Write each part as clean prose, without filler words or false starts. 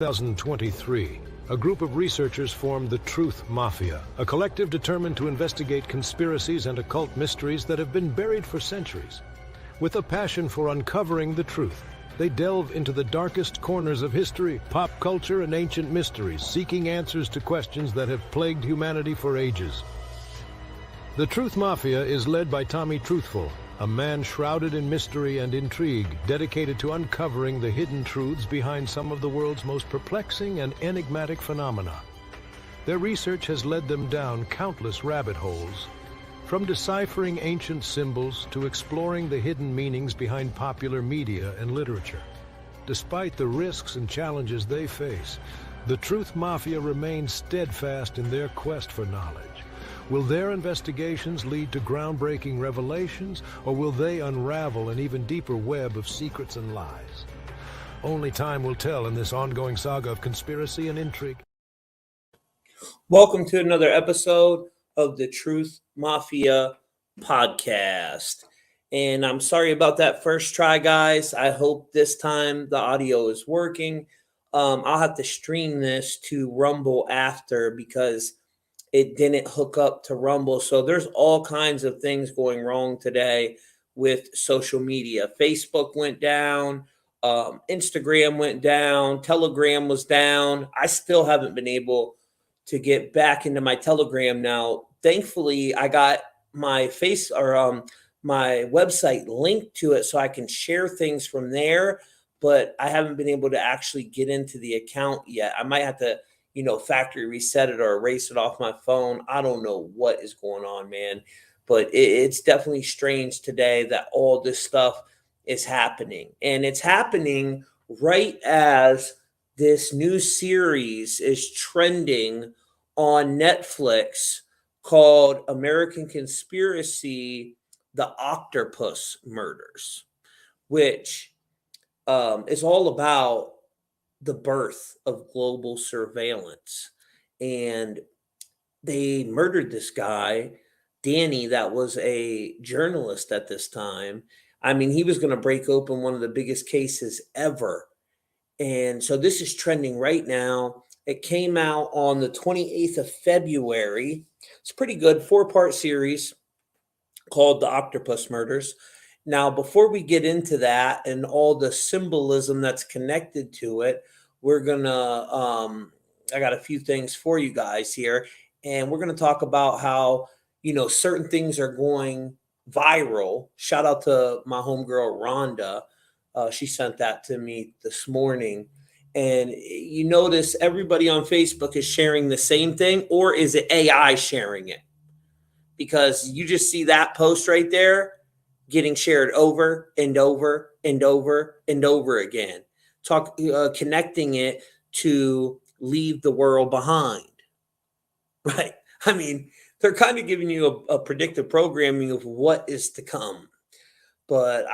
2023, a group of researchers formed the Truth Mafia, a collective determined to investigate conspiracies and occult mysteries that have been buried for centuries. With a passion for uncovering the truth, they delve into the darkest corners of history, pop culture, and ancient mysteries, seeking answers to questions that have plagued humanity for ages. The Truth Mafia is led by Tommy Truthful, a man shrouded in mystery and intrigue, dedicated to uncovering the hidden truths behind some of the world's most perplexing and enigmatic phenomena. Their research has led them down countless rabbit holes, from deciphering ancient symbols to exploring the hidden meanings behind popular media and literature. Despite the risks and challenges they face, the Truth Mafia remains steadfast in their quest for knowledge. Will their investigations lead to groundbreaking revelations, or will they unravel an even deeper web of secrets and lies? Only time will tell in this ongoing saga of conspiracy and intrigue. Welcome to another episode of the Truth Mafia podcast. And I'm sorry about that first try, guys. I hope this time the audio is working. I'll have to stream this to Rumble after because it didn't hook up to Rumble. So there's all kinds of things going wrong today with social media. Facebook went down. Instagram went down. Telegram was down. I still haven't been able to get back into my Telegram now. Thankfully, I got my my website linked to it so I can share things from there, but I haven't been able to actually get into the account yet. I might have to factory reset it or erase it off my phone. I don't know what is going on, man. But it's definitely strange today that all this stuff is happening. And it's happening right as this new series is trending on Netflix called American Conspiracy, The Octopus Murders, which is all about the birth of global surveillance. And they murdered this guy, Danny, that was a journalist at this time. I mean, he was going to break open one of the biggest cases ever. And so this is trending right now. It came out on the 28th of February. It's pretty good, 4-part series called The Octopus Murders. Now, before we get into that and all the symbolism that's connected to it, we're going to, I got a few things for you guys here. And we're going to talk about how, certain things are going viral. Shout out to my homegirl, Rhonda. She sent that to me this morning. And you notice everybody on Facebook is sharing the same thing, or is it AI sharing it? Because you just see that post right there getting shared over and over and over and over again. Connecting it to leave the world behind, right? I mean, they're kind of giving you a predictive programming of what is to come. But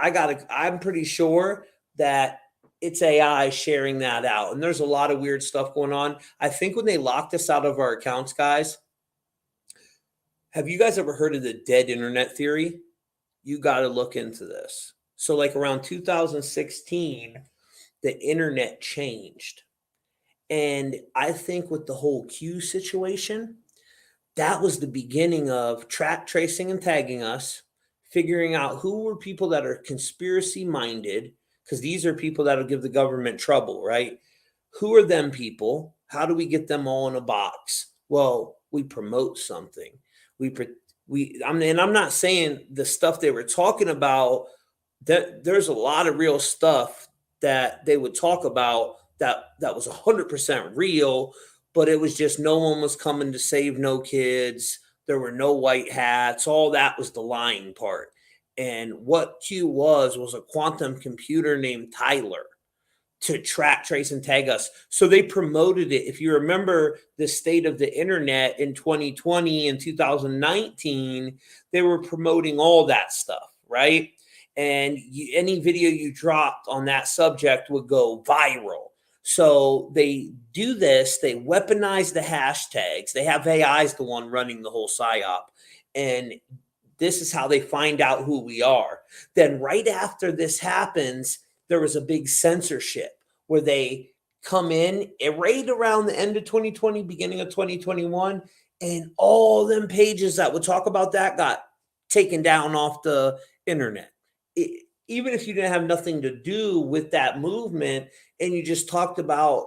I'm pretty sure that it's AI sharing that out. And there's a lot of weird stuff going on. I think when they locked us out of our accounts, guys, have you guys ever heard of the dead internet theory? You got to look into this. So like around 2016, the internet changed. And I think with the whole Q situation, that was the beginning of track tracing and tagging us, figuring out who were people that are conspiracy minded, because these are people that'll give the government trouble, right? Who are them people? How do we get them all in a box? Well, we promote something. I'm not saying the stuff they were talking about, that there's a lot of real stuff that they would talk about that was 100% real, but it was just no one was coming to save no kids. There were no white hats. All that was the lying part. And what Q was a quantum computer named Tyler to track, trace, and tag us. So they promoted it. If you remember the state of the internet in 2020 and 2019, they were promoting all that stuff, right? And any video you dropped on that subject would go viral. So they do this. They weaponize the hashtags. They have AI's the one running the whole PSYOP. And this is how they find out who we are. Then right after this happens, there was a big censorship where they come in right around the end of 2020, beginning of 2021, and all them pages that would talk about that got taken down off the internet. Even if you didn't have nothing to do with that movement and you just talked about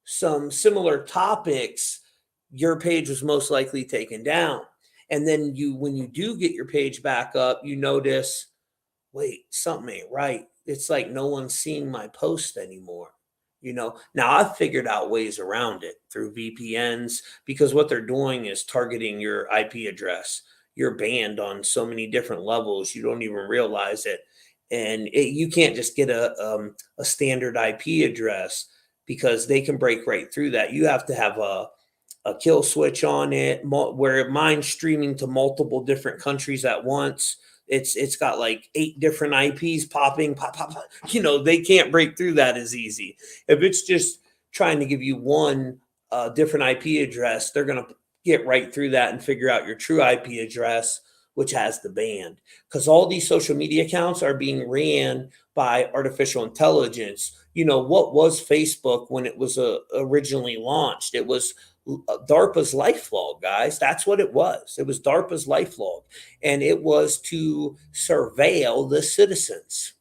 some similar topics, your page was most likely taken down. And then when you do get your page back up, you notice, wait, something ain't right. It's like no one's seeing my post anymore. Now I've figured out ways around it through VPNs, because what they're doing is targeting your IP address. You're banned on so many different levels, you don't even realize it. And you can't just get a standard IP address, because they can break right through that. You have to have a kill switch on it, where mine's streaming to multiple different countries at once. It's got like 8 different IPs popping, pop. They can't break through that as easy. If it's just trying to give you one different IP address, they're going to get right through that and figure out your true IP address, which has the band. Because all these social media accounts are being ran by artificial intelligence. What was Facebook when it was originally launched? It was DARPA's lifelog, guys. That's what it was. It was DARPA's lifelog. And it was to surveil the citizens,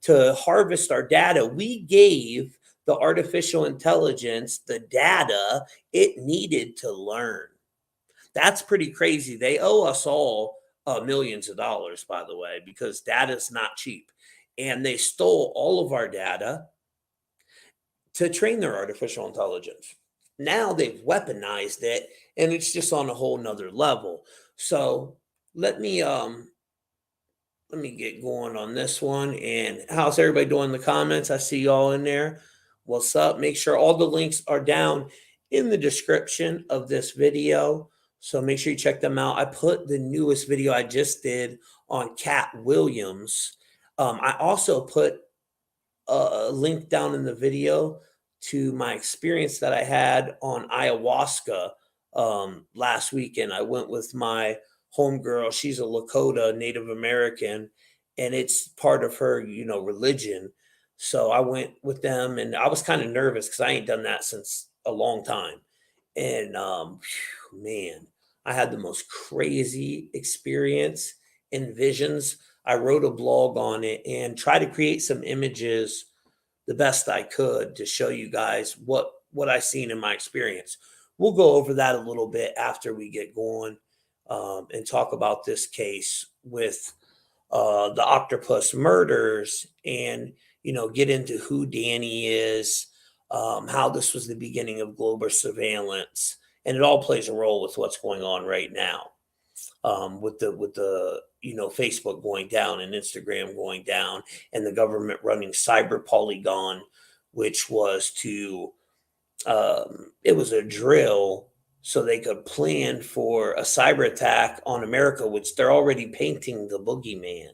to harvest our data. We gave the artificial intelligence the data it needed to learn. That's pretty crazy. They owe us all millions of dollars, by the way, because data is not cheap. And they stole all of our data to train their artificial intelligence. Now they've weaponized it, and it's just on a whole nother level. So let me get going on this one. And how's everybody doing in the comments? I see y'all in there. What's up? Make sure all the links are down in the description of this video. So make sure you check them out. I put the newest video I just did on Katt Williams. I also put a link down in the video to my experience that I had on ayahuasca last weekend. I went with my homegirl. She's a Lakota Native American, and it's part of her, religion. So I went with them, and I was kind of nervous because I ain't done that since a long time. And man, I had the most crazy experience and visions. I wrote a blog on it and tried to create some images the best I could to show you guys what I seen in my experience. We'll go over that a little bit after we get going and talk about this case with the Octopus murders, and get into who Danny is, how this was the beginning of global surveillance, and it all plays a role with what's going on right now, with the Facebook going down and Instagram going down, and the government running cyber polygon, which was it was a drill so they could plan for a cyber attack on America, which they're already painting the boogeyman.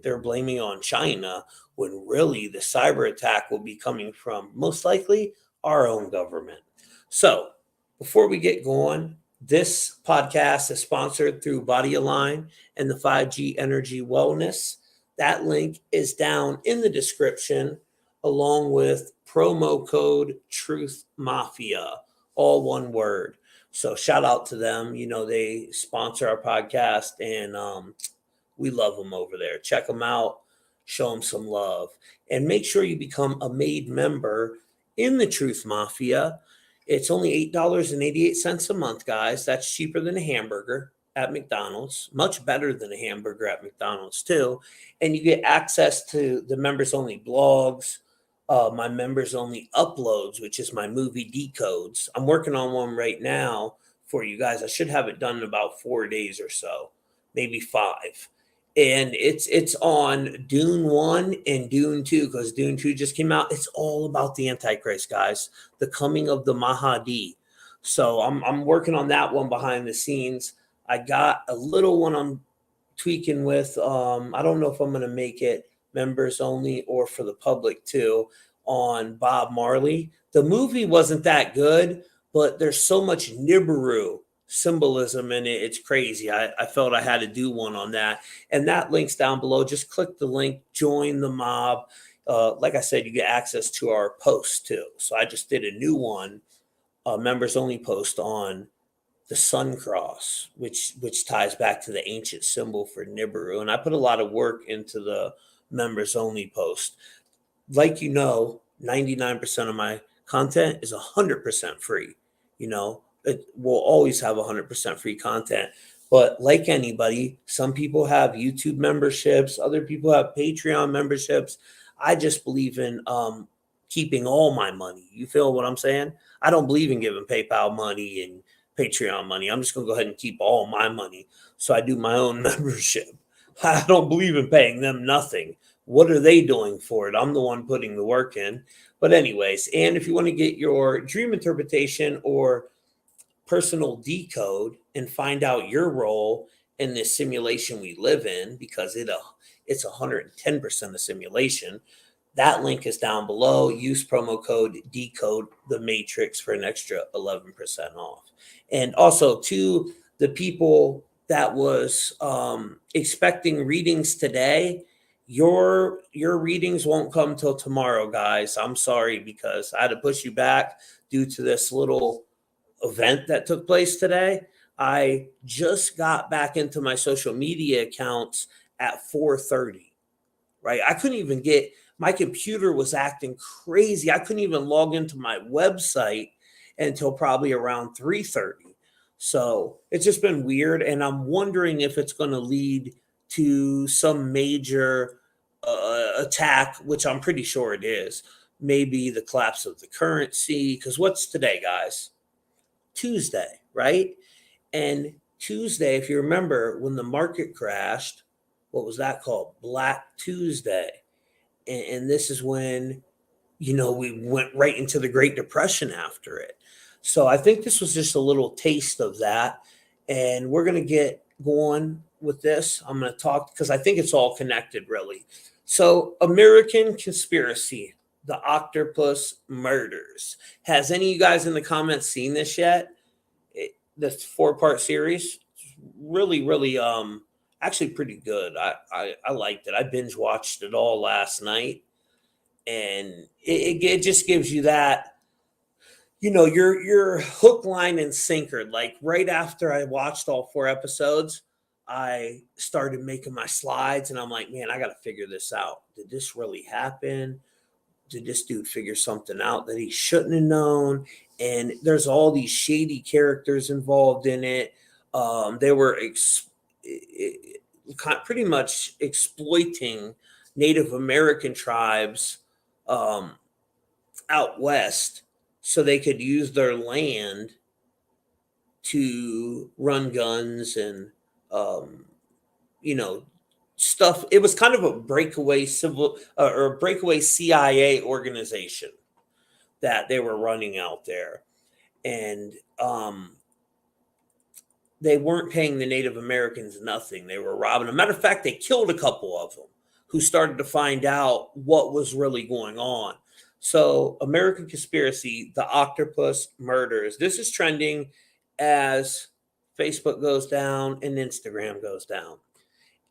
They're blaming on China, when really the cyber attack will be coming from most likely our own government. So before we get going, this podcast is sponsored through Body Align and the 5G Energy Wellness. That link is down in the description, along with promo code Truth Mafia, all one word. So shout out to them. They sponsor our podcast, and we love them over there. Check them out, show them some love, and make sure you become a made member in the Truth Mafia. It's only $8.88 a month, guys. That's cheaper than a hamburger at McDonald's, much better than a hamburger at McDonald's too. And you get access to the members only blogs, my members only uploads, which is my movie decodes. I'm working on one right now for you guys. I should have it done in about 4 days or so, maybe 5. And it's on Dune 1 and Dune 2, because Dune 2 just came out. It's all about the Antichrist, guys, the coming of the Mahdi. So I'm working on that one behind the scenes. I got a little one I'm tweaking with. I don't know if I'm going to make it members only or for the public too, on Bob Marley. The movie wasn't that good, but there's so much Nibiru symbolism in it. It's crazy. I felt I had to do one on that. And that link's down below. Just click the link, join the mob. like I said, you get access to our posts too. So I just did a new one, a members only post on the sun cross, which ties back to the ancient symbol for Nibiru. And I put a lot of work into the members only post. Like 99% of my content is 100% free. It will always have 100% free content. But like anybody, some people have YouTube memberships, other people have Patreon memberships. I just believe in keeping all my money. You feel what I'm saying? I don't believe in giving PayPal money and Patreon money. I'm just going to go ahead and keep all my money. So I do my own membership. I don't believe in paying them nothing. What are they doing for it? I'm the one putting the work in. But anyways, and if you want to get your dream interpretation or personal decode and find out your role in this simulation we live in, because it's 110% a simulation, that link is down below. Use promo code decode the matrix for an extra 11% off. And also to the people that was expecting readings today, your readings won't come till tomorrow, guys. I'm sorry, because I had to push you back due to this little event that took place today. I just got back into my social media accounts at 4:30, right? I couldn't even my computer was acting crazy. I couldn't even log into my website until probably around 3:30. So it's just been weird. And I'm wondering if it's going to lead to some major attack, which I'm pretty sure it is. Maybe the collapse of the currency. Because what's today, guys? Tuesday, right? And Tuesday, if you remember, when the market crashed, what was that called? Black Tuesday. And this is when, we went right into the Great Depression after it. So I think this was just a little taste of that. And we're going to get going with this. I'm going to talk because I think it's all connected, really. So American Conspiracy, the Octopus Murders. Has any of you guys in the comments seen this yet? This 4-part series, really, really, actually pretty good. I liked it. I binge watched it all last night, and it just gives you that, your hook, line, and sinker. Like right after I watched all 4 episodes, I started making my slides, and I'm like, man, I got to figure this out. Did this really happen? Did this dude figure something out that he shouldn't have known? And there's all these shady characters involved in it. They were pretty much exploiting Native American tribes out west so they could use their land to run guns and, stuff. It was kind of a breakaway breakaway CIA organization that they were running out there. And they weren't paying the Native Americans nothing. They were robbing them. Matter of fact, they killed a couple of them who started to find out what was really going on. So American Conspiracy, the Octopus Murders. This is trending as Facebook goes down and Instagram goes down.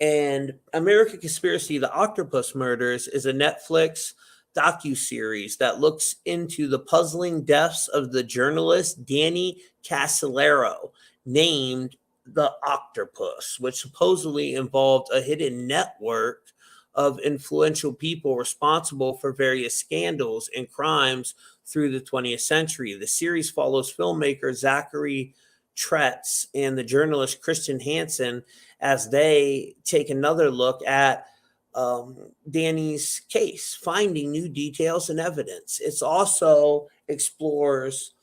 And American Conspiracy, the Octopus Murders is a Netflix docuseries that looks into the puzzling deaths of the journalist Danny Casolaro, named the Octopus, which supposedly involved a hidden network of influential people responsible for various scandals and crimes through the 20th century. The series follows filmmaker Zachary Tretz and the journalist Christian Hansen as they take another look at Danny's case, finding new details and evidence. It also explores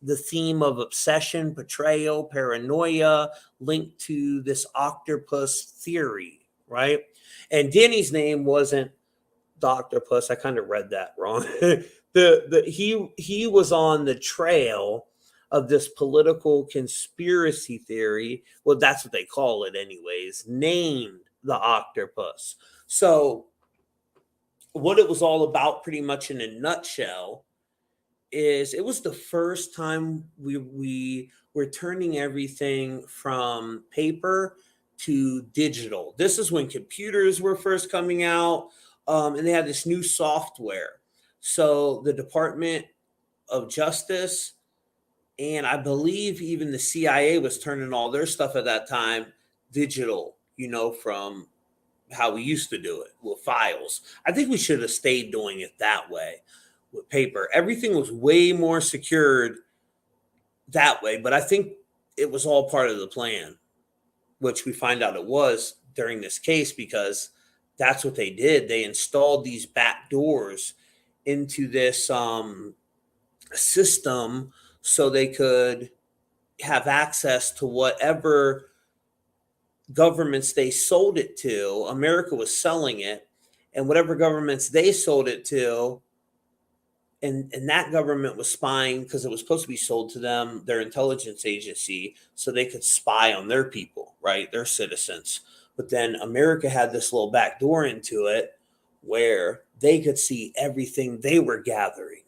the theme of obsession, betrayal, paranoia linked to this octopus theory, right? And Danny's name wasn't the octopus. I kind of read that wrong. He was on the trail of this political conspiracy theory. Well, that's what they call it anyways, named the Octopus. So what it was all about, pretty much in a nutshell, is it was the first time we were turning everything from paper to digital. This is when computers were first coming out. And they had this new software. So the Department of Justice, and I believe even the CIA was turning all their stuff at that time digital, from how we used to do it with files. I think we should have stayed doing it that way with paper. Everything was way more secured that way, but I think it was all part of the plan, which we find out it was during this case, because that's what they did. They installed these back doors into this system so they could have access to whatever governments they sold it to. America was selling it, and whatever governments they sold it to, and that government was spying, because it was supposed to be sold to them, their intelligence agency, so they could spy on their people, right? Their citizens. But then America had this little back door into it where they could see everything they were gathering.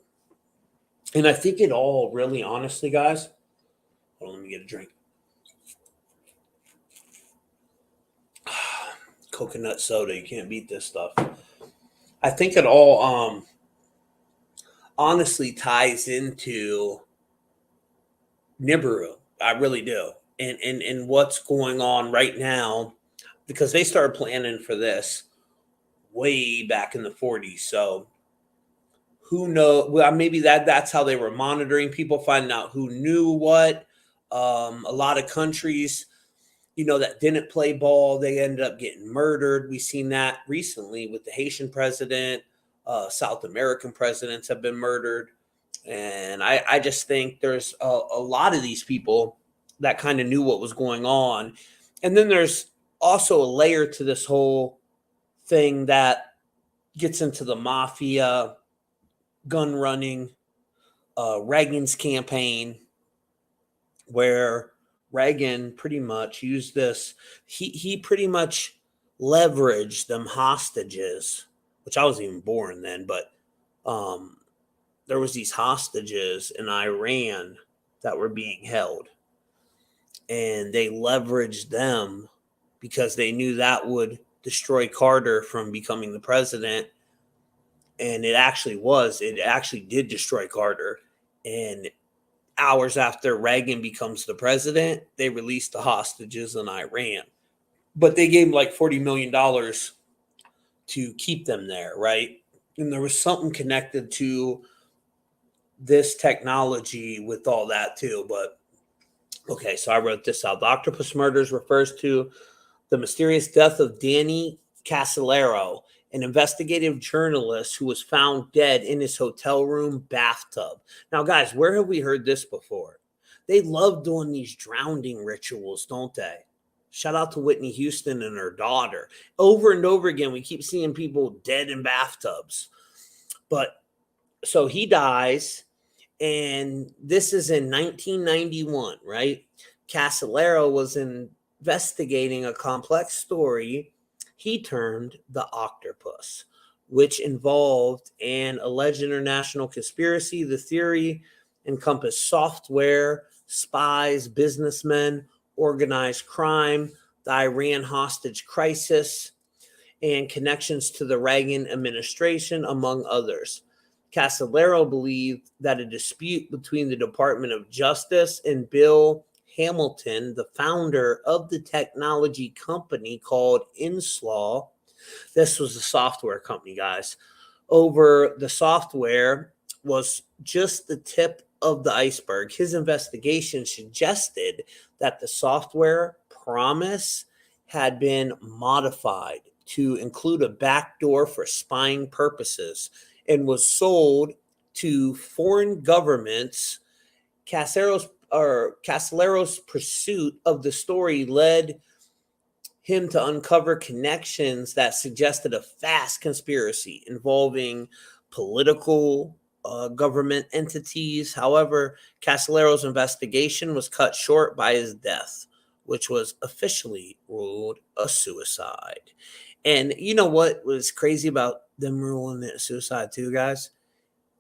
And I think it all really, honestly, guys, hold on, let me get a drink. Coconut soda, you can't beat this stuff. I think it all honestly ties into Nibiru. I really do. And what's going on right now, because they started planning for this way back in the 40s. So who knows? Well, maybe that's how they were monitoring people, finding out who knew what. A lot of countries, that didn't play ball, they ended up getting murdered. We've seen that recently with the Haitian president. South American presidents have been murdered. And I just think there's a lot of these people that kind of knew what was going on. And then there's also a layer to this whole thing that gets into the mafia, gun running, Reagan's campaign, where Reagan pretty much used this. He pretty much leveraged them hostages, which I wasn't even born then, but there was these hostages in Iran that were being held, and they leveraged them because they knew that would destroy Carter from becoming the president. And it actually did destroy Carter. And hours after Reagan becomes the president, they released the hostages in Iran. But they gave him like $40 million to keep them there, right? And there was something connected to this technology with all that too. But okay, so I wrote this out. The Octopus murders refers to the mysterious death of Danny Casolaro, an investigative journalist who was found dead in his hotel room bathtub. Now, guys, where have we heard this before? They love doing these drowning rituals, don't they? Shout out to Whitney Houston and her daughter. Over and over again, we keep seeing people dead in bathtubs. But so he dies, and this is in 1991, right? Casolaro was investigating a complex story he termed the Octopus, which involved an alleged international conspiracy. The theory encompassed software, spies, businessmen, organized crime, the Iran hostage crisis, and connections to the Reagan administration, among others. Casolaro believed that a dispute between the Department of Justice and Bill Hamilton, the founder of the technology company called Inslaw, this was a software company, guys, over the software was just the tip of the iceberg. His investigation suggested that the software promise had been modified to include a backdoor for spying purposes and was sold to foreign governments. Casolaro's pursuit of the story led him to uncover connections that suggested a vast conspiracy involving political government entities. However, Casolaro's investigation was cut short by his death, which was officially ruled a suicide. And you know what was crazy about them ruling it a suicide too, guys?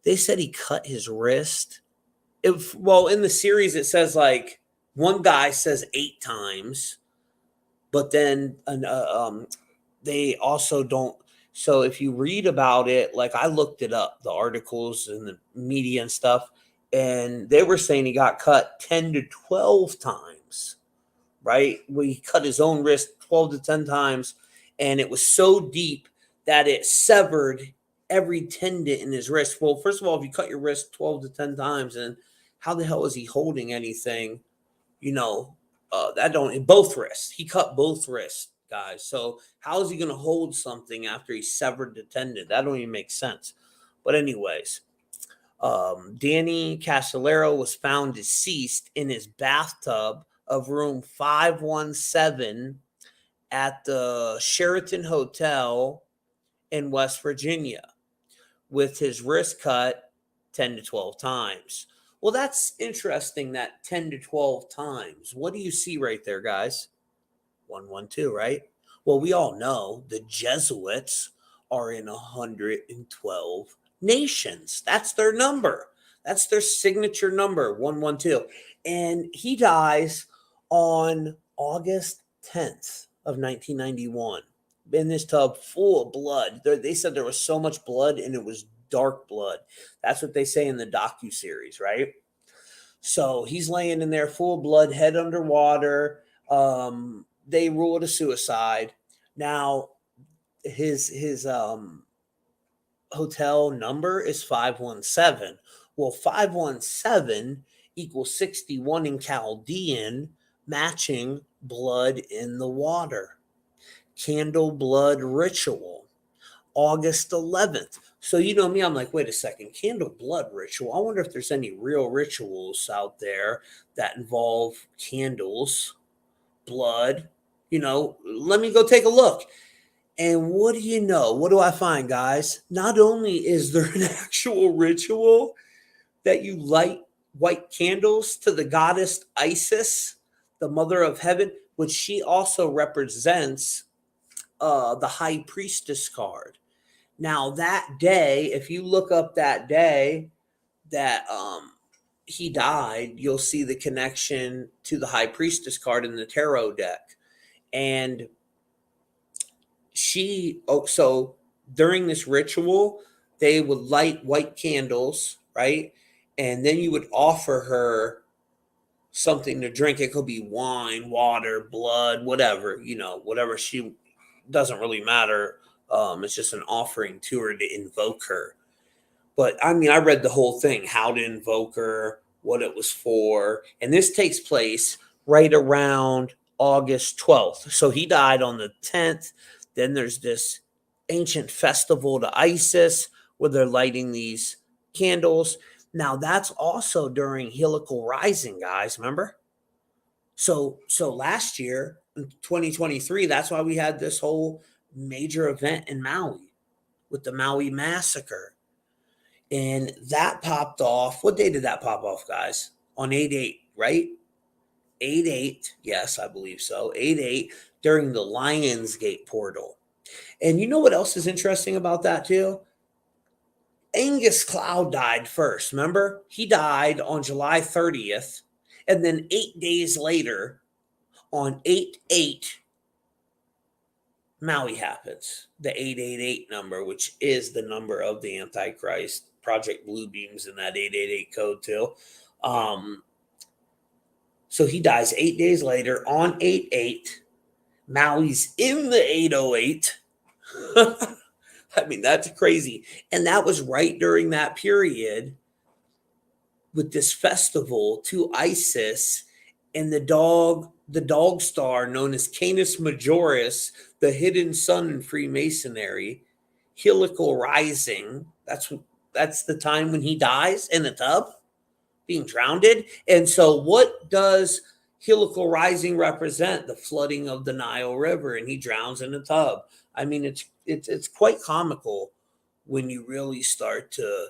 They said he cut his wrist. In the series, it says like one guy says 8 times, but then they also don't So if you read about it, like I looked it up, the articles and the media and stuff, and they were saying he got cut 10 to 12 times, right? Where he cut his own wrist 12 to 10 times, and it was so deep that it severed every tendon in his wrist. Well, first of all, if you cut your wrist 12 to 10 times, and how the hell is he holding anything? That don't both wrists. He cut both wrists, guys. So how is he going to hold something after he severed the tendon? That don't even make sense. But anyways, Danny Casolaro was found deceased in his bathtub of room 517 at the Sheraton Hotel in West Virginia, with his wrist cut 10 to 12 times. Well, that's interesting, that 10 to 12 times. What do you see right there, guys? 112, right? Well, we all know the Jesuits are in 112 nations. That's their number. That's their signature number, 112. And he dies on August 10th of 1991 in this tub full of blood. They said there was so much blood, and it was dark blood. That's what they say in the docuseries, right? So he's laying in there full of blood, head underwater. They ruled a suicide. Now, his hotel number is 517. Well, 517 equals 61 in Chaldean, matching blood in the water. Candle blood ritual, August 11th. So you know me, I'm like, wait a second, candle blood ritual. I wonder if there's any real rituals out there that involve candles, blood. Let me go take a look. And what do you know? What do I find, guys? Not only is there an actual ritual that you light white candles to the goddess Isis, the mother of heaven, which she also represents the high priestess card. Now, that day, if you look up that day that he died, you'll see the connection to the high priestess card in the tarot deck. And so during this ritual, they would light white candles, right? And then you would offer her something to drink. It could be wine, water, blood, whatever, whatever she doesn't really matter. It's just an offering to her to invoke her. But I mean, I read the whole thing, how to invoke her, what it was for. And this takes place right around August 12th. So he died on the 10th. Then there's this ancient festival to Isis where they're lighting these candles. Now, that's also during Helical Rising, guys, remember? So last year, in 2023, that's why we had this whole major event in Maui with the Maui massacre. And that popped off. What day did that pop off, guys? On 8/8, right? 8/8. Yes, I believe so. 8/8 during the Lionsgate portal. And you know what else is interesting about that too? Angus Cloud died first. Remember? He died on July 30th. And then 8 days later, on 8/8, Maui happens. The 888 number, which is the number of the Antichrist, Project Bluebeams in that 888 code too. So he dies 8 days later on 8/8. Maui's in the 808. I mean, that's crazy. And that was right during that period with this festival to Isis and the dog star known as Canis Majoris, the hidden sun in Freemasonry, Helical Rising. That's the time when he dies in the tub, being drowned. And so what does Helical Rising represent? The flooding of the Nile River, and he drowns in the tub. I mean, it's quite comical when you really start to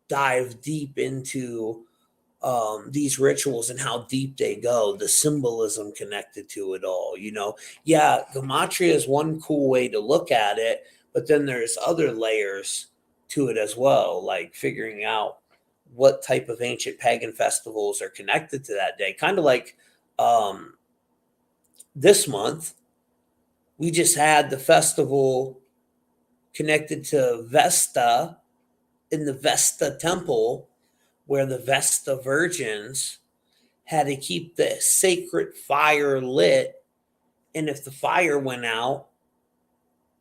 dive deep into these rituals and how deep they go, the symbolism connected to it all. Yeah, gematria is one cool way to look at it, but then there's other layers to it as well, like figuring out what type of ancient pagan festivals are connected to that day. Kind of like this month, we just had the festival connected to Vesta in the Vesta temple, where the Vesta virgins had to keep the sacred fire lit. And if the fire went out,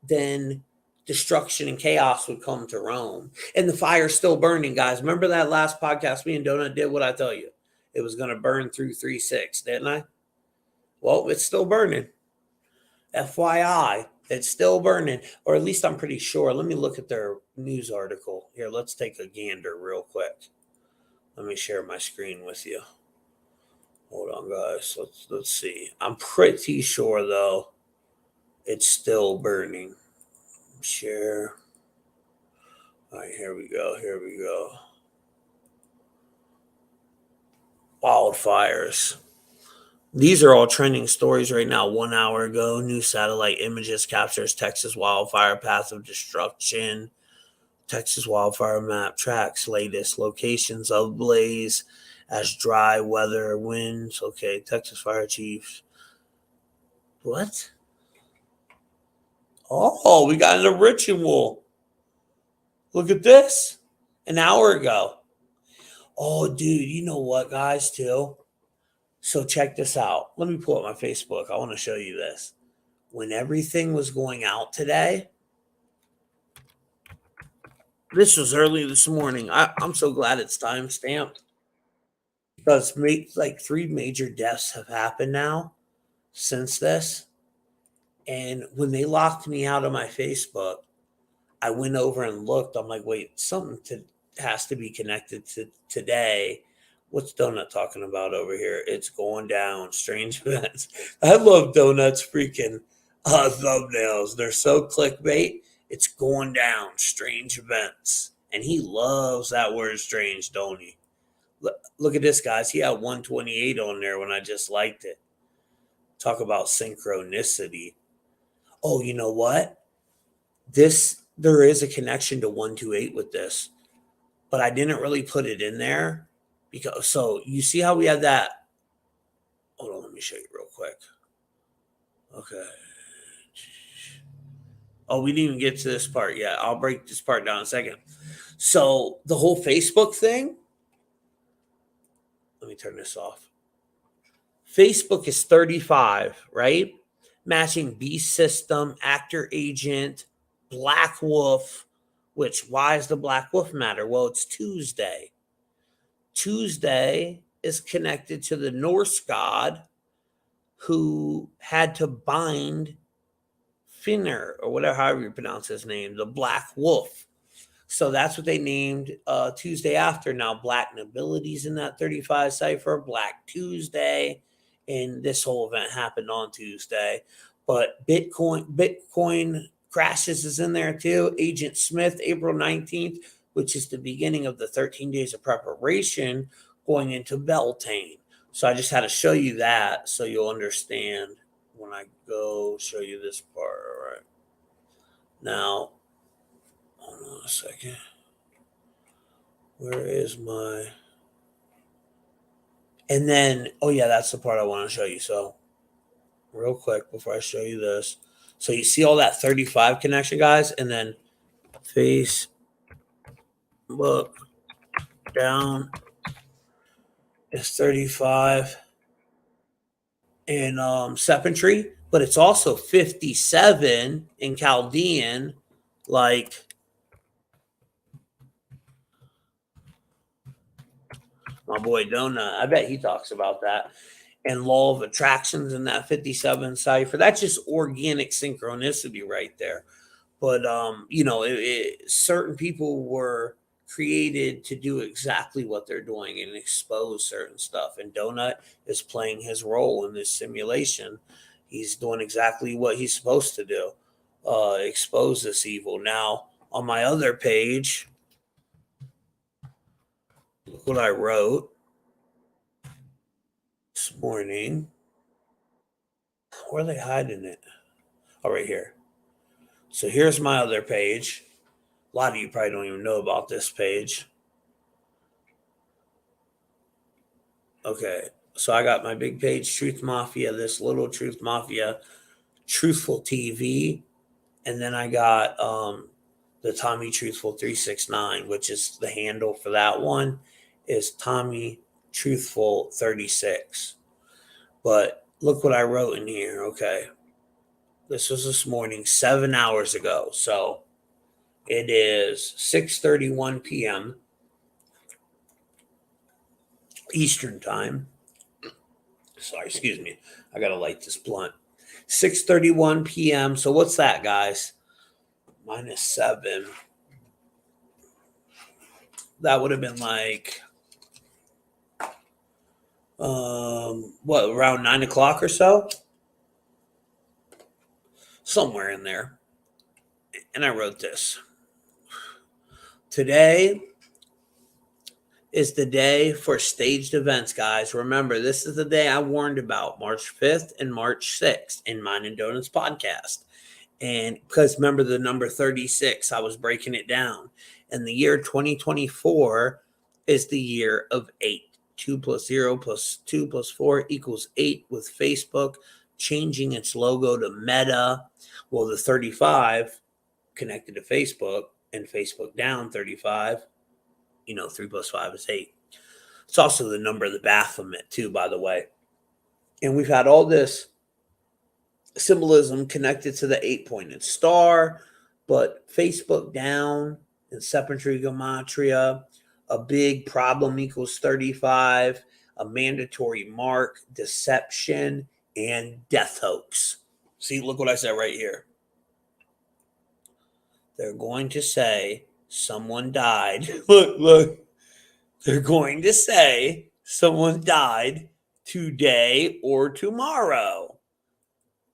then destruction and chaos would come to Rome. And the fire's still burning, guys. Remember that last podcast me and Donut did? What I tell you? It was going to burn through 3-6, didn't I? Well, it's still burning. FYI, it's still burning. Or at least I'm pretty sure. Let me look at their news article. Here, let's take a gander real quick. Let me share my screen with you. Hold on, guys. Let's see. I'm pretty sure, though, it's still burning. Share. All right, here we go. Here we go. Wildfires. These are all trending stories right now. 1 hour ago, new satellite images captures Texas wildfire path of destruction. Texas wildfire map tracks latest locations of blaze as dry weather winds. Okay, Texas fire chiefs. What? Oh, we got a ritual. Look at this. An hour ago. Oh, dude, you know what, guys, too? So check this out. Let me pull up my Facebook. I want to show you this. When everything was going out today, this was early this morning. I'm so glad it's time stamped because like 3 major deaths have happened now since this. And when they locked me out of my Facebook, I went over and looked. I'm like, wait, something has to be connected to today. What's Donut talking about over here? It's going down. Strange events. I love Donut's freaking thumbnails. They're so clickbait. It's going down. Strange events. And he loves that word strange, don't he? Look at this, guys. He had 128 on there when I just liked it. Talk about synchronicity. Oh, you know what? There is a connection to 128 with this, but I didn't really put it in there because, so you see how we had that. Hold on, let me show you real quick. Okay. Oh, we didn't even get to this part yet. I'll break this part down in a second. So the whole Facebook thing, let me turn this off. Facebook is 35, right? Matching Beast System, Actor Agent, Black Wolf, which, why does the Black Wolf matter? Well, it's Tuesday. Tuesday is connected to the Norse god who had to bind Finner, or whatever, however you pronounce his name, the Black Wolf. So that's what they named Tuesday after. Now, Black Nobility's in that 35 cipher, Black Tuesday, and this whole event happened on Tuesday. But Bitcoin crashes is in there too. Agent Smith, April 19th, which is the beginning of the 13 days of preparation going into Beltane. So I just had to show you that so you'll understand when I go show you this part. All right. Now, hold on a second. Where is my... And then, oh yeah, that's the part I want to show you. So real quick before I show you this. So you see all that 35 connection, guys? And then Facebook down is 35 in Sepentry, but it's also 57 in Chaldean, like my boy Donut. I bet he talks about that. And law of attractions in that 57 cipher. That's just organic synchronicity right there. But, certain people were created to do exactly what they're doing and expose certain stuff. And Donut is playing his role in this simulation. He's doing exactly what he's supposed to do, expose this evil. Now, on my other page, look what I wrote this morning. Where are they hiding it? Oh, right here. So here's my other page. A lot of you probably don't even know about this page. Okay, so I got my big page, Truth Mafia, this little Truth Mafia, Truthful TV, and then I got the Tommy Truthful 369, which is the handle for that one, is Tommy Truthful 36. But look what I wrote in here. Okay. This was this morning, 7 hours ago. So it is 6:31 p.m. Eastern time. Sorry, excuse me. I got to light this blunt. 6:31 p.m. So what's that, guys? -7. That would have been like, around 9 o'clock or so? Somewhere in there. And I wrote this. Today is the day for staged events, guys. Remember, this is the day I warned about, March 5th and March 6th in Mine and Donuts podcast. And because remember the number 36, I was breaking it down. And the year 2024 is the year of 8. 2 plus 0 plus 2 plus 4 equals 8, with Facebook changing its logo to Meta. Well, the 35 connected to Facebook, and Facebook down 35. 3 plus 5 is 8. It's also the number of the Baphomet too, by the way. And we've had all this symbolism connected to the 8-pointed star, but Facebook down in Sepentry Gematria, a big problem equals 35, a mandatory mark, deception, and death hoax. See, look what I said right here. They're going to say someone died. Look. They're going to say someone died today or tomorrow.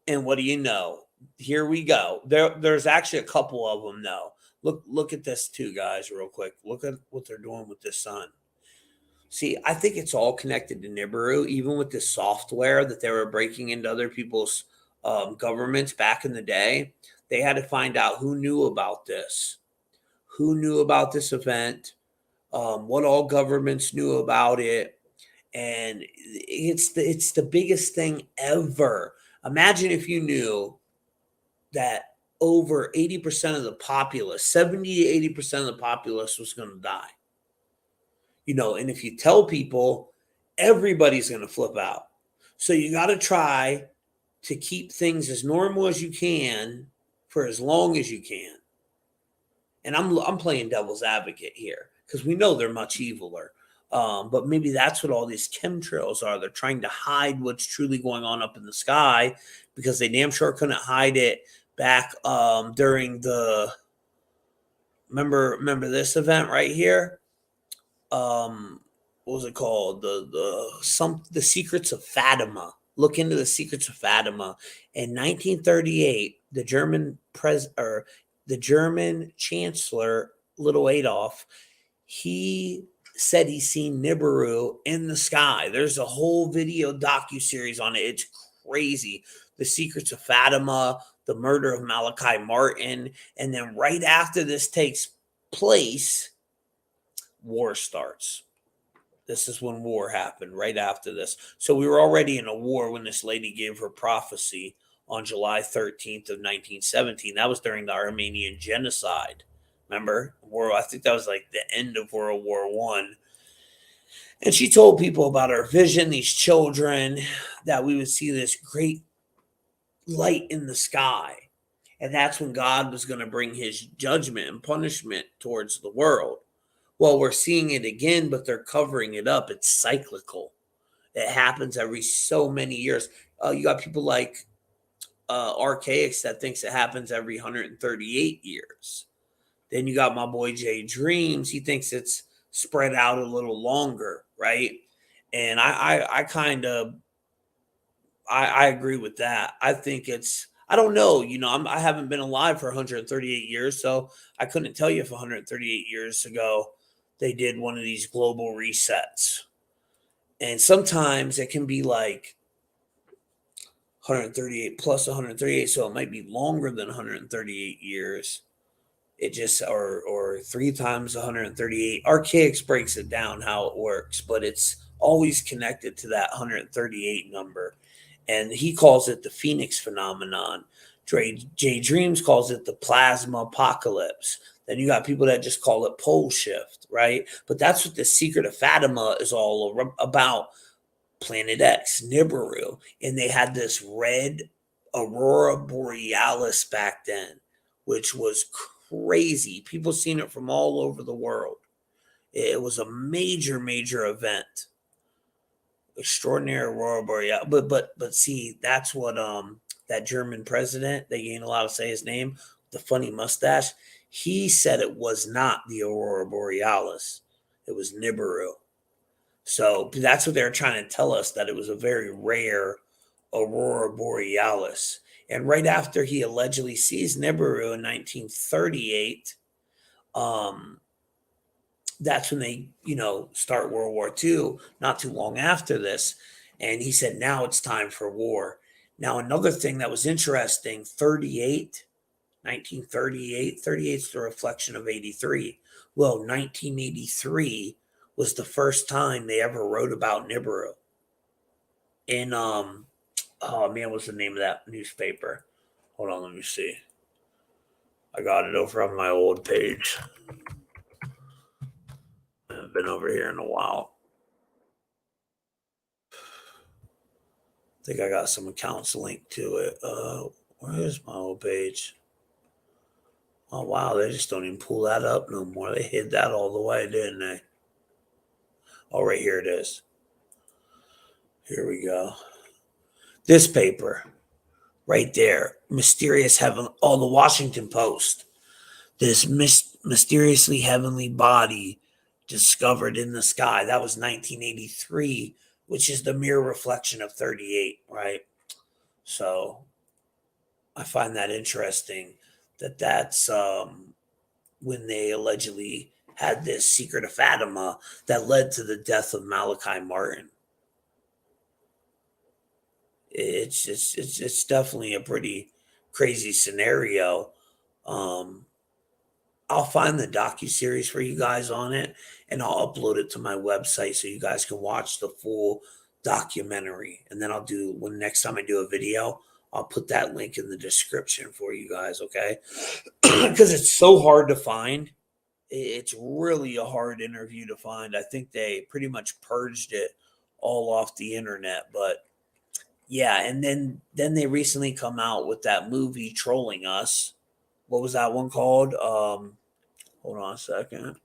And what do you know? Here we go. There's actually a couple of them, though. Look at this too, guys, real quick. Look at what they're doing with this sun. See, I think it's all connected to Nibiru, even with this software that they were breaking into other people's governments back in the day. They had to find out who knew about this. Who knew about this event, what all governments knew about it. And it's the biggest thing ever. Imagine if you knew that over 80% of the populace, 70 to 80% of the populace was going to die. And if you tell people, everybody's going to flip out. So you got to try to keep things as normal as you can for as long as you can. And I'm playing devil's advocate here because we know they're much eviler. But maybe that's what all these chemtrails are. They're trying to hide what's truly going on up in the sky because they damn sure couldn't hide it back during the remember this event right here. What was it called? The Secrets of Fatima. Look into the Secrets of Fatima. In 1938, the German Chancellor, Little Adolf, he said he's seen Nibiru in the sky. There's a whole video docuseries on it. It's crazy. The Secrets of Fatima, the murder of Malachi Martin. And then right after this takes place, war starts. This is when war happened, right after this. So we were already in a war when this lady gave her prophecy on July 13th of 1917. That was during the Armenian genocide. Remember? I think that was like the end of World War I. And she told people about her vision, these children, that we would see this great light in the sky. And that's when God was going to bring his judgment and punishment towards the world. Well, we're seeing it again, but they're covering it up. It's cyclical. It happens every so many years. You got people like Archaics that thinks it happens every 138 years. Then you got my boy Jay Dreams. He thinks it's spread out a little longer, right? And I kind of agree with that. I think I don't know. I haven't been alive for 138 years, so I couldn't tell you if 138 years ago they did one of these global resets. And sometimes it can be like 138 plus 138, so it might be longer than 138 years. It just or 3 times 138. Archaics breaks it down how it works, but it's always connected to that 138 number. And he calls it the Phoenix phenomenon. Jay Dreams calls it the plasma apocalypse. Then you got people that just call it pole shift, right? But that's what the secret of Fatima is all about. Planet X, Nibiru, and they had this red aurora borealis back then, which was crazy. People seen it from all over the world. It was a major, major event. Extraordinary aurora borealis. But see, that's what that German president, that you ain't allowed to say his name, the funny mustache, he said it was not the aurora borealis. It was Nibiru. So that's what they're trying to tell us, that it was a very rare aurora borealis. And right after he allegedly sees Nibiru in 1938, that's when they, start World War II, not too long after this. And he said, now it's time for war. Now, another thing that was interesting, 1938 is the reflection of 83. Well, 1983 was the first time they ever wrote about Nibiru. In oh man, what's the name of that newspaper? Hold on, let me see. I got it over on my old page. I haven't been over here in a while. I think I got some accounts linked to it. Where is my old page? Oh wow, they just don't even pull that up no more. They hid that all the way, didn't they? Oh, right here it is. Here we go. This paper, right there, Mysterious Heaven, the Washington Post. This mysteriously heavenly body discovered in the sky. That was 1983, which is the mirror reflection of 38, right? So I find that interesting that's when they allegedly had this secret of Fatima that led to the death of Malachi Martin. It's definitely a pretty crazy scenario. I'll find the docuseries for you guys on it, and I'll upload it to my website so you guys can watch the full documentary. And then when next time I do a video, I'll put that link in the description for you guys, okay? Because it's so hard to find. It's really a hard interview to find. I think they pretty much purged it all off the internet. But yeah, and then they recently come out with that movie Trolling Us. What was that one called? Hold on a second.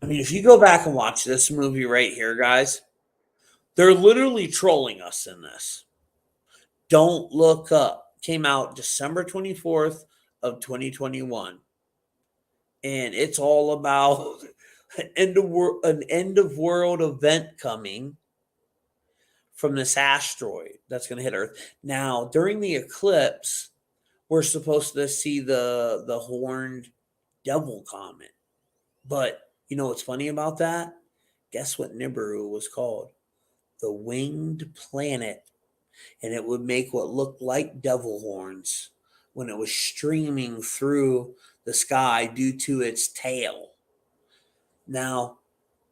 I mean, if you go back and watch this movie right here, guys, they're literally trolling us in this. Don't Look Up came out December 24th of 2021. And it's all about an end of world event coming from this asteroid that's going to hit Earth. Now, during the eclipse, we're supposed to see the horned devil comet. But you know what's funny about that? Guess what Nibiru was called? The winged planet. And it would make what looked like devil horns when it was streaming through the sky due to its tail. Now,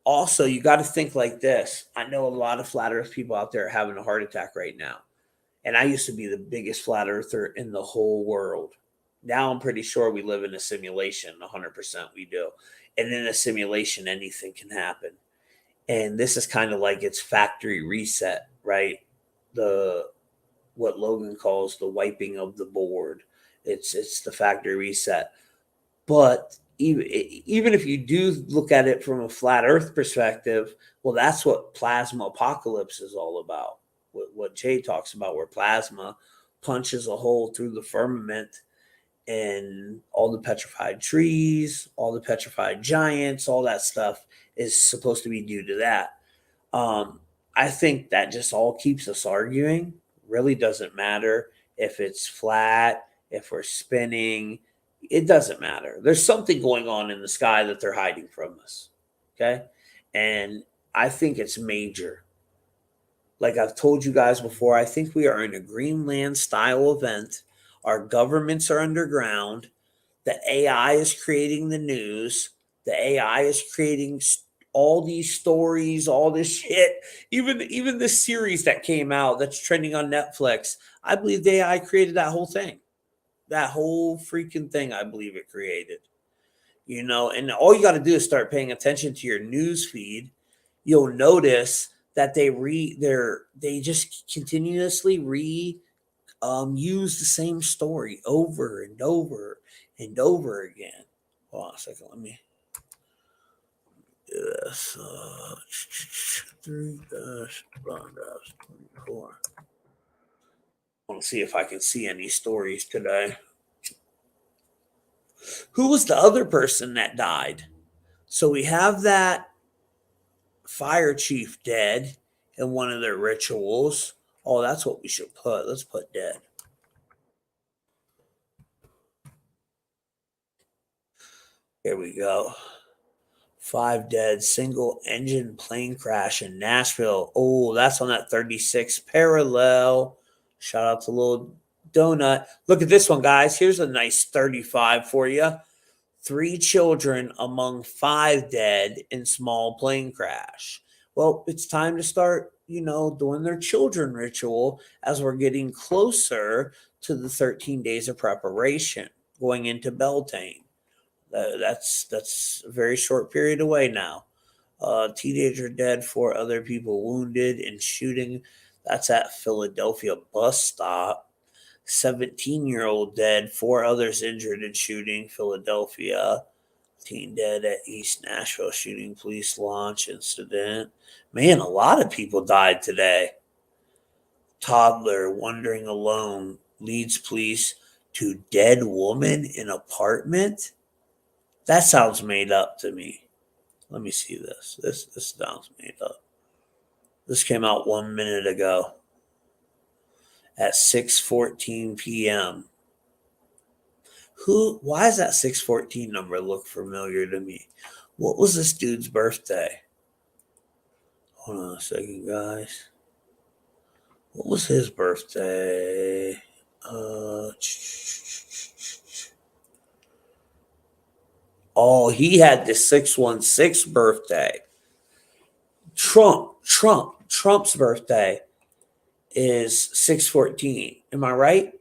also, you got to think like this. I know a lot of flat earth people out there are having a heart attack right now. And I used to be the biggest flat earther in the whole world. Now I'm pretty sure we live in a simulation. 100% we do. And in a simulation, anything can happen. And this is kind of like its factory reset, right? What Logan calls the wiping of the board. It's the factory reset. But even if you do look at it from a flat earth perspective, well, that's what plasma apocalypse is all about. What Jay talks about, where plasma punches a hole through the firmament, and all the petrified trees, all the petrified giants, all that stuff is supposed to be due to that. I think that just all keeps us arguing. Really doesn't matter if it's flat, if we're spinning. It doesn't matter. There's something going on in the sky that they're hiding from us. Okay. And I think it's major. Like I've told you guys before, I think we are in a Greenland style event. Our governments are underground. The AI is creating the news. The AI is creating all these stories, all this shit, even the series that came out that's trending on Netflix. I believe the AI created that whole thing. That whole freaking thing, I believe it created. And all you got to do is start paying attention to your news feed. You'll notice that they just continuously use the same story over and over and over again. Hold on a second, let me do this. 3-24. I want to see if I can see any stories today. Who was the other person that died? So we have that fire chief dead in one of their rituals. Oh, that's what we should put. Let's put dead. Here we go. 5 dead, single engine plane crash in Nashville. Oh, that's on that 36 parallel. Shout out to Little Donut. Look at this one, guys. Here's a nice 35 for you. 3 children among 5 dead in small plane crash. Well, it's time to start, doing their children ritual as we're getting closer to the 13 days of preparation going into Beltane. That's a very short period away now. Teenager dead, 4 other people wounded in shooting. That's at Philadelphia bus stop. 17-year-old dead, 4 others injured in shooting, Philadelphia. Teen dead at East Nashville shooting, police launch incident. Man, a lot of people died today. Toddler wandering alone leads police to dead woman in apartment. That sounds made up to me. Let me see this. This sounds made up. This came out 1 minute ago at 6:14 p.m. Why does that 614 number look familiar to me? What was this dude's birthday? Hold on a second, guys. What was his birthday? Oh, he had the 616 birthday. Trump's birthday is 614. Am I right?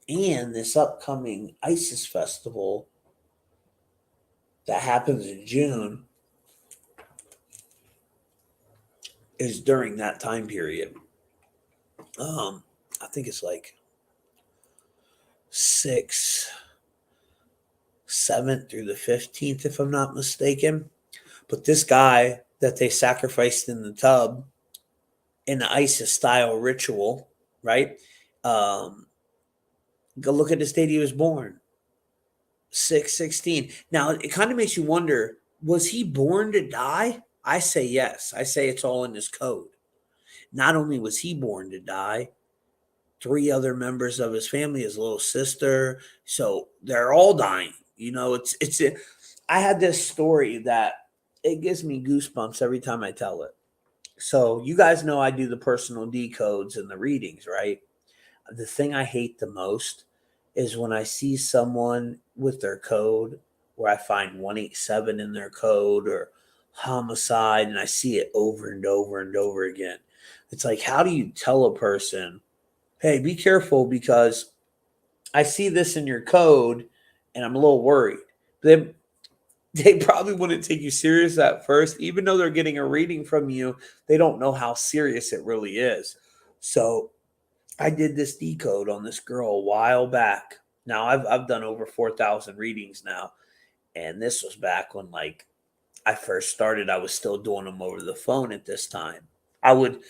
And this upcoming ISIS festival that happens in June is during that time period. I think it's like 7th through the 15th, if I'm not mistaken. But this guy that they sacrificed in the tub in the ISIS style ritual, right? Go look at the date he was born. 6/16. Now it kind of makes you wonder, was he born to die? I say yes. I say it's all in his code. Not only was he born to die, 3 other members of his family, his little sister, so they're all dying. I had this story that it gives me goosebumps every time I tell it. So you guys know I do the personal decodes and the readings, right? The thing I hate the most is when I see someone with their code where I find 187 in their code or homicide, and I see it over and over and over again. It's like, how do you tell a person, hey, be careful because I see this in your code and I'm a little worried. They probably wouldn't take you serious at first. Even though they're getting a reading from you, they don't know how serious it really is. So I did this decode on this girl a while back. Now I've done over 4,000 readings now. And this was back when I first started. I was still doing them over the phone at this time. I would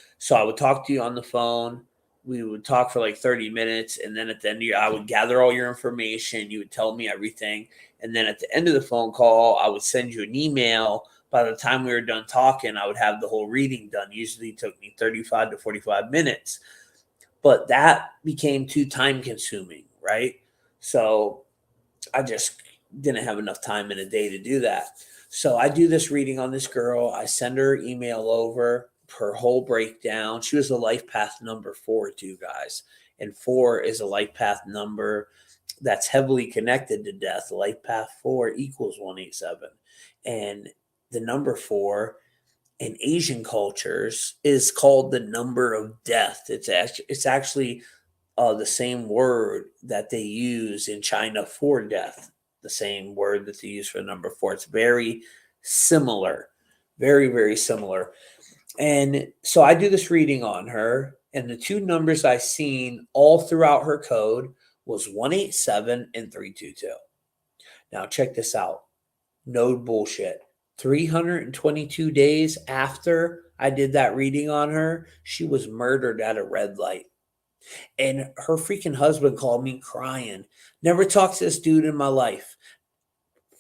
talk to you on the phone. We would talk for 30 minutes. And then at the end I would gather all your information. You would tell me everything. And then at the end of the phone call, I would send you an email. By the time we were done talking, I would have the whole reading done. Usually it took me 35 to 45 minutes. But that became too time consuming, right? So I just didn't have enough time in a day to do that. So I do this reading on this girl. I send her email over her whole breakdown. She was a life path number 4 too, guys. And 4 is a life path number that's heavily connected to death. Life path 4 equals 187. And the number 4 in Asian cultures is called the number of death. It's actually the same word that they use in China for death, the same word that they use for number 4. It's very similar, very, very similar. And so I do this reading on her, and the two numbers I seen all throughout her code was 187 and 322. Now check this out. No bullshit. 322 days after I did that reading on her, she was murdered at a red light. And her freaking husband called me crying. Never talked to this dude in my life.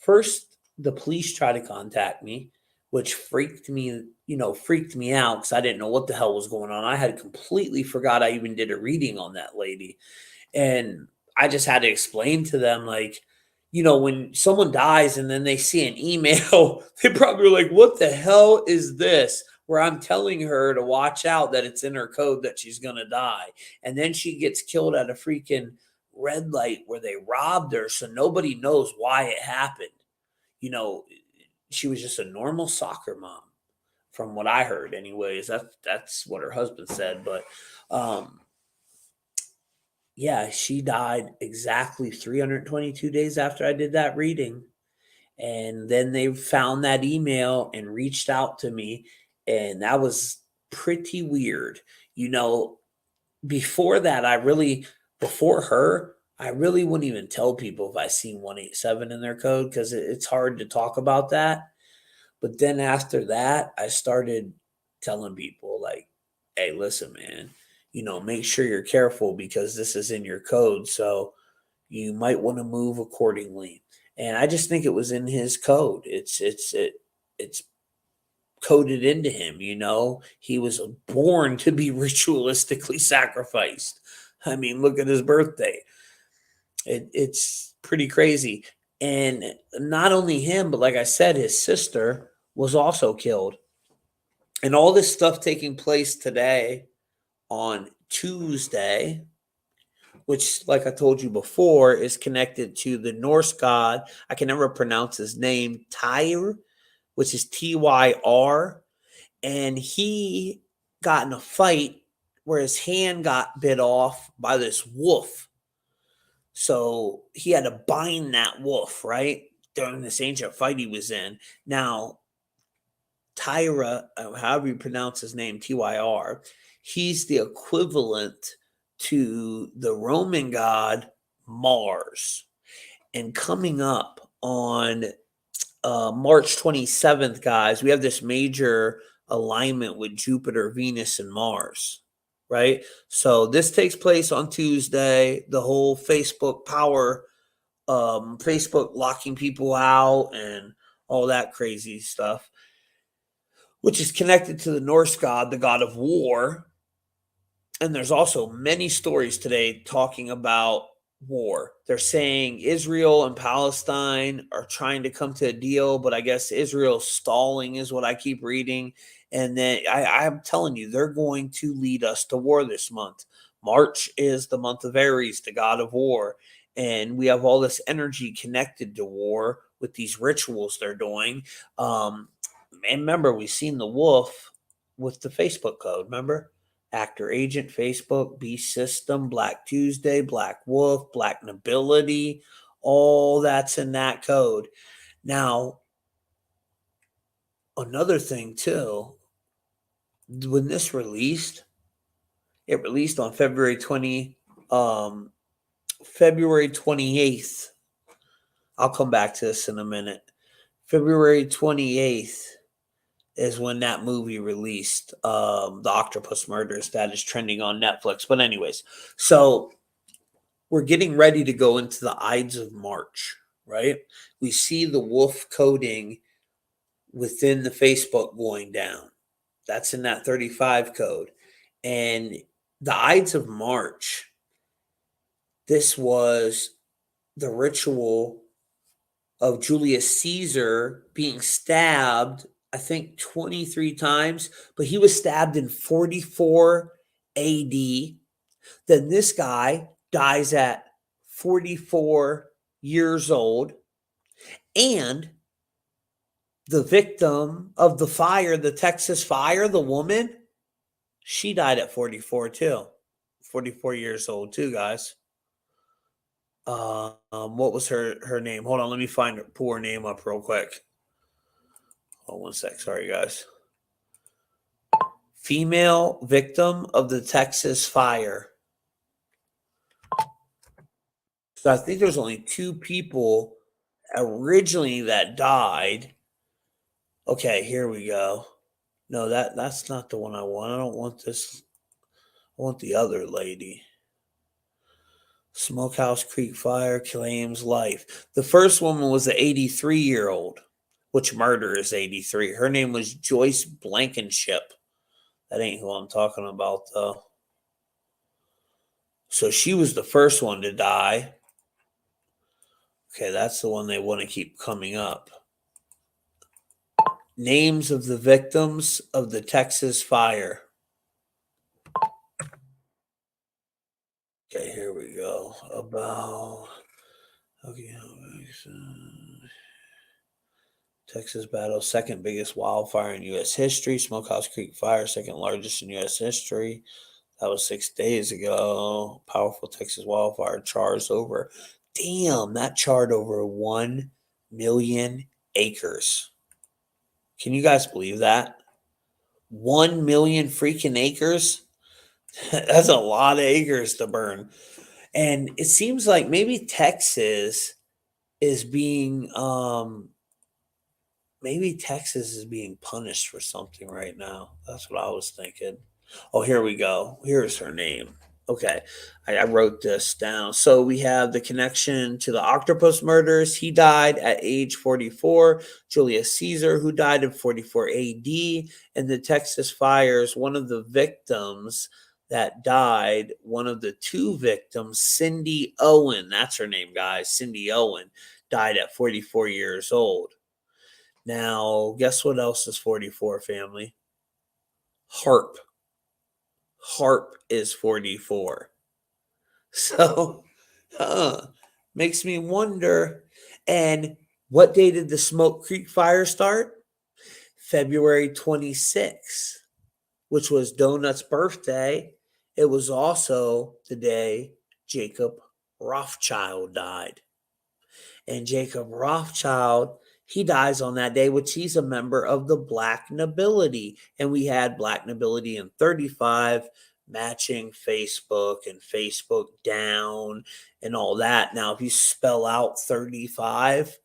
First, the police tried to contact me, which freaked me out because I didn't know what the hell was going on. I had completely forgot I even did a reading on that lady. And I just had to explain to them, like, when someone dies and then they see an email, they probably are like, what the hell is this? Where I'm telling her to watch out that it's in her code that she's going to die. And then she gets killed at a freaking red light where they robbed her. So nobody knows why it happened. She was just a normal soccer mom from what I heard anyways. That's what her husband said. But, yeah, she died exactly 322 days after I did that reading. And then they found that email and reached out to me. And that was pretty weird. Before that, before her, I really wouldn't even tell people if I seen 187 in their code because it's hard to talk about that. But then after that, I started telling people, like, hey, listen, man, make sure you're careful because this is in your code. So you might want to move accordingly. And I just think it was in his code. It's coded into him. He was born to be ritualistically sacrificed. I mean, look at his birthday. It's pretty crazy. And not only him, but like I said, his sister was also killed. And all this stuff taking place today on Tuesday, which, like I told you before, is connected to the Norse god. I can never pronounce his name, Tyr, which is Tyr. And he got in a fight where his hand got bit off by this wolf. So he had to bind that wolf, right? During this ancient fight he was in. Now, Tyra, however you pronounce his name, Tyr, he's the equivalent to the Roman god Mars. And coming up on March 27th, guys, we have this major alignment with Jupiter, Venus, and Mars, right? So this takes place on Tuesday. The whole Facebook power, Facebook locking people out and all that crazy stuff, which is connected to the Norse god, the god of war. And there's also many stories today talking about war. They're saying Israel and Palestine are trying to come to a deal, but I guess Israel's stalling is what I keep reading. And then I'm telling you, they're going to lead us to war this month. March is the month of Aries, the god of war. And we have all this energy connected to war with these rituals they're doing. And remember, we've seen the wolf with the Facebook code, remember? Actor Agent, Facebook, Beast System, Black Tuesday, Black Wolf, Black Nobility, all that's in that code. Now, another thing too, when this released, it released on February 28th. I'll come back to this in a minute. February 28th is when that movie released, the Octopus Murders, that is trending on Netflix. But anyways, so we're getting ready to go into the Ides of March, right? We see the wolf coding within the Facebook going down. That's in that 35 code. And the Ides of March, this was the ritual of Julius Caesar being stabbed, I think 23 times, but he was stabbed in 44 AD. Then this guy dies at 44 years old. And the victim of the fire, the Texas fire, the woman, she died at 44 too. 44 years old too, guys. What was her name? Hold on, let me pull her name up real quick. Hold on 1 sec. Sorry, guys. Female victim of the Texas fire. So I think there's only 2 people originally that died. Okay, here we go. No, that's not the one I want. I don't want this. I want the other lady. Smokehouse Creek fire claims life. The first woman was an 83-year-old, which murder is 83. Her name was Joyce Blankenship. That ain't who I'm talking about, though. So she was the first one to die. Okay, that's the one they want to keep coming up. Names of the victims of the Texas fire. Okay, here we go. Texas battle, second biggest wildfire in U.S. history. Smokehouse Creek fire, second largest in U.S. history. That was 6 days ago. Powerful Texas wildfire charged over. Damn, that charred over 1 million acres. Can you guys believe that? 1 million freaking acres? That's a lot of acres to burn. And it seems like maybe Texas is being punished for something right now. That's what I was thinking. Oh, here we go. Here's her name. Okay, I wrote this down. So we have the connection to the Octopus murders. He died at age 44. Julius Caesar, who died in 44 AD. And the Texas fires, one of the victims that died, one of the 2 victims, Cindy Owen, that's her name, guys, Cindy Owen, died at 44 years old. Now, guess what else is 44, family? Harp. Harp is 44. So, makes me wonder. And what day did the Smoke Creek fire start? February 26th, which was Donut's birthday. It was also the day Jacob Rothschild died. And Jacob Rothschild, he dies on that day, which he's a member of the Black nobility. And we had Black nobility in 35, matching Facebook and Facebook down and all that. Now, if you spell out 35,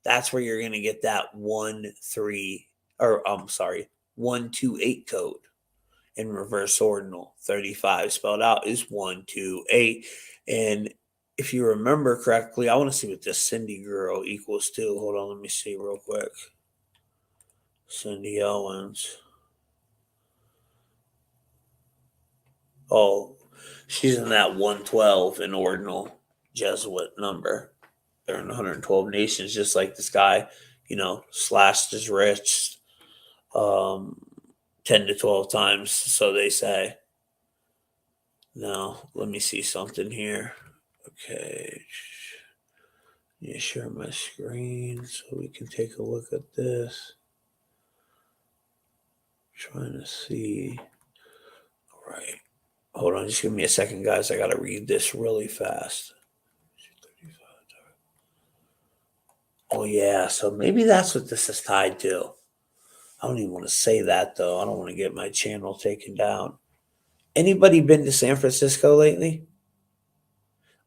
that's where you're going to get that 128 code in reverse ordinal. 35 spelled out is 128. And if you remember correctly, I want to see what this Cindy girl equals to. Hold on, let me see real quick. Cindy Owens. Oh, she's in that 112 in ordinal Jesuit number. They're in 112 nations, just like this guy, slashed his wrist 10 to 12 times, so they say. Now, let me see something here. Okay. Let me share my screen so we can take a look at this. Trying to see. All right. Hold on. Just give me a second, guys. I got to read this really fast. Oh, yeah. So maybe that's what this is tied to. I don't even want to say that, though. I don't want to get my channel taken down. Anybody been to San Francisco lately?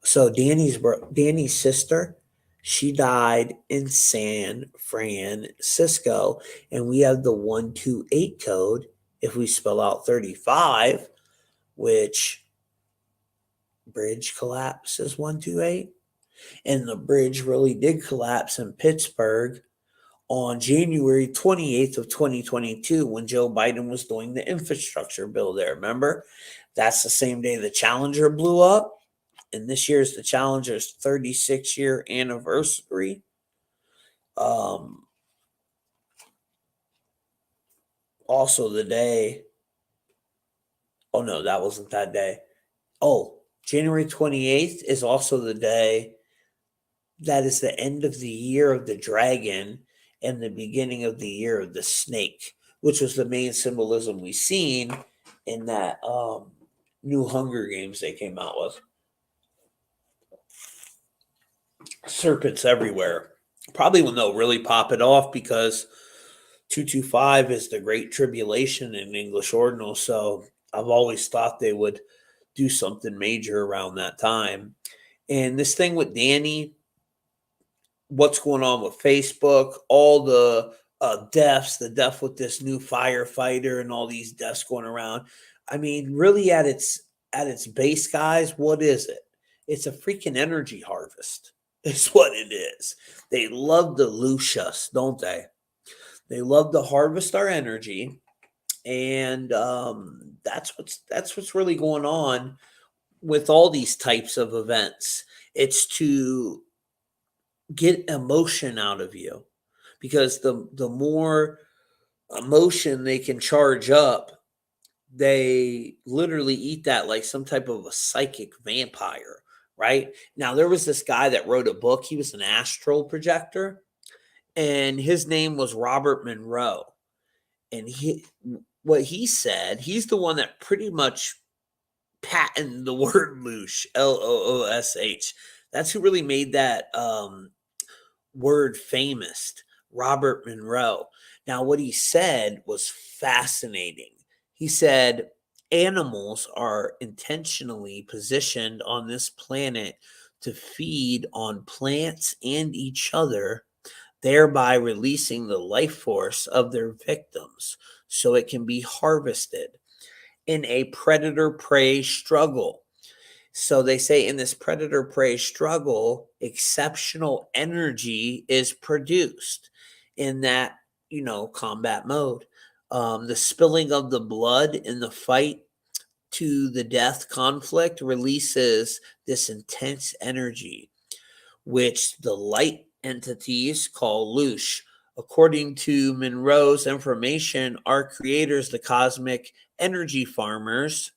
So Danny's sister, she died in San Francisco, and we have the 128 code. If we spell out 35, which bridge collapse is 128, and the bridge really did collapse in Pittsburgh on January 28th of 2022 when Joe Biden was doing the infrastructure bill there. Remember? That's the same day the Challenger blew up. And this year is the Challenger's 36-year anniversary. Also the day. Oh, no, that wasn't that day. Oh, January 28th is also the day that is the end of the year of the dragon and the beginning of the year of the snake, which was the main symbolism we seen in that new Hunger Games they came out with. Serpents everywhere. Probably when they'll really pop it off, because 225 is the Great Tribulation in English Ordinal. So I've always thought they would do something major around that time. And this thing with Danny, what's going on with Facebook, all the deaths, the death with this new firefighter and all these deaths going around. I mean, really at its base, guys, what is it? It's a freaking energy harvest. It's what it is. They love to loose us, don't they? They love to harvest our energy, and that's what's really going on with all these types of events. It's to get emotion out of you, because the more emotion they can charge up, they literally eat that like some type of a psychic vampire, right? Now, there was this guy that wrote a book. He was an astral projector, and his name was Robert Monroe. And what he said, he's the one that pretty much patented the word loosh, Loosh. That's who really made that word famous, Robert Monroe. Now, what he said was fascinating. He said, animals are intentionally positioned on this planet to feed on plants and each other, thereby releasing the life force of their victims so it can be harvested in a predator-prey struggle. So they say in this predator-prey struggle, exceptional energy is produced in that, combat mode. The spilling of the blood in the fight to the death conflict releases this intense energy, which the light entities call loosh. According to Monroe's information, our creators, the cosmic energy farmers,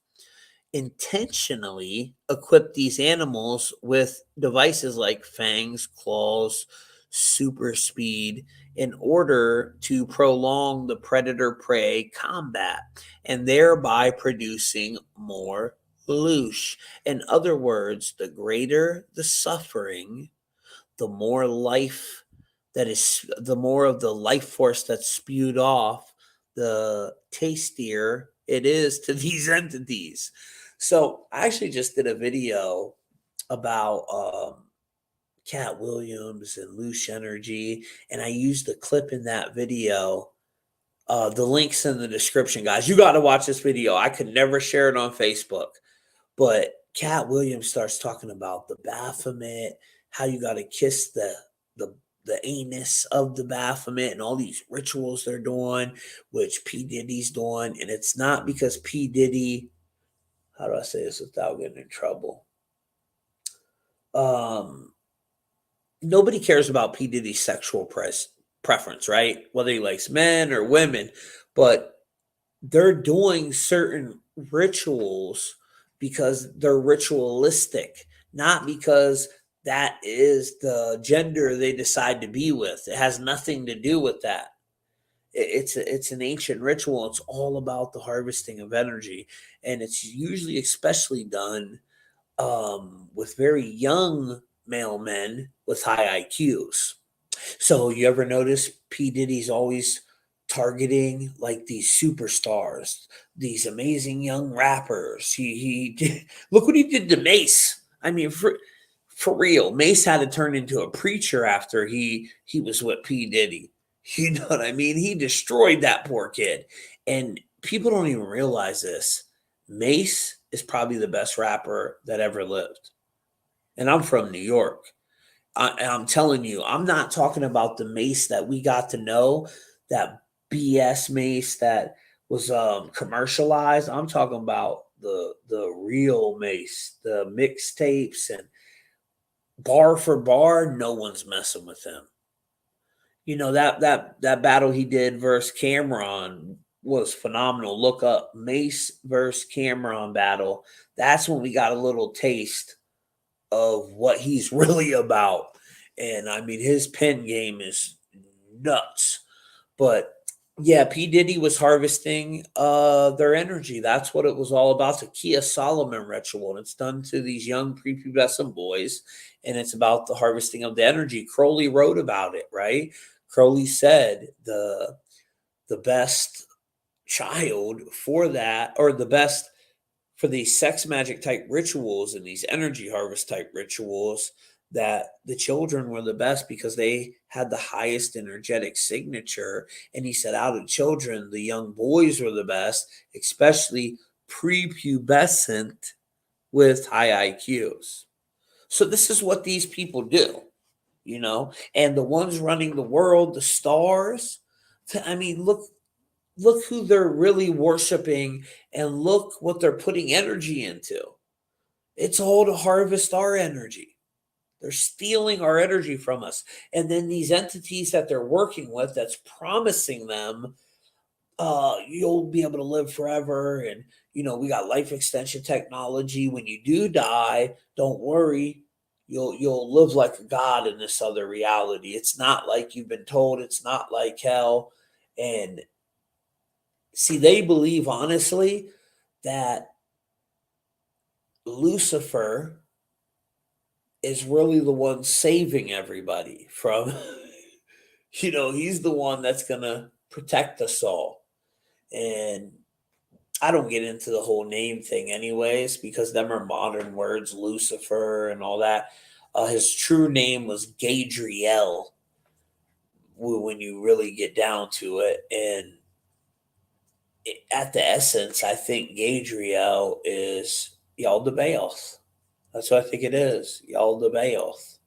intentionally equip these animals with devices like fangs, claws, super speed, in order to prolong the predator-prey combat, and thereby producing more loosh. In other words, the greater the suffering, the more life the more of the life force that's spewed off, the tastier it is to these entities. So I actually just did a video about Katt Williams and loose energy, and I used a clip in that video. The link's in the description, guys. You got to watch this video. I could never share it on Facebook, but Katt Williams starts talking about the Baphomet, how you got to kiss the anus of the Baphomet, and all these rituals they're doing, which P. Diddy's doing. And it's not because P. Diddy, how do I say this without getting in trouble? Nobody cares about P. Diddy's sexual preference, right? Whether he likes men or women, but they're doing certain rituals because they're ritualistic, not because that is the gender they decide to be with. It has nothing to do with that. It's an ancient ritual. It's all about the harvesting of energy, and it's usually especially done with very young male men with high IQs. So you ever notice P. Diddy's always targeting like these superstars, these amazing young rappers. He did, look what he did to Mace. I mean, for real, Mace had to turn into a preacher after he was with P. Diddy. You know what I mean? He destroyed that poor kid. And people don't even realize this. Mace is probably the best rapper that ever lived. And I'm from New York. I'm telling you, I'm not talking about the Mace that we got to know, that BS Mace that was commercialized. I'm talking about the real Mace, the mixtapes, and bar for bar, no one's messing with him. You know, that battle he did versus Cameron, was phenomenal. Look up Mace versus Cameron battle. That's when we got a little taste of what he's really about. And I mean, his pen game is nuts. But yeah, P. Diddy was harvesting their energy. That's what it was all about. The Kia Solomon ritual. And it's done to these young prepubescent boys. And it's about the harvesting of the energy. Crowley wrote about it, right? Crowley said the best child for that, or the best for these sex magic type rituals and these energy harvest type rituals, that the children were the best because they had the highest energetic signature. And he said out of children, the young boys were the best, especially prepubescent with high IQs. So this is what these people do, and the ones running the world, the stars. I mean, look who they're really worshiping, and look what they're putting energy into. It's all to harvest our energy. They're stealing our energy from us. And then these entities that they're working with, that's promising them, you'll be able to live forever. And, we got life extension technology. When you do die, don't worry. You'll live like a god in this other reality. It's not like you've been told. It's not like hell. And see, they believe honestly that Lucifer is really the one saving everybody from, he's the one that's going to protect us all. And I don't get into the whole name thing anyways, because them are modern words, Lucifer and all that. His true name was Gadriel when you really get down to it. And at the essence, I think Gadriel is Yaldabaoth. That's what I think it is, Yaldabaoth.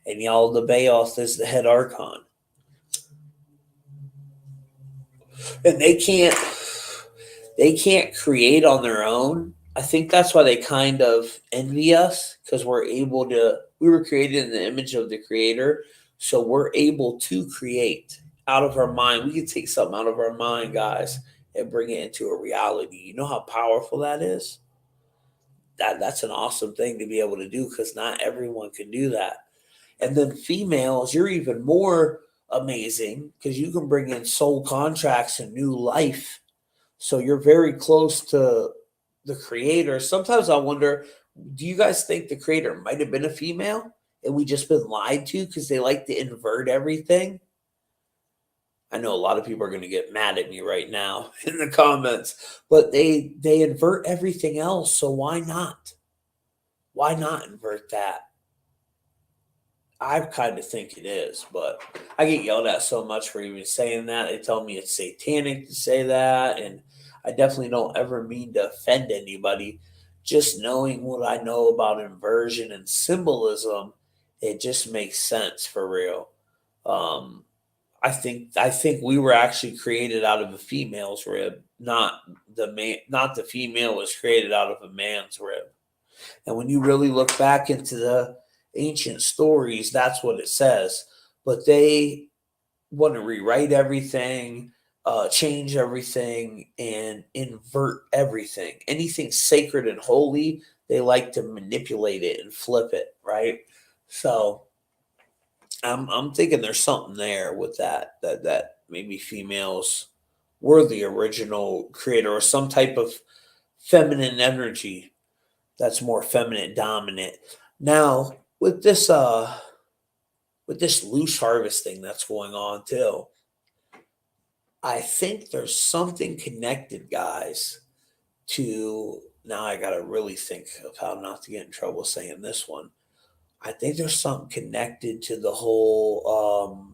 And Yaldabaoth is the head archon. And they can't create on their own. I think that's why they kind of envy us, because we were created in the image of the creator. So we're able to create out of our mind. We can take something out of our mind, guys, and bring it into a reality. You know how powerful that is? That's an awesome thing to be able to do, because not everyone can do that. And then females, you're even more amazing, because you can bring in soul contracts and new life. So you're very close to the creator. Sometimes I wonder, do you guys think the creator might have been a female and we just been lied to because they like to invert everything? I know a lot of people are going to get mad at me right now in the comments, but they invert everything else. So why not? Why not invert that? I kind of think it is, but I get yelled at so much for even saying that. They tell me it's satanic to say that, and I definitely don't ever mean to offend anybody. Just knowing what I know about inversion and symbolism, it just makes sense for real. I think we were actually created out of a female's rib, not the female was created out of a man's rib. And when you really look back into the ancient stories, that's what it says. But they want to rewrite everything, change everything, and invert everything. Anything sacred and holy, they like to manipulate it and flip it, right? So I'm thinking there's something there with that maybe females were the original creator, or some type of feminine energy that's more feminine dominant. Now, with this loose harvesting that's going on too, I think there's something connected, guys, to, now I gotta really think of how not to get in trouble saying this one. I think there's something connected to the whole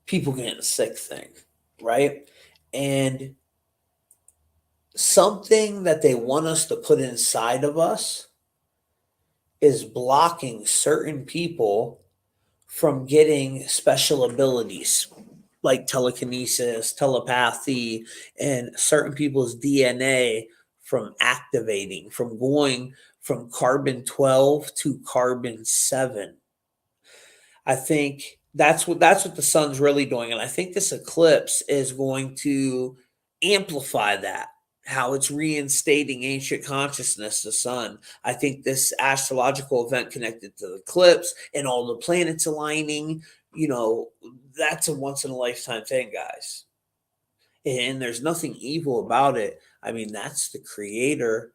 people getting sick thing, right? And something that they want us to put inside of us is blocking certain people from getting special abilities like telekinesis, telepathy, and certain people's DNA from activating, from going from carbon 12 to carbon 7. I think That's what the sun's really doing, and I think this eclipse is going to amplify that. How it's reinstating ancient consciousness, the sun. I think this astrological event connected to the eclipse and all the planets aligning, you know, that's a once in a lifetime thing, guys. And there's nothing evil about it. I mean, that's the creator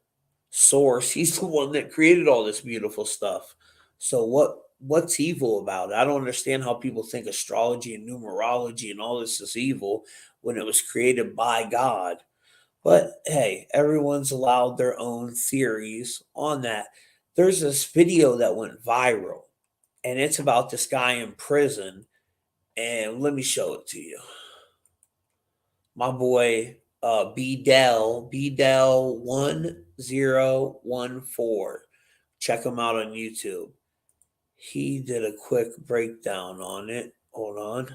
source. He's the one that created all this beautiful stuff. So what's evil about it? I don't understand how people think astrology and numerology and all this is evil when it was created by God. But hey, everyone's allowed their own theories on that. There's this video that went viral, and it's about this guy in prison. And let me show it to you. My boy B Dell 1014. Check him out on YouTube. He did a quick breakdown on it. Hold on.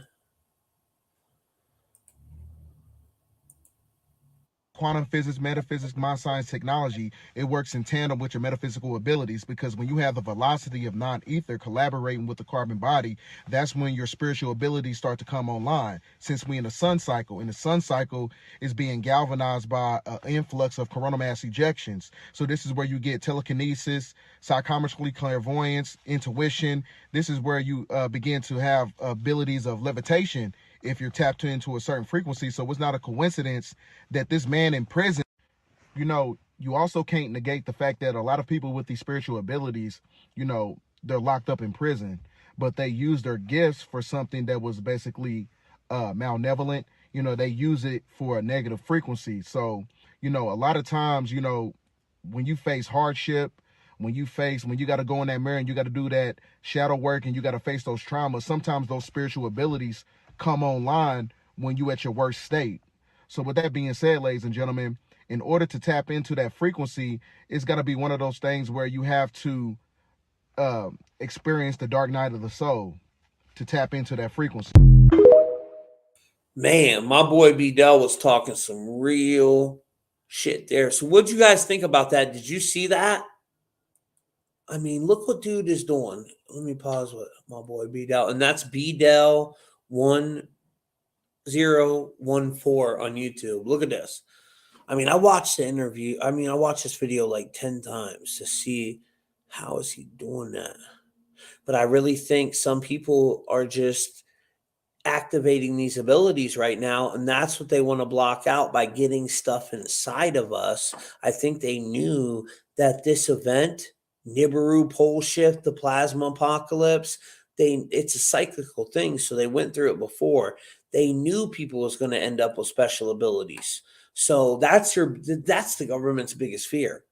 Quantum physics, metaphysics, mind science, technology, it works in tandem with your metaphysical abilities, because when you have the velocity of non-ether collaborating with the carbon body, that's when your spiritual abilities start to come online. Since we in the sun cycle, and the sun cycle is being galvanized by an influx of coronal mass ejections. So this is where you get telekinesis, psychometry, clairvoyance, intuition. This is where you begin to have abilities of levitation if you're tapped into a certain frequency. So it's not a coincidence that this man in prison, you know, you also can't negate the fact that a lot of people with these spiritual abilities, you know, they're locked up in prison, but they use their gifts for something that was basically malevolent. You know, they use it for a negative frequency. So, you know, a lot of times, you know, when you face hardship, when you got to go in that mirror and you got to do that shadow work and you got to face those traumas, sometimes those spiritual abilities come online when you at your worst state. So with that being said, ladies and gentlemen, in order to tap into that frequency, it's got to be one of those things where you have to experience the dark night of the soul to tap into that frequency. Man, my boy B Dell was talking some real shit there. So what'd you guys think about that? Did you see that? I mean, look what dude is doing. Let me pause with my boy B Dell. And that's B Dell 1014 on YouTube. Look at this. I mean, I watched the interview. I mean, I watched this video like 10 times to see how is he doing that. But I really think some people are just activating these abilities right now, and that's what they want to block out by getting stuff inside of us. I think they knew that this event, Nibiru pole shift, the plasma apocalypse, it's a cyclical thing, so they went through it before. They knew people was going to end up with special abilities. So that's the government's biggest fear.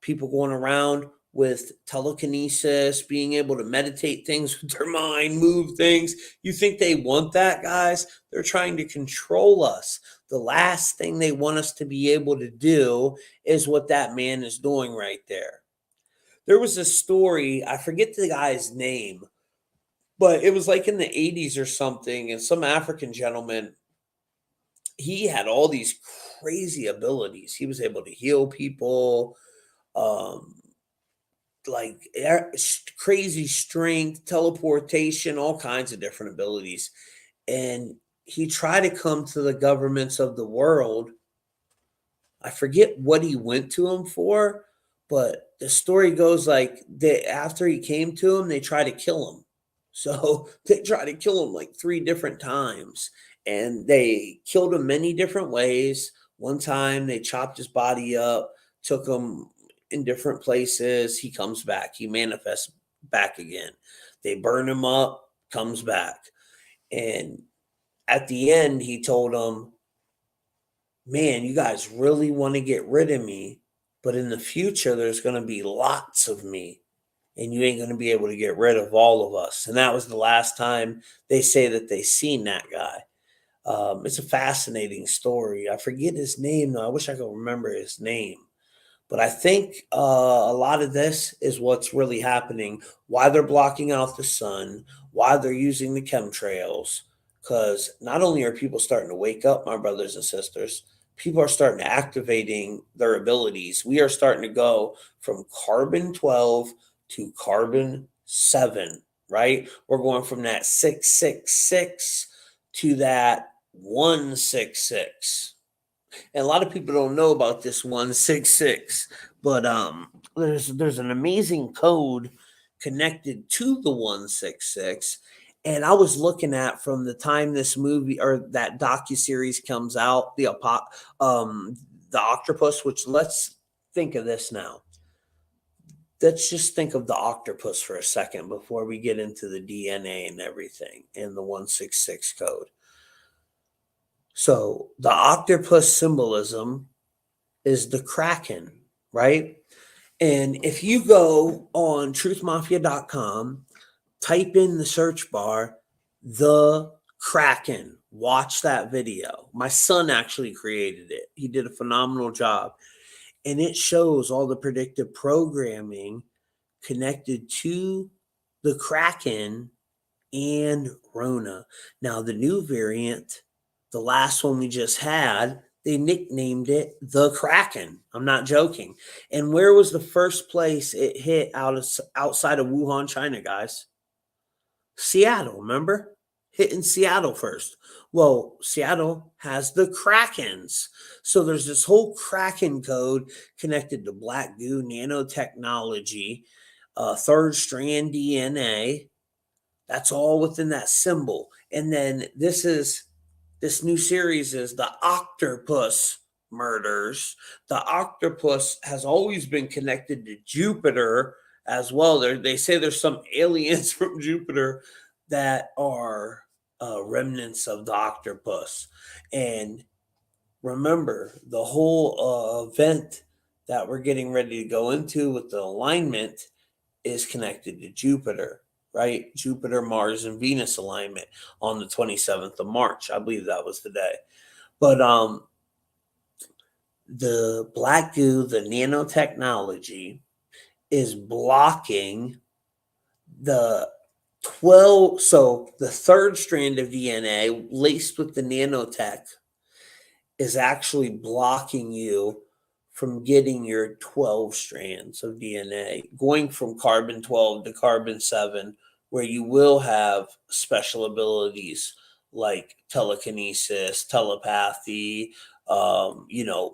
People going around with telekinesis, being able to meditate things with their mind, move things. You think they want that, guys? They're trying to control us. The last thing they want us to be able to do is what that man is doing right there. There was a story, I forget the guy's name, but it was like in the 80s or something, and some African gentleman, he had all these crazy abilities. He was able to heal people, like crazy strength, teleportation, all kinds of different abilities. And he tried to come to the governments of the world. I forget what he went to him for, but the story goes like after he came to him, they tried to kill him. So they tried to kill him like 3 different times, and they killed him many different ways. One time they chopped his body up, took him in different places. He comes back. He manifests back again. They burn him up, comes back. And at the end, he told them, man, you guys really want to get rid of me, but in the future, there's going to be lots of me, and you ain't going to be able to get rid of all of us. And that was the last time they say that they seen that guy. It's a fascinating story. I forget his name, though. I wish I could remember his name. But I think a lot of this is what's really happening, why they're blocking out the sun, why they're using the chemtrails, because not only are people starting to wake up, my brothers and sisters, people are starting to activating their abilities. We are starting to go from carbon 12 to carbon 7 right? We're going from that 666 to that 166. And a lot of people don't know about this 166, but there's an amazing code connected to the 166. And I was looking at from the time this movie or that docuseries comes out, the Octopus, which let's think of this now. Let's just think of the octopus for a second before we get into the DNA and everything and the 166 code. So the octopus symbolism is the Kraken, right? And if you go on truthmafia.com, type in the search bar, the Kraken, watch that video. My son actually created it. He did a phenomenal job. And it shows all the predictive programming connected to the Kraken and Rona. Now, the new variant, the last one we just had, they nicknamed it the Kraken. I'm not joking. And where was the first place it hit outside of Wuhan, China, guys? Seattle, remember? Hit in Seattle first. Well, Seattle has the Krakens. So there's this whole Kraken code connected to black goo, nanotechnology, third strand DNA. That's all within that symbol. And then this new series is the Octopus murders. The octopus has always been connected to Jupiter as well. They say there's some aliens from Jupiter that are remnants of the octopus. And remember, the whole event that we're getting ready to go into with the alignment is connected to Jupiter, right? Jupiter, Mars, and Venus alignment on the 27th of March. I believe that was the day. But the black goo, the nanotechnology, is blocking the 12. So the third strand of DNA laced with the nanotech is actually blocking you from getting your 12 strands of DNA, going from carbon 12 to carbon 7, where you will have special abilities like telekinesis, telepathy,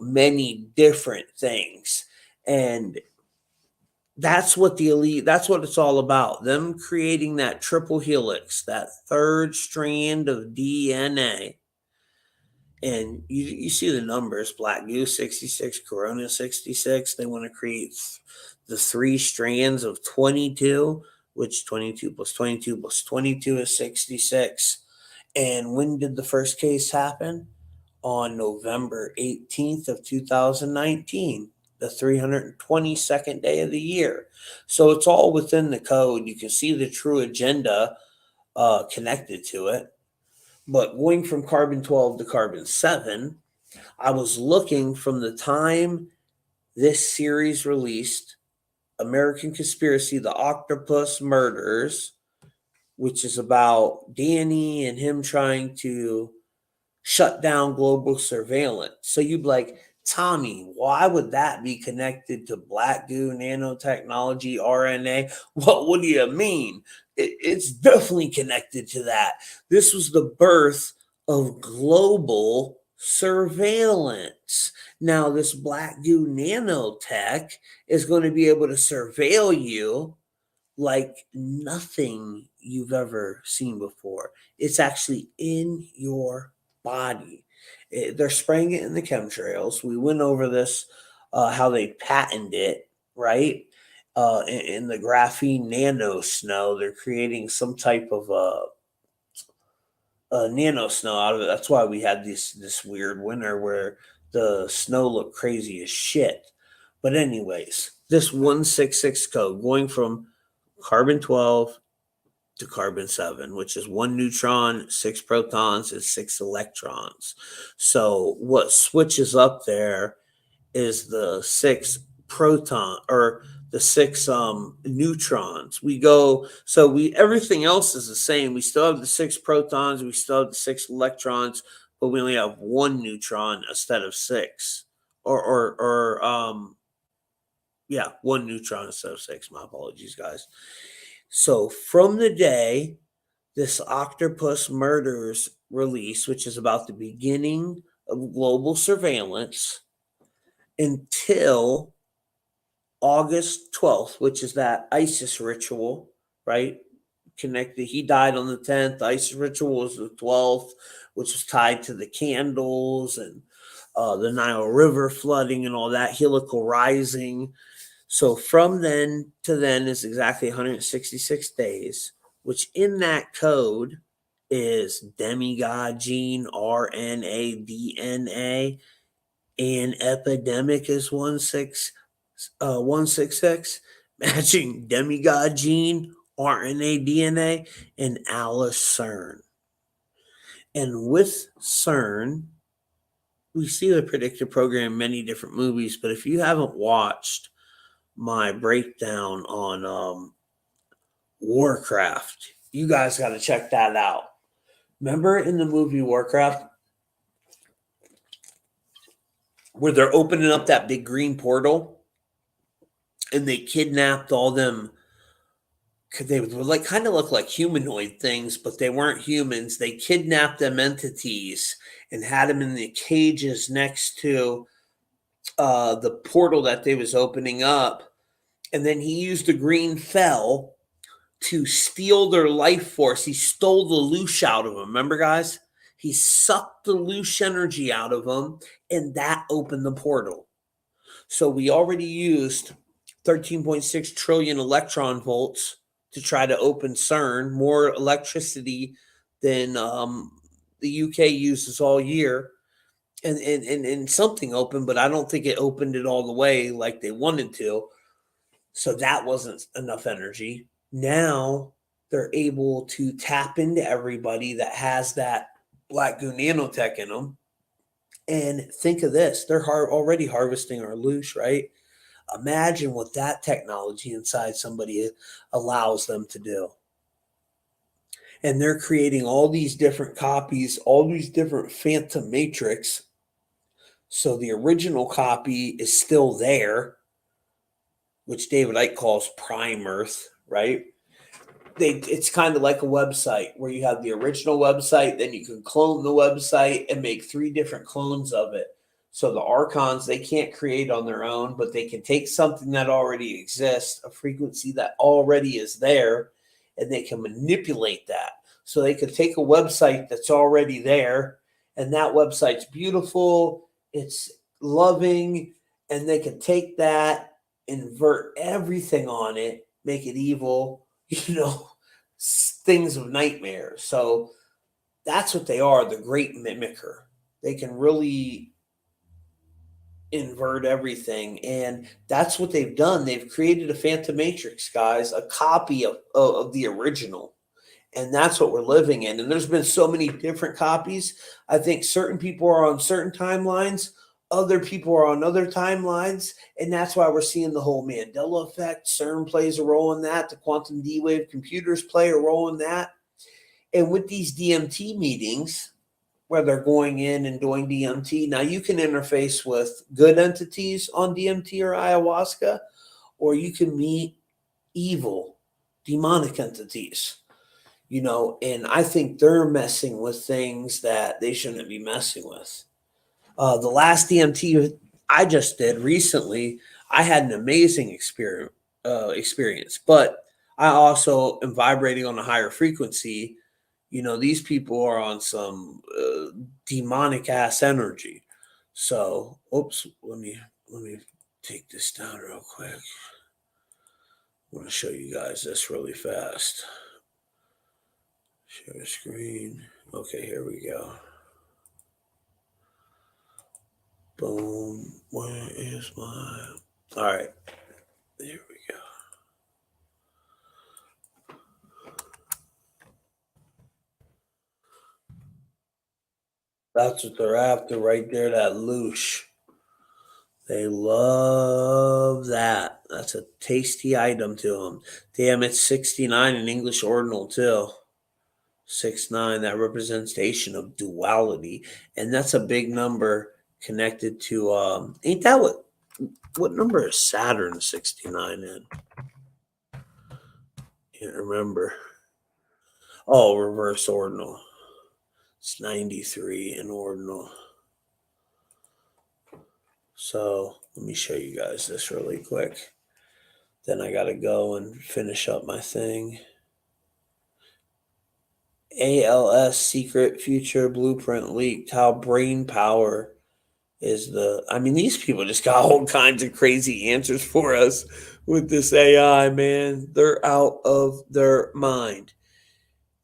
many different things. And that's what that's what it's all about. Them creating that triple helix, that third strand of DNA. And you see the numbers, Black Goose 66, Corona 66. They want to create the three strands of 22, which 22 plus 22 plus 22 is 66. And when did the first case happen? On November 18th of 2019, the 322nd day of the year. So it's all within the code. You can see the true agenda connected to it. But going from carbon 12 to carbon 7, I was looking from the time this series released, American Conspiracy, the Octopus Murders, which is about Danny and him trying to shut down global surveillance. So you'd be like, Tommy, why would that be connected to black goo, nanotechnology, RNA? What do you mean? It's definitely connected to that. This was the birth of global surveillance. Now, this black goo nanotech is going to be able to surveil you like nothing you've ever seen before. It's actually in your body. They're spraying it in the chemtrails. We went over this, how they patented it, right? In the graphene nano snow, they're creating some type of nano snow out of it. That's why we had this weird winter where the snow looked crazy as shit. But anyways, this 166 code going from carbon 12 to carbon 7, which is 1 neutron, 6 protons, and 6 electrons. So what switches up there is the 6 proton or the 6 neutrons. Everything else is the same. We still have the 6 protons, we still have the 6 electrons, but we only have 1 neutron instead of 6. 1 neutron instead of 6. My apologies, guys. So from the day this Octopus Murders release, which is about the beginning of global surveillance, until August 12th, which is that ISIS ritual, right? Connected. He died on the 10th. The ISIS ritual was the 12th, which was tied to the candles and the Nile River flooding and all that, helical rising. So from then to then is exactly 166 days, which in that code is demigod gene, RNA, DNA, and epidemic is 166, matching demigod gene, RNA, DNA, and Alice CERN. And with CERN, we see the predictive program in many different movies, but if you haven't watched my breakdown on Warcraft, you guys got to check that out. Remember in the movie Warcraft where they're opening up that big green portal and they kidnapped all them? They would like kind of look like humanoid things, but they weren't humans. They kidnapped them entities and had them in the cages next to the portal that they was opening up. And then he used the green fell to steal their life force. He stole the loosh out of them. Remember, guys? He sucked the loosh energy out of them, and that opened the portal. So we already used 13.6 trillion electron volts to try to open CERN, more electricity than the UK uses all year. And something opened, but I don't think it opened it all the way like they wanted to. So that wasn't enough energy. Now they're able to tap into everybody that has that black goo nanotech in them. And think of this, they're already harvesting our loosh, right? Imagine what that technology inside somebody allows them to do. And they're creating all these different copies, all these different phantom matrix. So the original copy is still there, which David Icke calls Prime Earth, right? It's kind of like a website where you have the original website, then you can clone the website and make 3 different clones of it. So the archons, they can't create on their own, but they can take something that already exists, a frequency that already is there, and they can manipulate that. So they could take a website that's already there, and that website's beautiful, it's loving, and they can take that, invert everything on it, make it evil, things of nightmares. So that's what they are, the great mimicker. They can really invert everything, and that's what they've done. They've created a phantom matrix, guys, a copy of the original, and that's what we're living in. And there's been so many different copies. I think certain people are on certain timelines, other people are on other timelines, and that's why we're seeing the whole Mandela effect. CERN plays a role in that. The quantum D-wave computers play a role in that. And with these DMT meetings, where they're going in and doing DMT, now you can interface with good entities on DMT or ayahuasca, or you can meet evil, demonic entities, and I think they're messing with things that they shouldn't be messing with. The last DMT I just did recently, I had an amazing experience, but I also am vibrating on a higher frequency. These people are on some demonic ass energy. So, oops, let me take this down real quick. I want to show you guys this really fast. Share screen. Okay, here we go. Boom. Where is my... All right. There we go. That's what they're after right there, that loosh. They love that. That's a tasty item to them. Damn, it's 69 in English ordinal too. 69, that representation of duality. And that's a big number connected to, ain't that what number is Saturn 69 in? Can't remember. Oh, reverse ordinal. It's 93 in ordinal. So let me show you guys this really quick. Then I got to go and finish up my thing. ALS secret future blueprint leaked. How brain power is these people just got all kinds of crazy answers for us with this AI, man. They're out of their mind.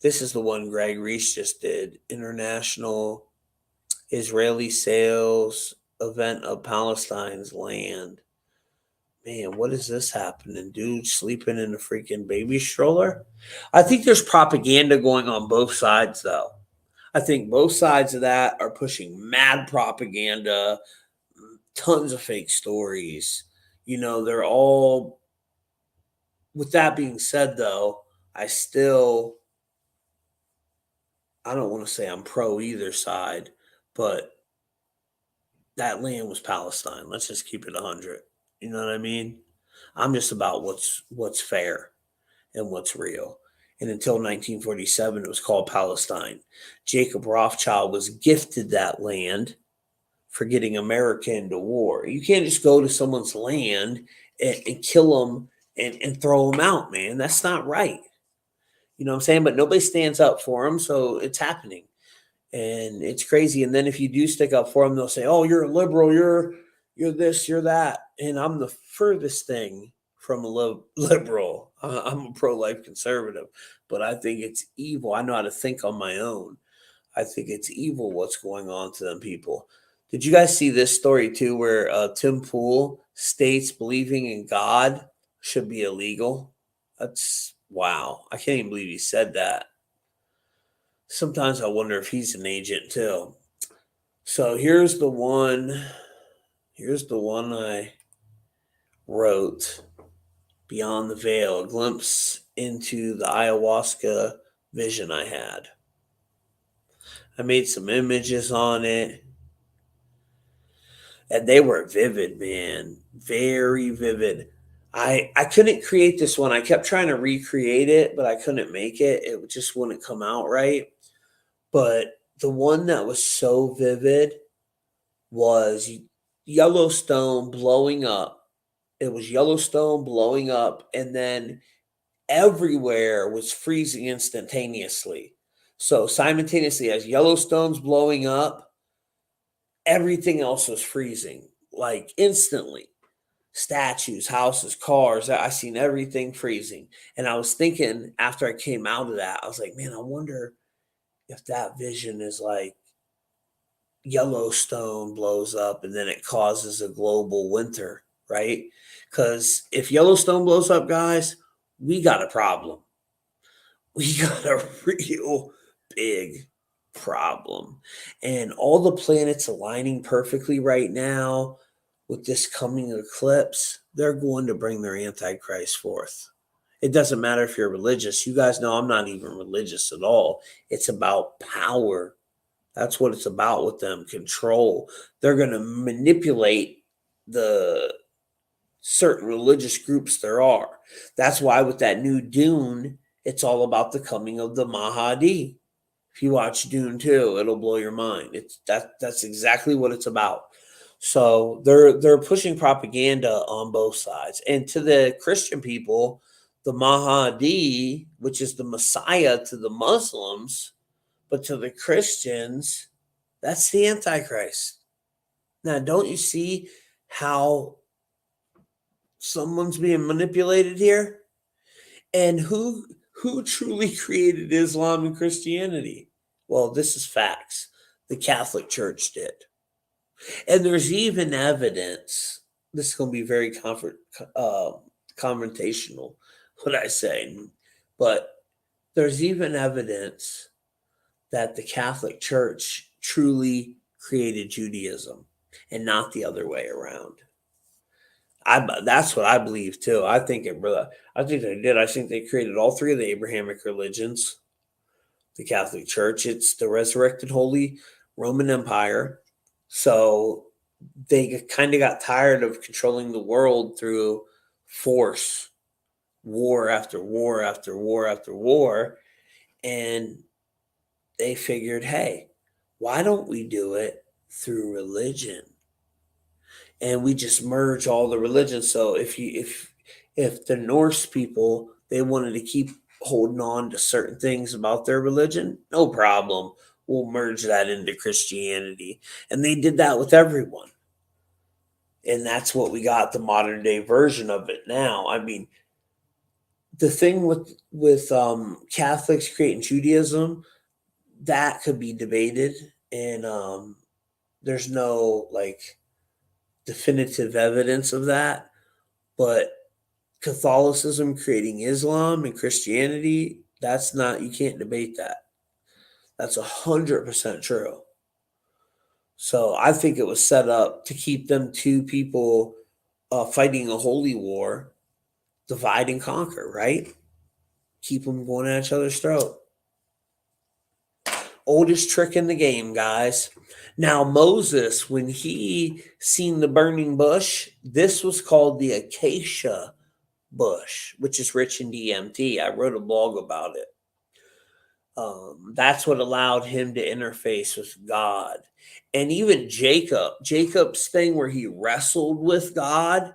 This is the one Greg Reese just did. International Israeli sales event of Palestine's land. Man, what is this happening? Dude sleeping in a freaking baby stroller? I think there's propaganda going on both sides, though. I think both sides of that are pushing mad propaganda, tons of fake stories. They're all. With that being said, though, I don't want to say I'm pro either side, but that land was Palestine. Let's just keep it 100. You know what I mean? I'm just about what's fair and what's real. And until 1947, it was called Palestine. Jacob Rothschild was gifted that land for getting America into war. You can't just go to someone's land and kill them and throw them out, man. That's not right. You know what I'm saying? But nobody stands up for them, so it's happening. And it's crazy. And then if you do stick up for them, they'll say, oh, you're a liberal, you're this, you're that. And I'm the furthest thing from a liberal. I'm a pro-life conservative, but I think it's evil. I know how to think on my own. I think it's evil what's going on to them people. Did you guys see this story too, where Tim Pool states believing in God should be illegal? That's wow. I can't even believe he said that. Sometimes I wonder if he's an agent too. So here's the one I wrote, Beyond the Veil, a glimpse into the ayahuasca vision I had. I made some images on it, and they were vivid, man. Very vivid. I couldn't create this one. I kept trying to recreate it, but I couldn't make it. It just wouldn't come out right. But the one that was so vivid was Yellowstone blowing up. It was Yellowstone blowing up, and then everywhere was freezing instantaneously. So simultaneously, as Yellowstone's blowing up, everything else was freezing, like instantly. Statues, houses, cars, I seen everything freezing. And I was thinking after I came out of that, I was like, man, I wonder if that vision is like Yellowstone blows up and then it causes a global winter, right? Because if Yellowstone blows up, guys, we got a problem. We got a real big problem. And all the planets aligning perfectly right now with this coming eclipse, they're going to bring their Antichrist forth. It doesn't matter if you're religious. You guys know I'm not even religious at all. It's about power. That's what it's about with them. Control. They're going to manipulate the certain religious groups there are. That's why with that new Dune, it's all about the coming of the Mahdi. If you watch Dune 2, it'll blow your mind. That's exactly what it's about. So they're pushing propaganda on both sides. And to the Christian people, the Mahdi, which is the Messiah to the Muslims, but to the Christians, that's the Antichrist. Now, don't you see how someone's being manipulated here? And who truly created Islam and Christianity? Well, this is facts. The Catholic Church did. And there's even evidence. This is going to be very confrontational, what I say. But there's even evidence that the Catholic Church truly created Judaism and not the other way around. That's what I believe too. I think they did. I think they created all three of the Abrahamic religions. The Catholic Church, it's the resurrected Holy Roman Empire. So they kind of got tired of controlling the world through force, war after war after war after war. And they figured, hey, why don't we do it through religion? And we just merge all the religions. So if the Norse people, they wanted to keep holding on to certain things about their religion, no problem. We'll merge that into Christianity. And they did that with everyone. And that's what we got, the modern day version of it now. I mean, the thing with Catholics creating Judaism, that could be debated, and there's no like definitive evidence of that. But Catholicism creating Islam and Christianity, that's not, you can't debate that. That's 100% true. So I think it was set up to keep them two people fighting a holy war, divide and conquer, right? Keep them going at each other's throat. Oldest trick in the game, guys. Now, Moses, when he seen the burning bush, this was called the acacia bush, which is rich in DMT. I wrote a blog about it. That's what allowed him to interface with God. And even Jacob's thing where he wrestled with God,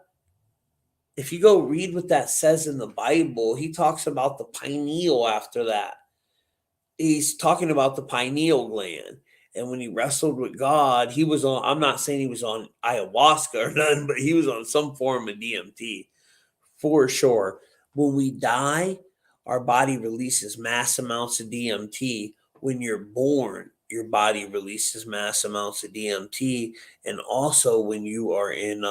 if you go read what that says in the Bible, he talks about the pineal after that. He's talking about the pineal gland. And when he wrestled with God, he was on, I'm not saying he was on ayahuasca or nothing, but he was on some form of DMT for sure. When we die, our body releases mass amounts of DMT. When you're born, your body releases mass amounts of DMT. And also when you are in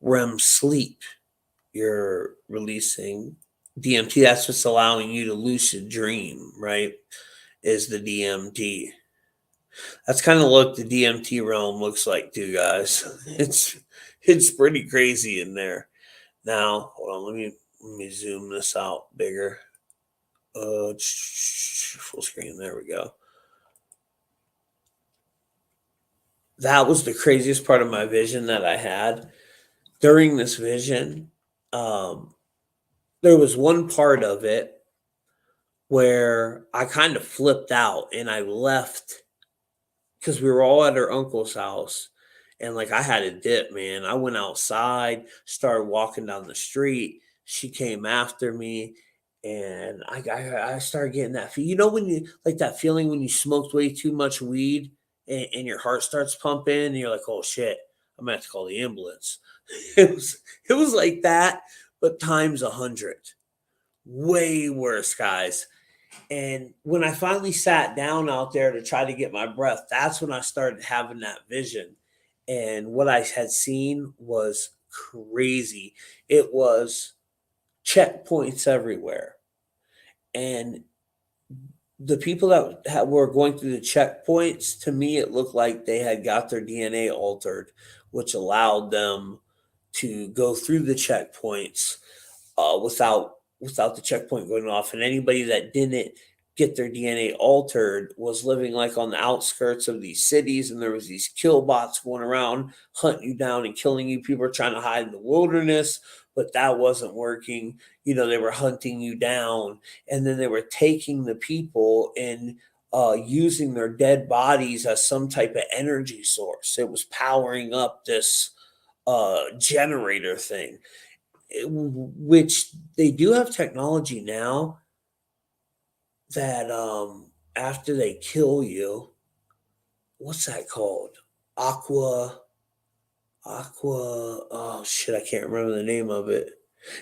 REM sleep, you're releasing DMT. That's what's allowing you to lucid dream, right? Is the DMT. That's kind of what the DMT realm looks like too, guys. It's pretty crazy in there. Now, hold on, let me zoom this out bigger. Full screen. There we go. That was the craziest part of my vision that I had. During this vision, there was one part of it where I kind of flipped out and I left because we were all at her uncle's house. And like I had a dip, man. I went outside, started walking down the street. She came after me, and I started getting that feel. You know when you like that feeling when you smoked way too much weed and your heart starts pumping, and you're like, oh shit, I'm gonna have to call the ambulance. It was like that, but times 100. Way worse, guys. And when I finally sat down out there to try to get my breath, that's when I started having that vision. And what I had seen was crazy. It was checkpoints everywhere. And the people that were going through the checkpoints, to me, it looked like they had got their DNA altered, which allowed them to go through the checkpoints without the checkpoint going off. And anybody that didn't get their DNA altered was living like on the outskirts of these cities, and there was these kill bots going around hunting you down and killing you. People were trying to hide in the wilderness, but that wasn't working. You know, they were hunting you down, and then they were taking the people and using their dead bodies as some type of energy source. It was powering up this generator thing, which they do have technology now that after they kill you, what's that called? Oh shit, I can't remember the name of it.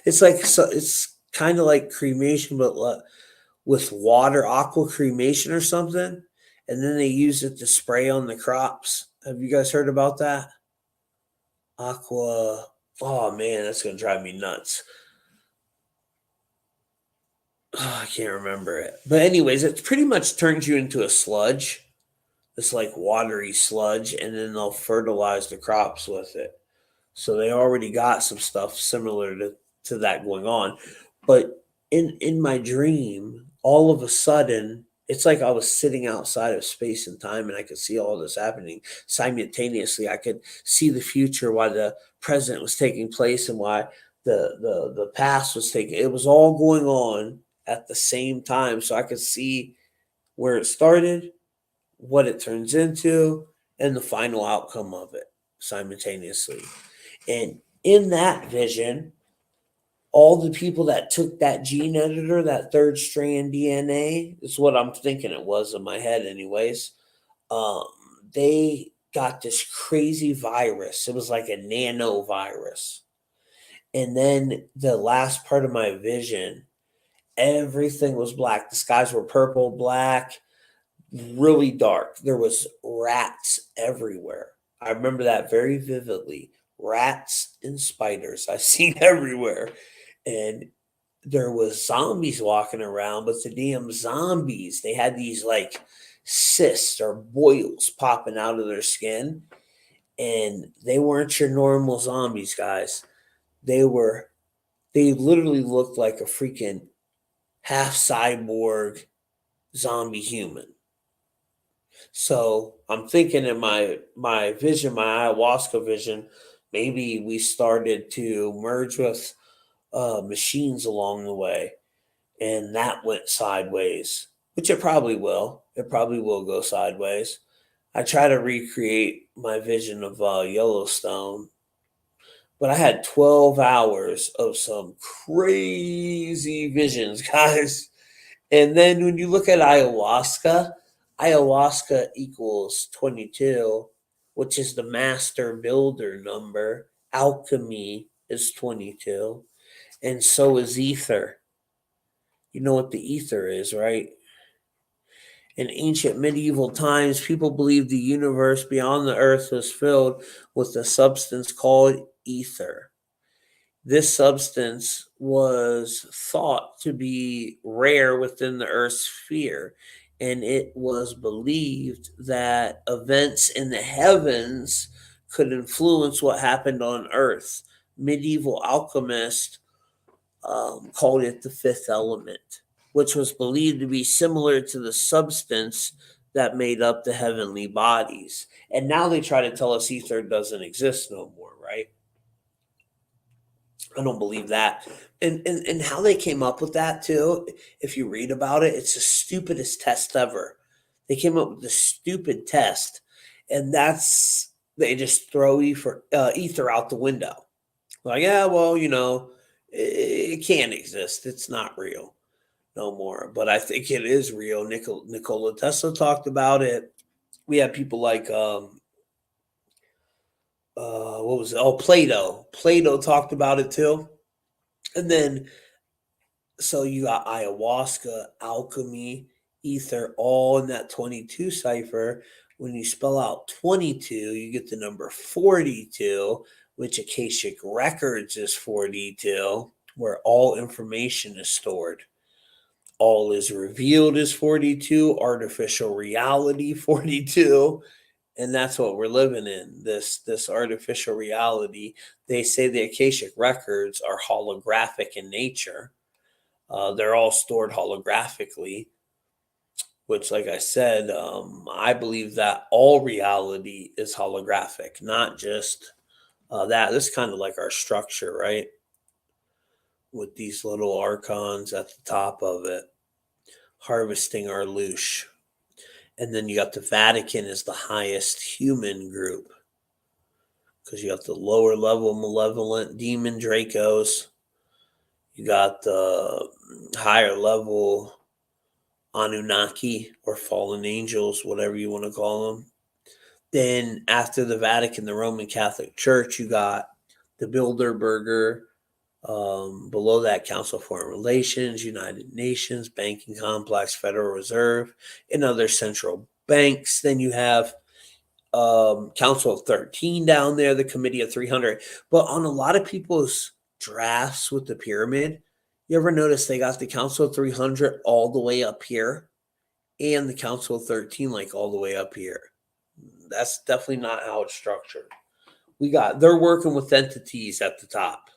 It's like, so it's kind of like cremation, but with water, aqua cremation or something. And then they use it to spray on the crops. Have you guys heard about that? Aqua. Oh man, that's gonna drive me nuts. Oh, I can't remember it. But anyways, it pretty much turns you into a sludge. This like watery sludge, and then they'll fertilize the crops with it. So they already got some stuff similar to that going on. But in my dream, all of a sudden, it's like I was sitting outside of space and time, and I could see all this happening simultaneously. I could see the future, why the present was taking place, and why the past was taken. It was all going on at the same time, so I could see where it started, what it turns into, and the final outcome of it simultaneously. And in that vision, all the people that took that gene editor, that third strand DNA, is what I'm thinking it was in my head, anyways. Um, they got this crazy virus. It was like a nanovirus. And then the last part of my vision, everything was black. The skies were purple, black, really dark. There was rats everywhere. I remember that very vividly. Rats and spiders I seen everywhere. And there was zombies walking around, but the damn zombies, they had these like cysts or boils popping out of their skin. And they weren't your normal zombies, guys. They literally looked like a freaking half cyborg zombie human. So I'm thinking in my vision, my ayahuasca vision, maybe we started to merge with machines along the way, and that went sideways, which it probably will. It probably will go sideways. I try to recreate my vision of Yellowstone, but I had 12 hours of some crazy visions, guys. And then when you look at ayahuasca, ayahuasca equals 22, which is the master builder number. Alchemy is 22, and so is ether. You know what the ether is, right? In ancient medieval times, people believed the universe beyond the earth was filled with a substance called ether. This substance was thought to be rare within the Earth's sphere, and it was believed that events in the heavens could influence what happened on Earth. Medieval alchemists called it the fifth element, which was believed to be similar to the substance that made up the heavenly bodies. And now they try to tell us ether doesn't exist no more, right? I don't believe that. And how they came up with that too, if you read about it, it's the stupidest test ever. They came up with the stupid test, and that's they just throw ether out the window. Like, yeah, well, it can't exist. It's not real no more. But I think it is real. Nikola Tesla talked about it. We have people like what was it? Oh, Plato. Plato talked about it too. And then so you got ayahuasca, alchemy, ether, all in that 22 cipher. When you spell out 22, you get the number 42, which Akashic Records is 42, where all information is stored. All is revealed is 42, artificial reality 42. And that's what we're living in, this artificial reality. They say the Akashic Records are holographic in nature. They're all stored holographically, which, like I said, I believe that all reality is holographic, not just that. This is kind of like our structure, right? With these little archons at the top of it, harvesting our loosh. And then you got the Vatican as the highest human group, because you got the lower level malevolent demon Dracos. You got the higher level Anunnaki or fallen angels, whatever you want to call them. Then after the Vatican, the Roman Catholic Church, you got the Bilderberger. Below that, Council of Foreign Relations, United Nations, Banking Complex, Federal Reserve, and other central banks. Then you have Council of 13 down there, the Committee of 300. But on a lot of people's drafts with the pyramid, you ever notice they got the Council of 300 all the way up here and the Council of 13 like all the way up here? That's definitely not how it's structured. They're working with entities at the top.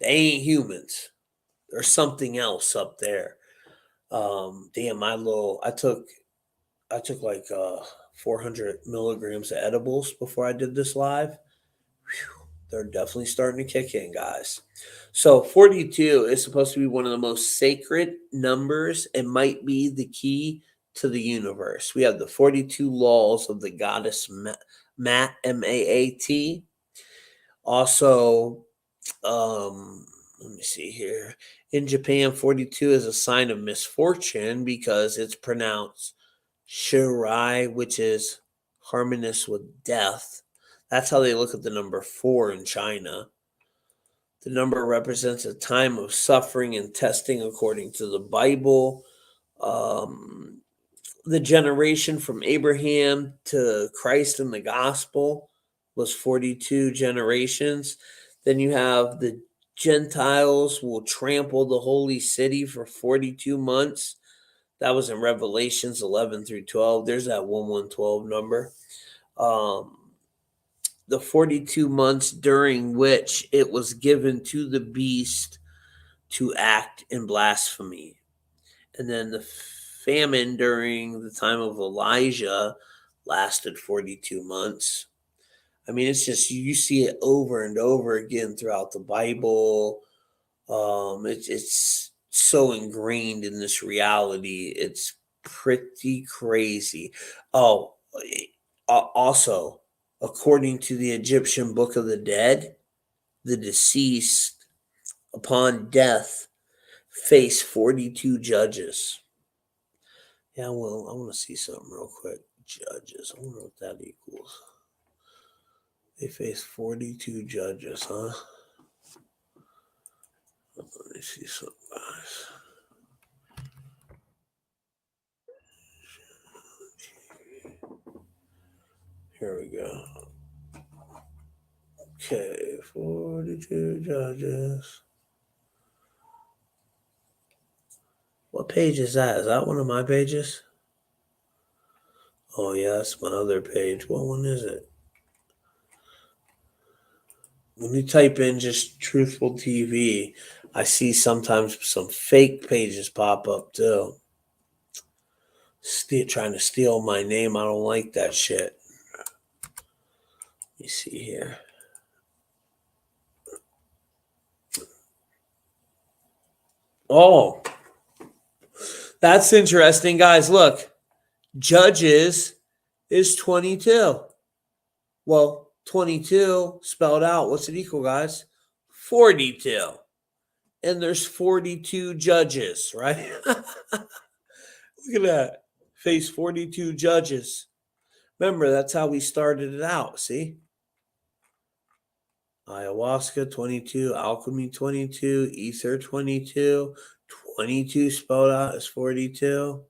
They ain't humans. There's something else up there. I took like 400 milligrams of edibles before I did this live. Whew, They're definitely starting to kick in, guys. So 42 is supposed to be one of the most sacred numbers and might be the key to the universe. We have the 42 laws of the goddess Maat, M-A-A-T. Also, let me see here. In Japan, 42 is a sign of misfortune because it's pronounced shirai, which is harmonious with death. That's how they look at the number 4 in China. The number represents a time of suffering and testing according to the Bible. The generation from Abraham to Christ in the gospel was 42 generations. Then you have the Gentiles will trample the holy city for 42 months. That was in Revelations 11 through 12. There's that 1112 number. The 42 months during which it was given to the beast to act in blasphemy. And then the famine during the time of Elijah lasted 42 months. I mean, it's just, you see it over and over again throughout the Bible. It's so ingrained in this reality. It's pretty crazy. Oh, also, according to the Egyptian Book of the Dead, the deceased, upon death, face 42 judges. Yeah, well, I want to see something real quick. Judges. I wonder what that equals. They face 42 judges, huh? Let me see something, guys. Here we go. Okay, 42 judges. What page is that? Is that one of my pages? Oh, yeah, that's my other page. What one is it? When you type in just Truthful TV, I see sometimes some fake pages pop up too. Trying to steal my name. I don't like that shit. Let me see here. Oh, that's interesting, guys. Look, Judges is 22. Well, 22 spelled out. What's it equal, guys? 42. And there's 42 judges, right? Look at that. Face 42 judges. Remember, that's how we started it out. See? Ayahuasca 22, alchemy 22, ether 22, 22 spelled out as 42.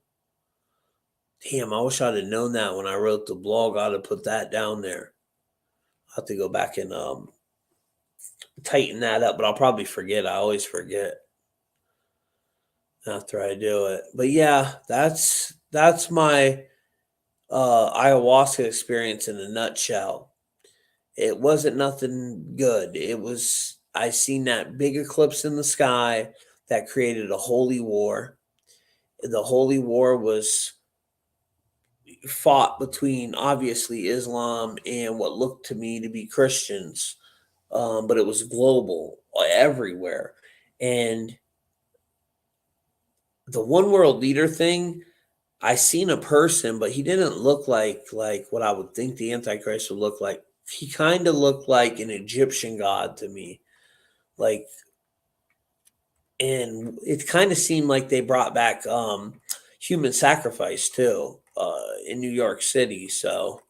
Damn, I wish I'd have known that when I wrote the blog. I'd have put that down there. I'll have to go back and tighten that up, but I'll probably forget. I always forget after I do it. But yeah, that's my ayahuasca experience in a nutshell. It wasn't nothing good. It was, I seen that big eclipse in the sky that created a holy war. The holy war was fought between obviously Islam and what looked to me to be Christians, but it was global, everywhere. And the one world leader thing, I seen a person, but he didn't look like what I would think the Antichrist would look like. He kind of looked like an Egyptian god to me. Like, and it kind of seemed like they brought back human sacrifice too in New York City. So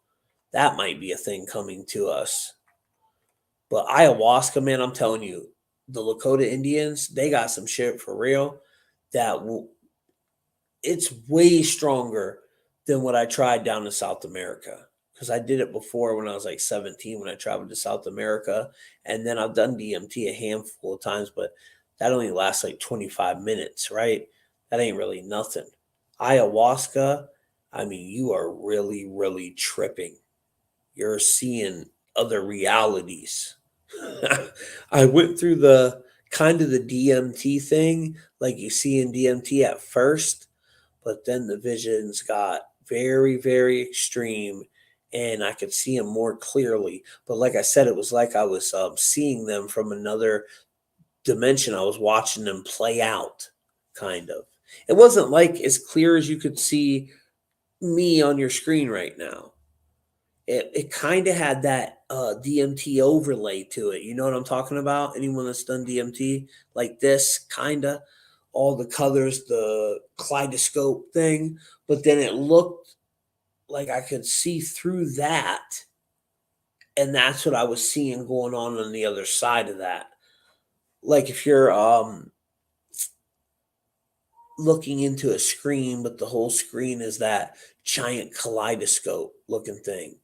that might be a thing coming to us. But ayahuasca, man, I'm telling you, the Lakota Indians, they got some shit for real it's way stronger than what I tried down in South America. Because I did it before when I was like 17 when I traveled to South America. And then I've done DMT a handful of times, but that only lasts like 25 minutes, right? That ain't really nothing. Ayahuasca, I mean, you are really, really tripping. You're seeing other realities. I went through the kind of the DMT thing like you see in DMT at first, but then the visions got very, very extreme and I could see them more clearly. But like I said, it was like I was seeing them from another dimension. I was watching them play out, kind of. It wasn't like as clear as you could see me on your screen right now. It kind of had that DMT overlay to it. You know what I'm talking about? Anyone that's done DMT like this, kind of all the colors, the kaleidoscope thing, but then it looked like I could see through that, and that's what I was seeing going on the other side of that. Like if you're looking into a screen, but the whole screen is that giant kaleidoscope looking thing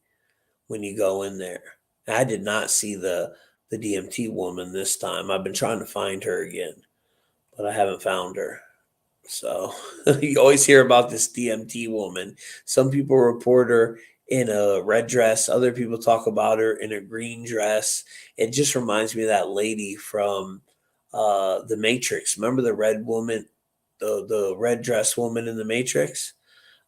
when you go in there. I did not see the DMT woman this time. I've been trying to find her again, but I haven't found her. So you always hear about this DMT woman. Some people report her in a red dress. Other people talk about her in a green dress. It just reminds me of that lady from The Matrix. Remember the red woman, the red dress woman in The Matrix?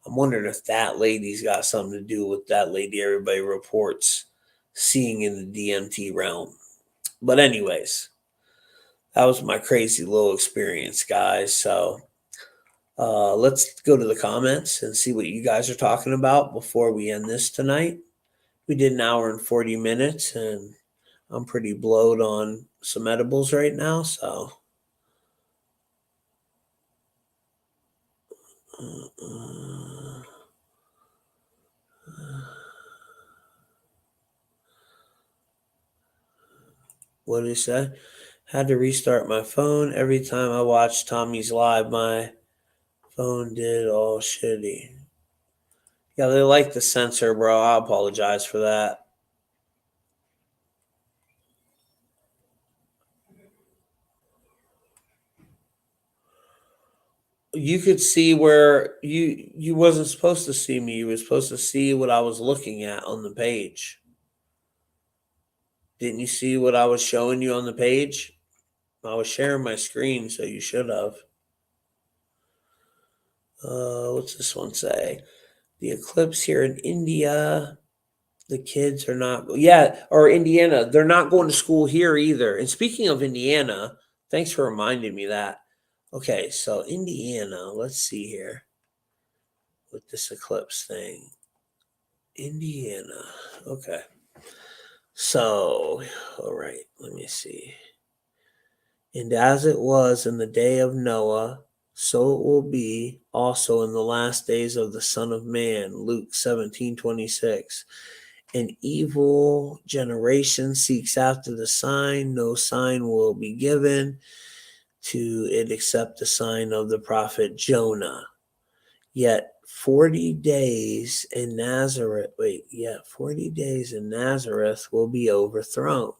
I'm wondering if that lady's got something to do with that lady everybody reports seeing in the DMT realm. But anyways, that was my crazy little experience, guys. So let's go to the comments and see what you guys are talking about before we end this tonight. We did an hour and 40 minutes, and I'm pretty blowed on some edibles right now. So what did he say? Had to restart my phone. Every time I watched Tommy's live, my phone did all shitty. Yeah, they like the censor, bro. I apologize for that. You could see where you wasn't supposed to see me. You were supposed to see what I was looking at on the page. Didn't you see what I was showing you on the page? I was sharing my screen, so you should have. What's this one say? The eclipse here in India. The kids are not, yeah, or Indiana. They're not going to school here either. And speaking of Indiana, thanks for reminding me that. Okay, so Indiana, let's see here with this eclipse thing. Indiana. Okay. So, all right, let me see. And as it was in the day of Noah, so it will be also in the last days of the Son of Man. Luke 17:26. An evil generation seeks after the sign. No sign will be given to it except the sign of the prophet Jonah. Yet 40 days in Nazareth, 40 days in Nazareth will be overthrown.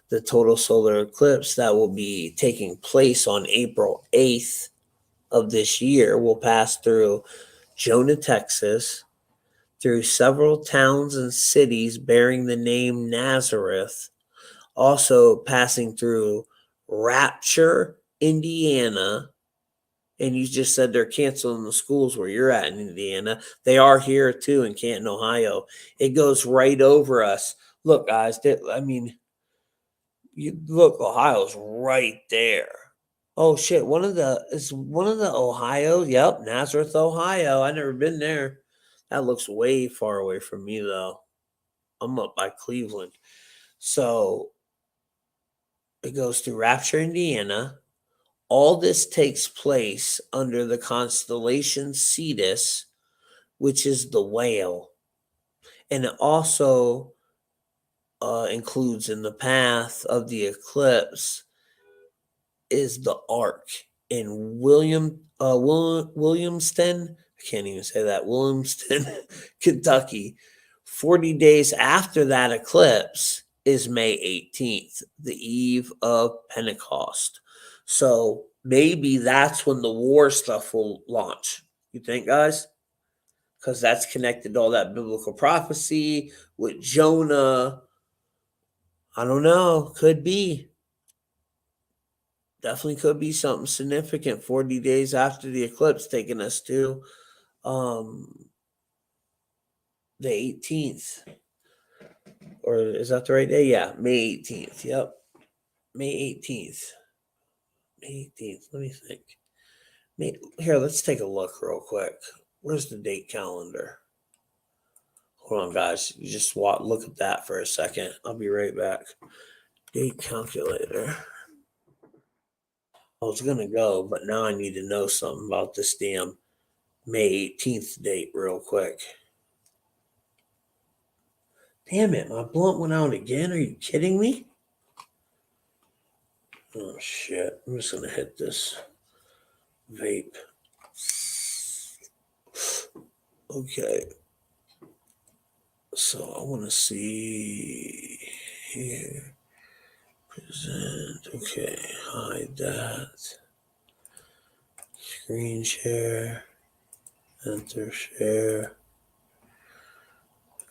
The total solar eclipse that will be taking place on April 8th of this year will pass through Jonah, Texas, through several towns and cities bearing the name Nazareth, also passing through Rapture, Indiana. And you just said they're canceling the schools where you're at in Indiana. They are here too in Canton, Ohio. It goes right over us. Look, guys, you look, Ohio's right there. Oh shit, one of the Ohio. Yep, Nazareth, Ohio. I never been there. That looks way far away from me though. I'm up by Cleveland. So it goes through Rapture, Indiana. All this takes place under the constellation Cetus, which is the whale. And it also includes in the path of the eclipse is the ark in Williamston. I can't even say that. Williamston, Kentucky. 40 days after that eclipse is May 18th, the eve of Pentecost. So maybe that's when the war stuff will launch. You think, guys? Because that's connected to all that biblical prophecy with Jonah. I don't know. Could be. Definitely could be something significant 40 days after the eclipse taking us to the 18th. Or is that the right day? Yeah, May 18th. Yep. May 18th. May 18th. Let me think. Here, let's take a look real quick. Where's the date calendar? Hold on, guys. You just look at that for a second. I'll be right back. Date calculator. I was going to go, but now I need to know something about this damn May 18th date real quick. Damn it, my blunt went out again. Are you kidding me? Oh, shit. I'm just going to hit this vape. Okay. So I want to see here. Present. Okay. Hide that. Screen share. Enter share.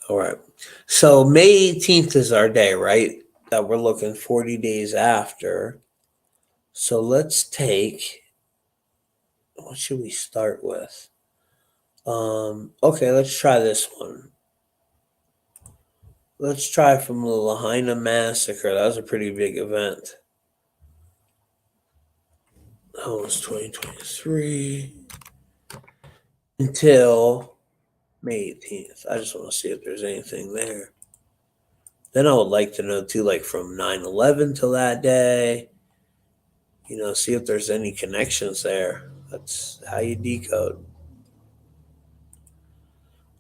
All right. So May 18th is our day, right? That we're looking 40 days after. So let's take, what should we start with? Okay, let's try this one. Let's try from the Lahaina Massacre. That was a pretty big event. That was 2023 until May 18th. I just want to see if there's anything there. Then I would like to know too, like from 9/11 till that day, see if there's any connections there. That's how you decode.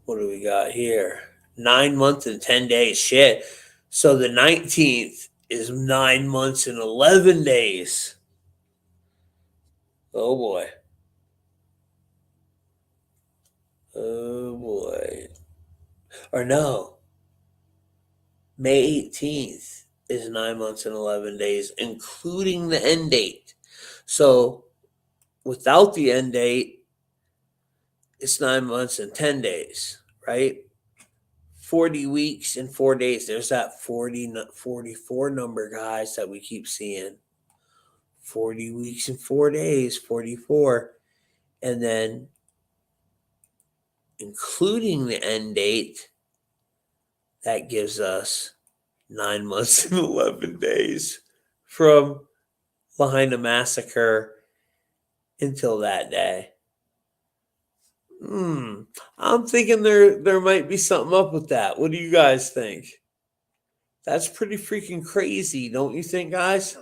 What do we got here? 9 months and 10 days. Shit. So the 19th is 9 months and 11 days. Oh boy. Oh boy. Or no. May 18th is 9 months and 11 days, including the end date. So without the end date, it's 9 months and 10 days, right? 40 weeks and 4 days. There's that 44 number, guys, that we keep seeing. 40 weeks and 4 days, 44. And then including the end date, that gives us 9 months and 11 days from Lahaina Massacre until that day. I'm thinking there might be something up with that. What do you guys think? That's pretty freaking crazy, don't you think, guys?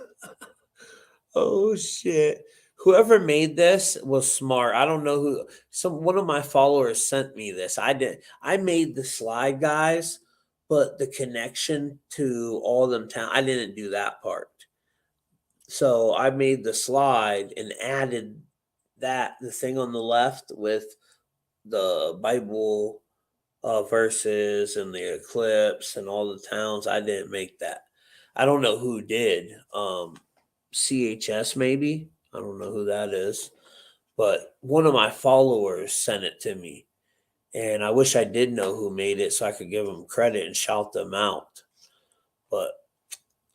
Oh shit. Whoever made this was smart. I don't know who. One of my followers sent me this. I made the slide, guys, but the connection to all them I didn't do that part. So I made the slide and added the thing on the left with the Bible verses and the eclipse and all the towns. I didn't make that. I don't know who did. CHS maybe. I don't know who that is. But one of my followers sent it to me. And I wish I did know who made it so I could give them credit and shout them out. But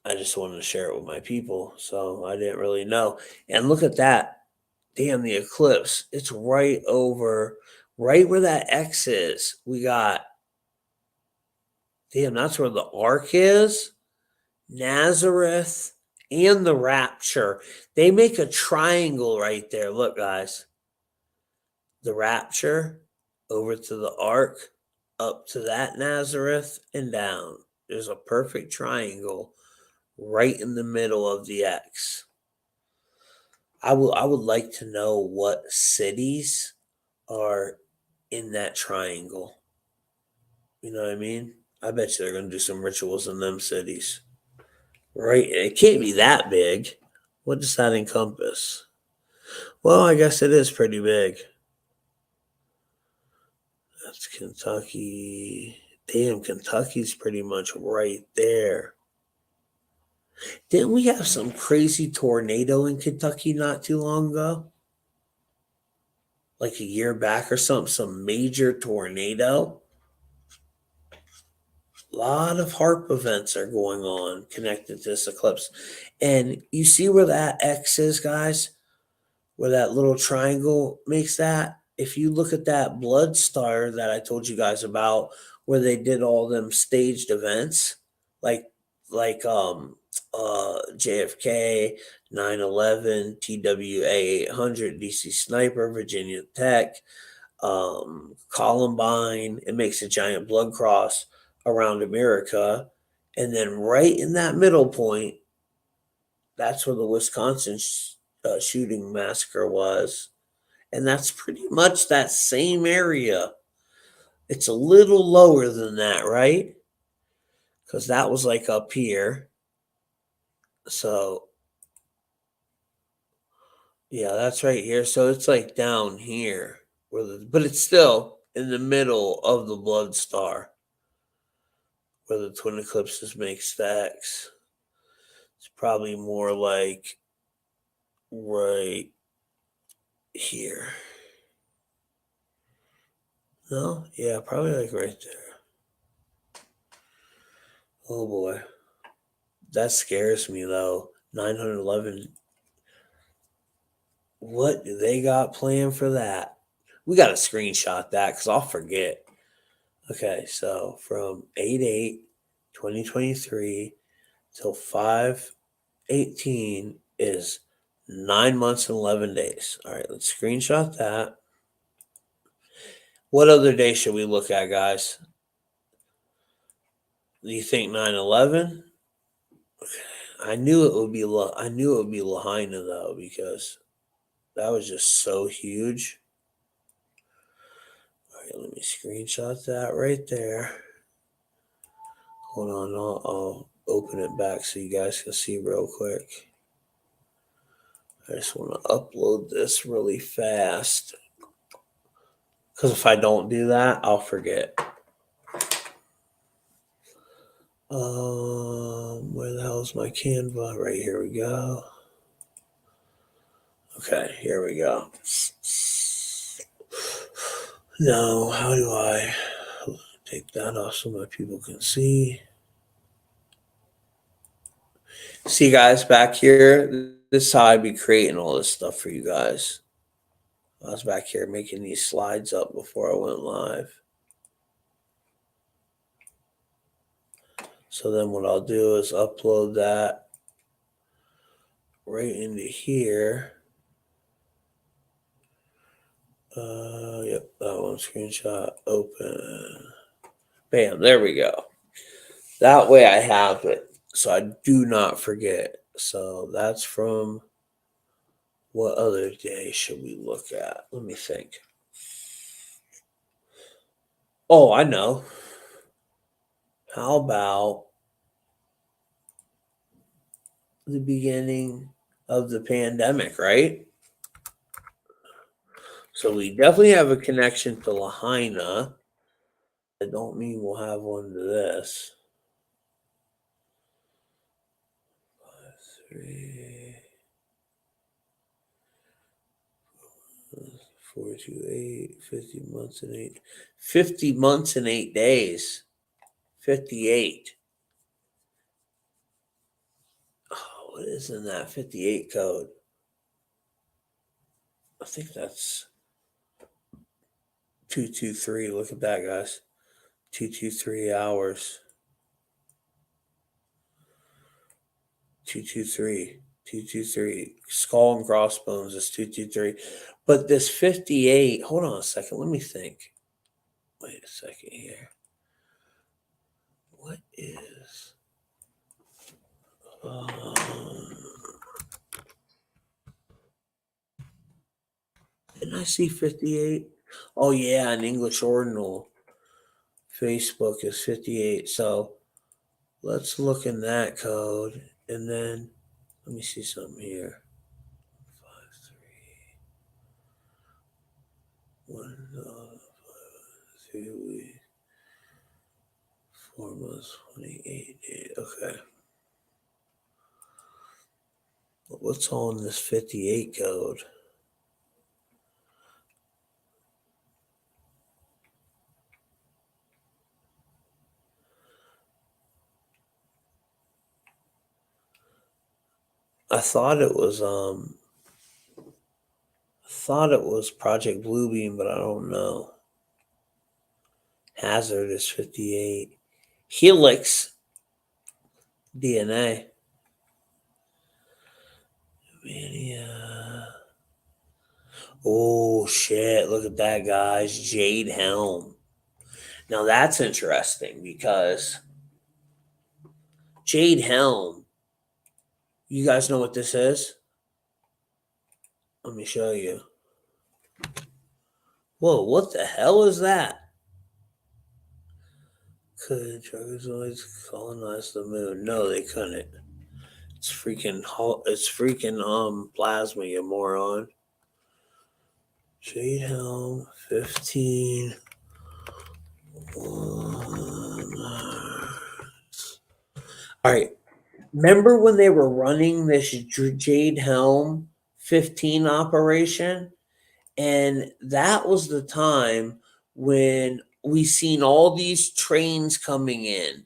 I just wanted to share it with my people. So I didn't really know. And look at that. Damn, the eclipse. It's right over, right where that X is. We got, damn, that's where the Ark is. Nazareth and the Rapture. They make a triangle right there. Look, guys. The Rapture over to the Ark, up to that Nazareth, and down. There's a perfect triangle right in the middle of the X. I would like to know what cities are in that triangle. You know what I mean? I bet you they're going to do some rituals in them cities. Right? It can't be that big. What does that encompass? Well, I guess it is pretty big. That's Kentucky. Damn, Kentucky's pretty much right there. Didn't we have some crazy tornado in Kentucky not too long ago? Like a year back or something, some major tornado. A lot of HARP events are going on connected to this eclipse. And you see where that X is, guys? Where that little triangle makes that? if you look at that blood star that I told you guys about, where they did all them staged events, like JFK, 9/11, TWA 800, DC Sniper, Virginia Tech, Columbine. It makes a giant blood cross around America. And then right in that middle point, that's where the Wisconsin shooting massacre was. And that's pretty much that same area. It's a little lower than that, right? Because that was like up here. So, yeah, that's right here. So it's like down here, but it's still in the middle of the blood star where the twin eclipses make stacks. It's probably more like right here. No? Yeah, probably like right there. Oh boy. That scares me though. 911. What do they got planned for that? We got to screenshot that because I'll forget. Okay, so from 8/8/2023 till 5/18 is 9 months and 11 days. All right, let's screenshot that. What other day should we look at, guys? Do you think 9/11? I knew it would be Lahaina though, because that was just so huge. All right, let me screenshot that right there. Hold on, I'll open it back so you guys can see real quick. I just want to upload this really fast, because if I don't do that, I'll forget. Where the hell is my Canva? Right here we go. Okay, here we go. Now, how do I take that off so my people can see? See, guys, back here, this is how I'd be creating all this stuff for you guys. I was back here making these slides up before I went live. So then what I'll do is upload that right into here. Yep, that one screenshot, open. Bam, there we go. That way I have it, so I do not forget. So that's from, what other day should we look at? Let me think. Oh, I know. How about the beginning of the pandemic, right? So we definitely have a connection to Lahaina. I don't mean we'll have one to this. 3, 428, 50 months and 50 months and 8 days. 58. Oh, what is in that 58 code? I think that's 223. Look at that, guys. 223 hours. 223. 223. Skull and crossbones is 223. But this 58, hold on a second. Let me think. Wait a second here. What is. Didn't I see 58? Oh, yeah. An English Ordinal Facebook is 58. So let's look in that code. And then let me see something here. 5, 3, 1, 3 weeks, 4 months, 28 days. Okay. What's on this 58 code? I thought it was thought it was Project Bluebeam, but I don't know. Hazard is 58. Helix DNA. Mania. Oh shit! Look at that, guys. Jade Helm. Now that's interesting because Jade Helm. You guys know what this is? Let me show you. Whoa! What the hell is that? Could Dragozoids colonize the moon? No, they couldn't. It's freaking plasma, you moron. Jade Helm 15. All right. Remember when they were running this Jade Helm 15 operation? And that was the time when we seen all these trains coming in.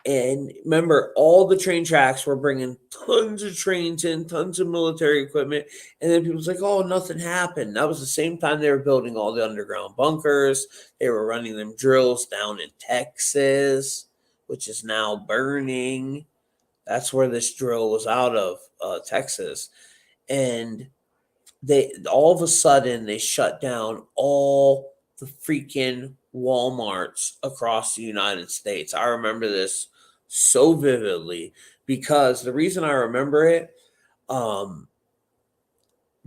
And remember, all the train tracks were bringing tons of trains in, tons of military equipment. And then people's like, oh, nothing happened. That was the same time they were building all the underground bunkers. They were running them drills down in Texas, which is now burning. That's where this drill was out of, Texas. And they all of a sudden they shut down all the freaking Walmarts across the United States. I remember this so vividly because the reason I remember it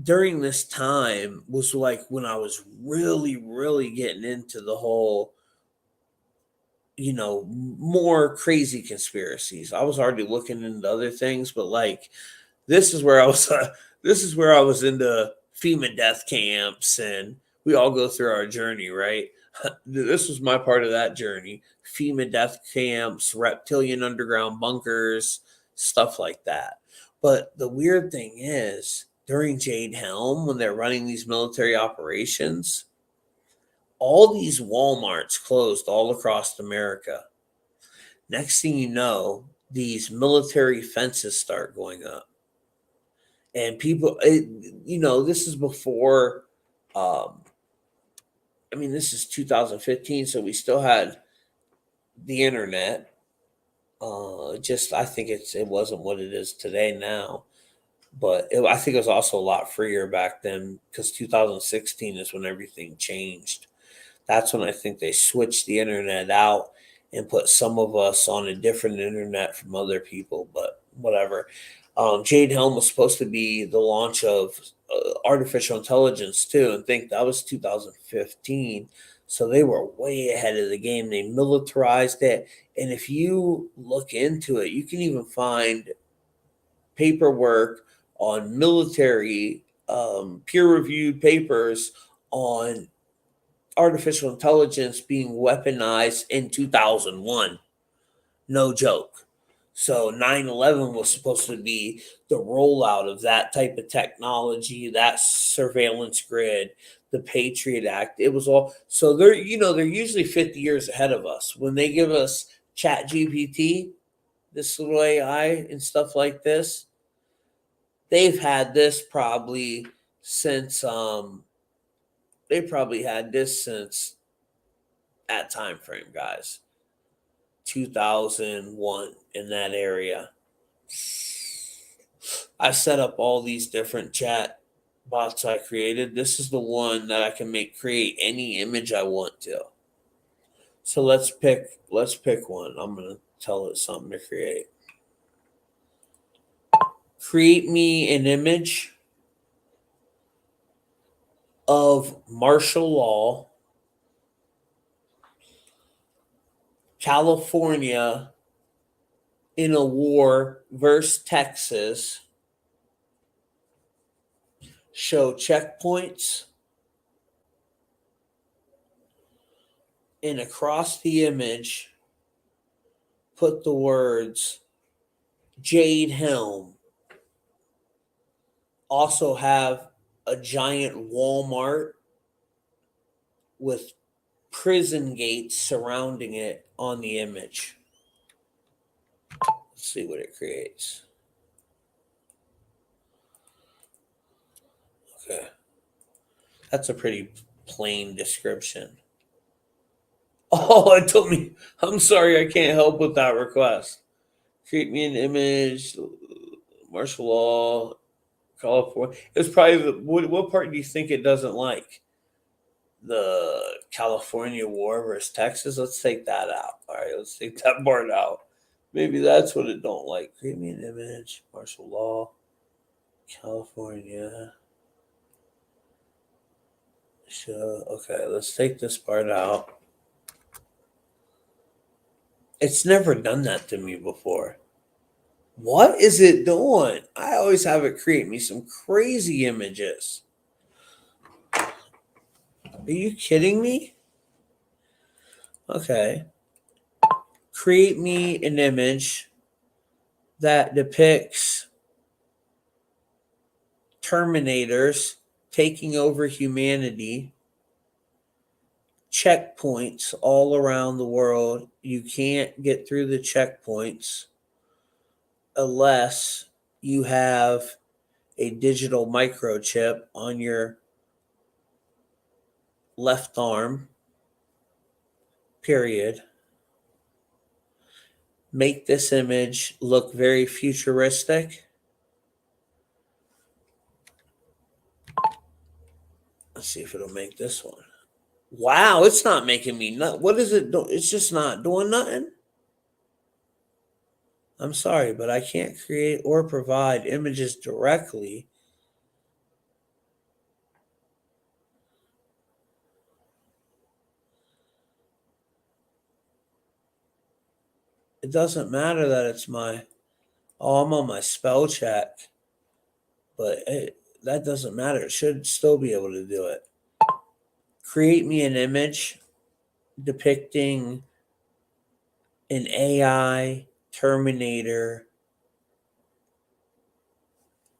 during this time was like when I was really, really getting into the whole, more crazy conspiracies. I was already looking into other things, but like this is where I was. This is where I was into FEMA death camps, and we all go through our journey, right? This was my part of that journey: FEMA death camps, reptilian underground bunkers, stuff like that. But the weird thing is, during Jade Helm, when they're running these military operations, all these Walmarts closed all across America. Next thing you know, these military fences start going up. And people, this is before, this is 2015, so we still had the internet. I think it wasn't what it is today now. But I think it was also a lot freer back then because 2016 is when everything changed. That's when I think they switched the internet out and put some of us on a different internet from other people, but whatever. Jade Helm was supposed to be the launch of artificial intelligence too, and think that was 2015. So they were way ahead of the game. They militarized it. And if you look into it, you can even find paperwork on military peer-reviewed papers on artificial intelligence being weaponized in 2001. No joke. So 9/11 was supposed to be the rollout of that type of technology, that surveillance grid, the Patriot Act. It was all so they're usually 50 years ahead of us. When they give us Chat GPT, this little AI and stuff like this, they've had this probably since that time frame, guys. 2001 in that area. I set up all these different chat bots I created. This is the one that I can create any image I want to. So let's pick one. I'm gonna tell it something to create. Create me an image of martial law, California in a war versus Texas. Show checkpoints. And across the image, put the words Jade Helm. Also have a giant Walmart with prison gates surrounding it on the image. Let's see what it creates. Okay. That's a pretty plain description. Oh, it told me, I'm sorry, I can't help with that request. Create me an image, martial law, California. It's probably what part do you think it doesn't like? The California war versus Texas. Let's take that out. All right, let's take that part out. Maybe that's what it don't like. Create me an image, martial law, California. So, okay, let's take this part out. It's never done that to me before. What is it doing? I always have it create me some crazy images. Are you kidding me? Okay. Create me an image that depicts Terminators taking over humanity, checkpoints all around the world. You can't get through the checkpoints unless you have a digital microchip on your left arm, period. Make this image look very futuristic. Let's see if it'll make this one. Wow, it's not making me nut. What is it doing? It's just not doing nothing. I'm sorry, but I can't create or provide images directly. It doesn't matter that it's my, oh, I'm on my spell check, but that doesn't matter. It should still be able to do it. Create me an image depicting an AI Terminator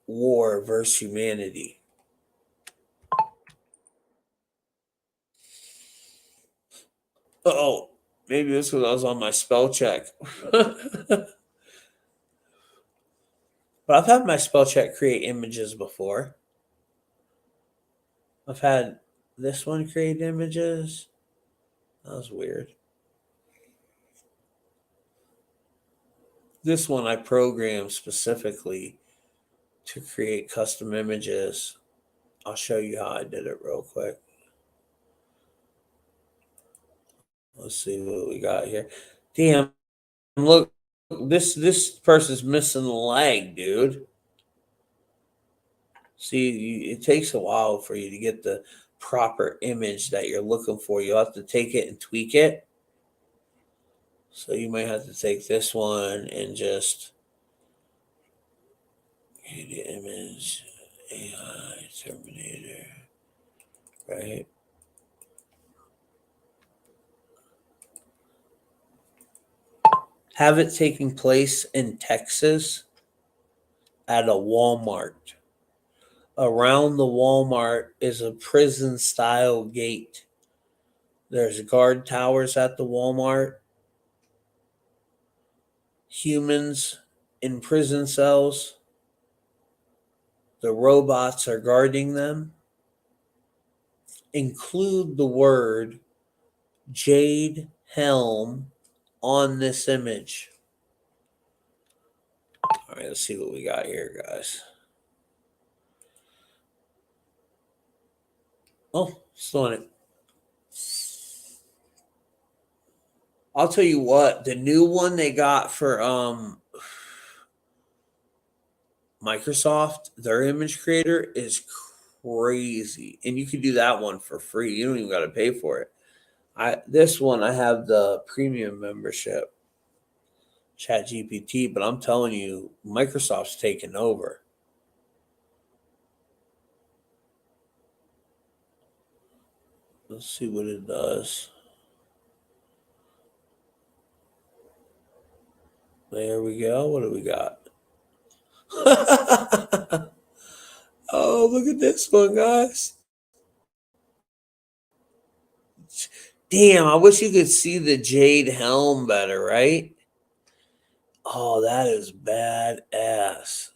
war versus humanity. Oh, maybe this was I was on my spell check. But I've had my spell check create images before. I've had this one create images. That was weird. This one I programmed specifically to create custom images. I'll show you how I did it real quick. Let's see what we got here. Damn, look, this person's missing a leg, dude. See, it takes a while for you to get the proper image that you're looking for. You'll have to take it and tweak it. So you might have to take this one and just create the image, AI Terminator, right? Have it taking place in Texas at a Walmart. Around the Walmart is a prison style gate. There's guard towers at the Walmart. Humans in prison cells. The robots are guarding them. Include the word Jade Helm on this image. All right, let's see what we got here, guys. Oh, still in it. I'll tell you what, the new one they got for Microsoft, their image creator is crazy. And you can do that one for free. You don't even got to pay for it. This one I have the premium membership, ChatGPT, but I'm telling you, Microsoft's taking over. Let's see what it does. There we go. What do we got? Oh, look at this one, guys. Damn, I wish you could see the Jade Helm better, right? Oh, that is badass.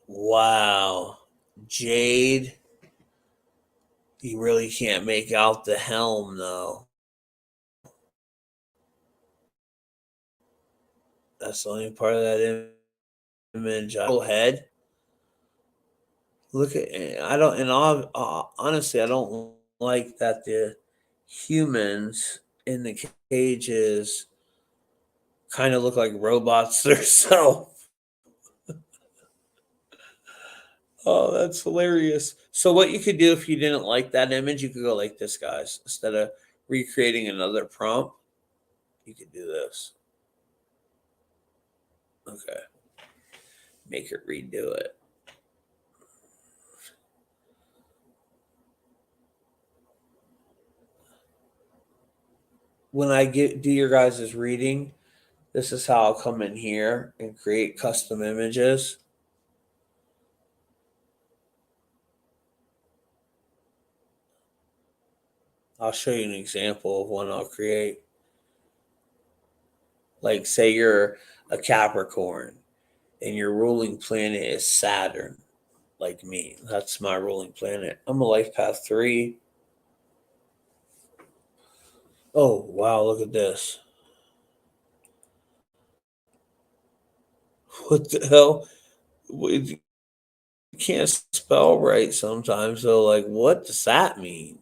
Wow. Jade. You really can't make out the helm, though. That's the only part of that image. Head. Look at, I don't, and honestly, I don't like that the humans in the cages kind of look like robots themselves. Oh, that's hilarious. So what you could do if you didn't like that image, you could go like this, guys. Instead of recreating another prompt, you could do this. Okay. Make it redo it. When I do your guys' reading, this is how I'll come in here and create custom images. I'll show you an example of one I'll create. Like, say you're a Capricorn and your ruling planet is Saturn, like me. That's my ruling planet. I'm a life path 3. Oh, wow, look at this. What the hell? You can't spell right sometimes. So, like, what does that mean?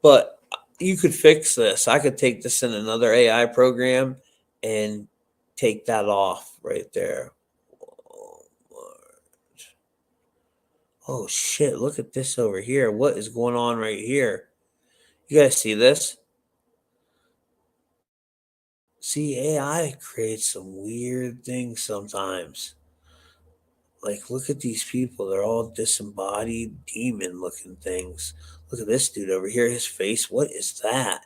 But you could fix this. I could take this in another AI program and take that off right there. Oh, shit. Look at this over here. What is going on right here? You guys see this? See, AI creates some weird things sometimes. Like, look at these people. They're all disembodied demon looking things. Look at this dude over here. His face. What is that?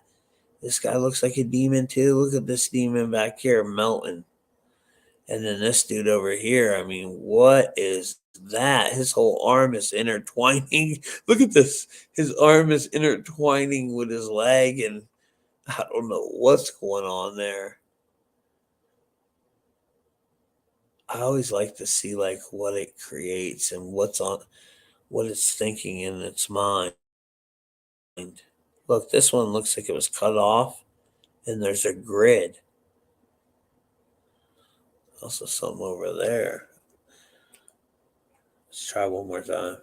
This guy looks like a demon too. Look at this demon back here melting. And then this dude over here. I mean, what is that? His whole arm is intertwining. Look at this. His arm is intertwining with his leg. And I don't know what's going on there. I always like to see like what it creates and what it's thinking in its mind. Look, this one looks like it was cut off and there's a grid. Also something over there. Let's try one more time.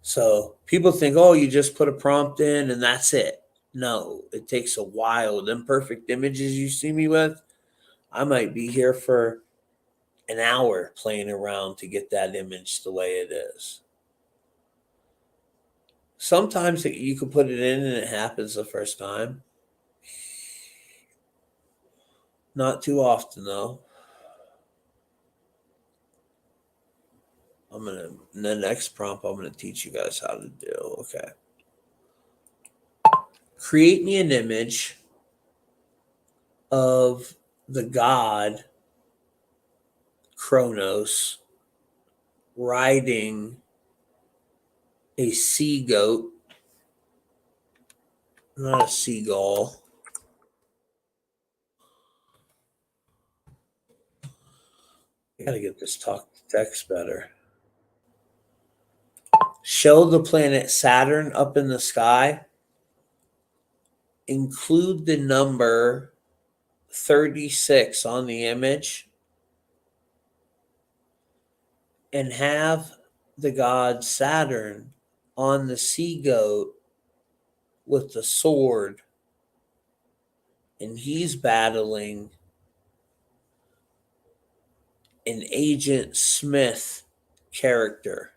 So people think, oh, you just put a prompt in and that's it. No, it takes a while. Them perfect images you see me with, I might be here for an hour playing around to get that image the way it is. Sometimes you can put it in and it happens the first time. Not too often, though. In the next prompt, I'm going to teach you guys how to do. Okay. Create me an image of the god Kronos riding a sea goat, not a seagull. I gotta get this talk to text better. Show the planet Saturn up in the sky. Include the number 36 on the image. And have the god Saturn on the sea goat with the sword. And he's battling an Agent Smith character.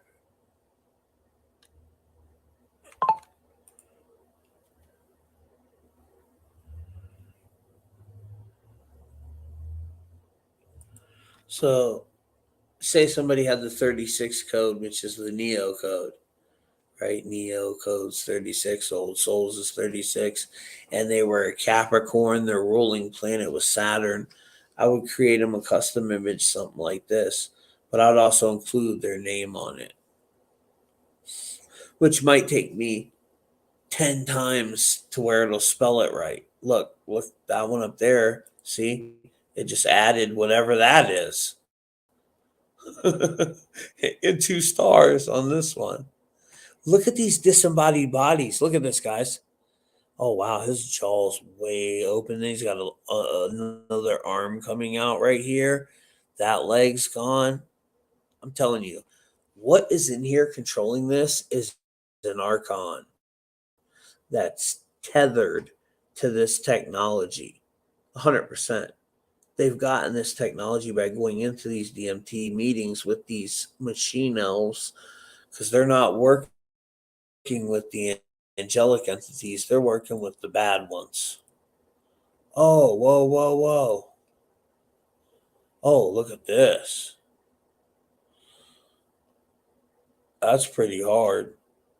So, say somebody had the 36 code, which is the Neo code, right? Neo code's 36, Old Souls is 36, and they were a Capricorn. Their ruling planet was Saturn. I would create them a custom image, something like this, but I would also include their name on it, which might take me 10 times to where it'll spell it right. Look that one up there. See, it just added whatever that is. and 2 stars on this one. Look at these disembodied bodies. Look at this, guys. Oh, wow. His jaw's way open. He's got another arm coming out right here. That leg's gone. I'm telling you, what is in here controlling this is an archon that's tethered to this technology. 100%. They've gotten this technology by going into these DMT meetings with these machine elves because they're not working with the angelic entities, they're working with the bad ones. Oh, whoa, whoa, whoa. Oh, look at this. That's pretty hard.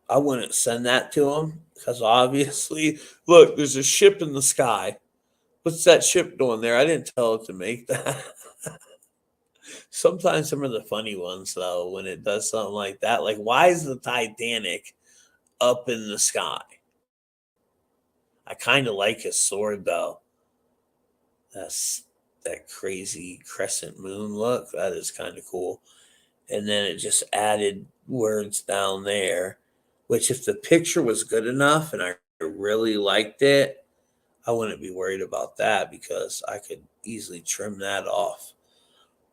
I wouldn't send that to them because obviously, look, there's a ship in the sky. What's that ship doing there? I didn't tell it to make that. Sometimes some of the funny ones, though, when it does something like that, like why is the Titanic up in the sky? I kind of like his sword, though. That's that crazy crescent moon look. That is kind of cool. And then it just added words down there, which if the picture was good enough and I really liked it, I wouldn't be worried about that because I could easily trim that off.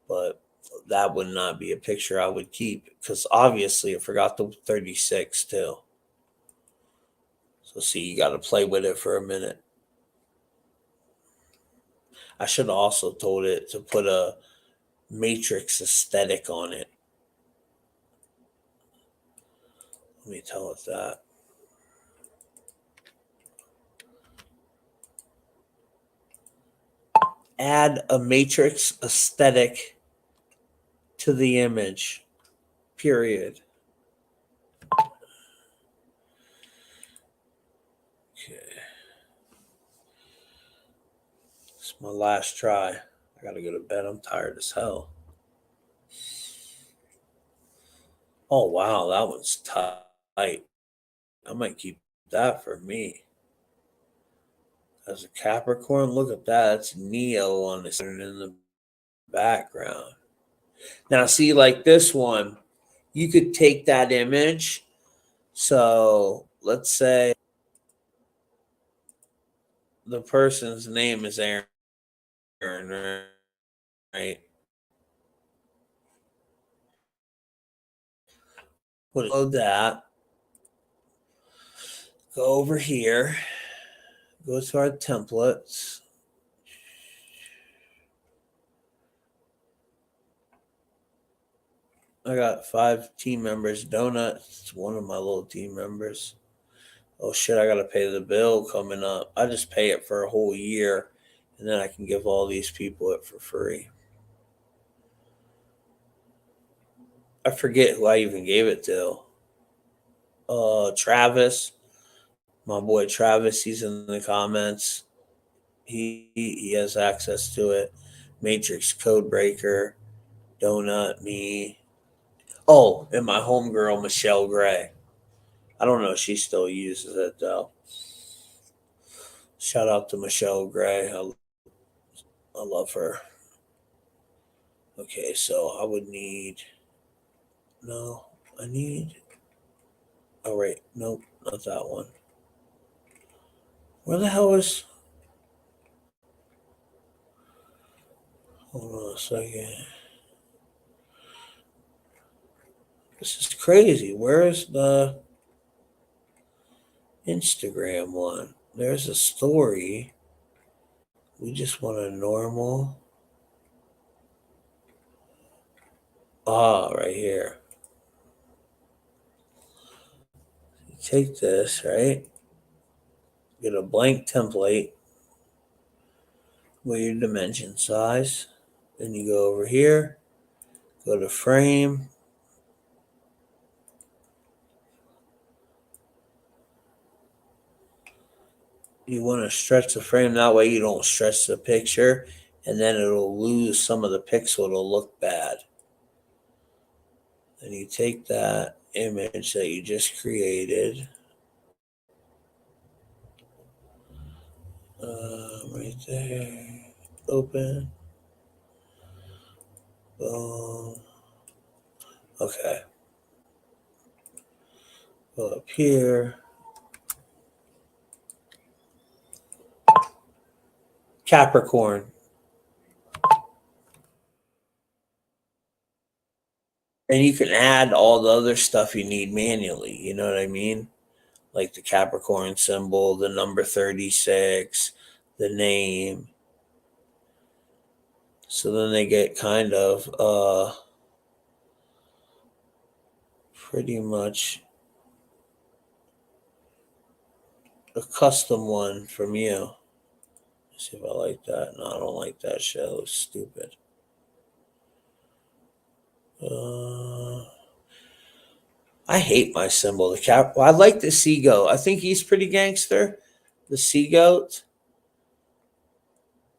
But that would not be a picture I would keep because obviously I forgot the 36 too. So see, you got to play with it for a minute. I should have also told it to put a Matrix aesthetic on it. Let me tell it that. Add a Matrix aesthetic to the image, period. Okay. It's my last try. I gotta go to bed. I'm tired as hell. Oh, wow. That one's tight. I might keep that for me. As a Capricorn, look at that. It's Neo on this in the background. Now, see, like this one, you could take that image. So let's say the person's name is Aaron, right? Load that. Go over here. Go to our templates. I got 5 team members. Donuts, one of my little team members. Oh shit, I gotta pay the bill coming up. I just pay it for a whole year and then I can give all these people it for free. I forget who I even gave it to. Travis. My boy Travis, he's in the comments. He has access to it. Matrix Codebreaker, Donut, me. Oh, and my homegirl Michelle Gray. I don't know if she still uses it though. Shout out to Michelle Gray. I love her. Okay, so I would need. No, I need. Oh wait, nope, not that one. Where the hell is? Hold on a second. This is crazy. Where is the Instagram one? There's a story. We just want a normal. Ah, right here. You take this, right? Get a blank template with your dimension size. Then you go over here, go to frame. You want to stretch the frame that way you don't stretch the picture and then it'll lose some of the pixel. It'll look bad. Then you take that image that you just created. Right there. Open. Boom. Okay. Go up here. Capricorn. And you can add all the other stuff you need manually. You know what I mean? Like the Capricorn symbol, the number 36, the name. So then they get kind of pretty much a custom one from you. Let's see if I like that. No, I don't like that shit. It looks stupid. I hate my symbol. The cap. Well, I like the sea goat. I think he's pretty gangster, the sea goat.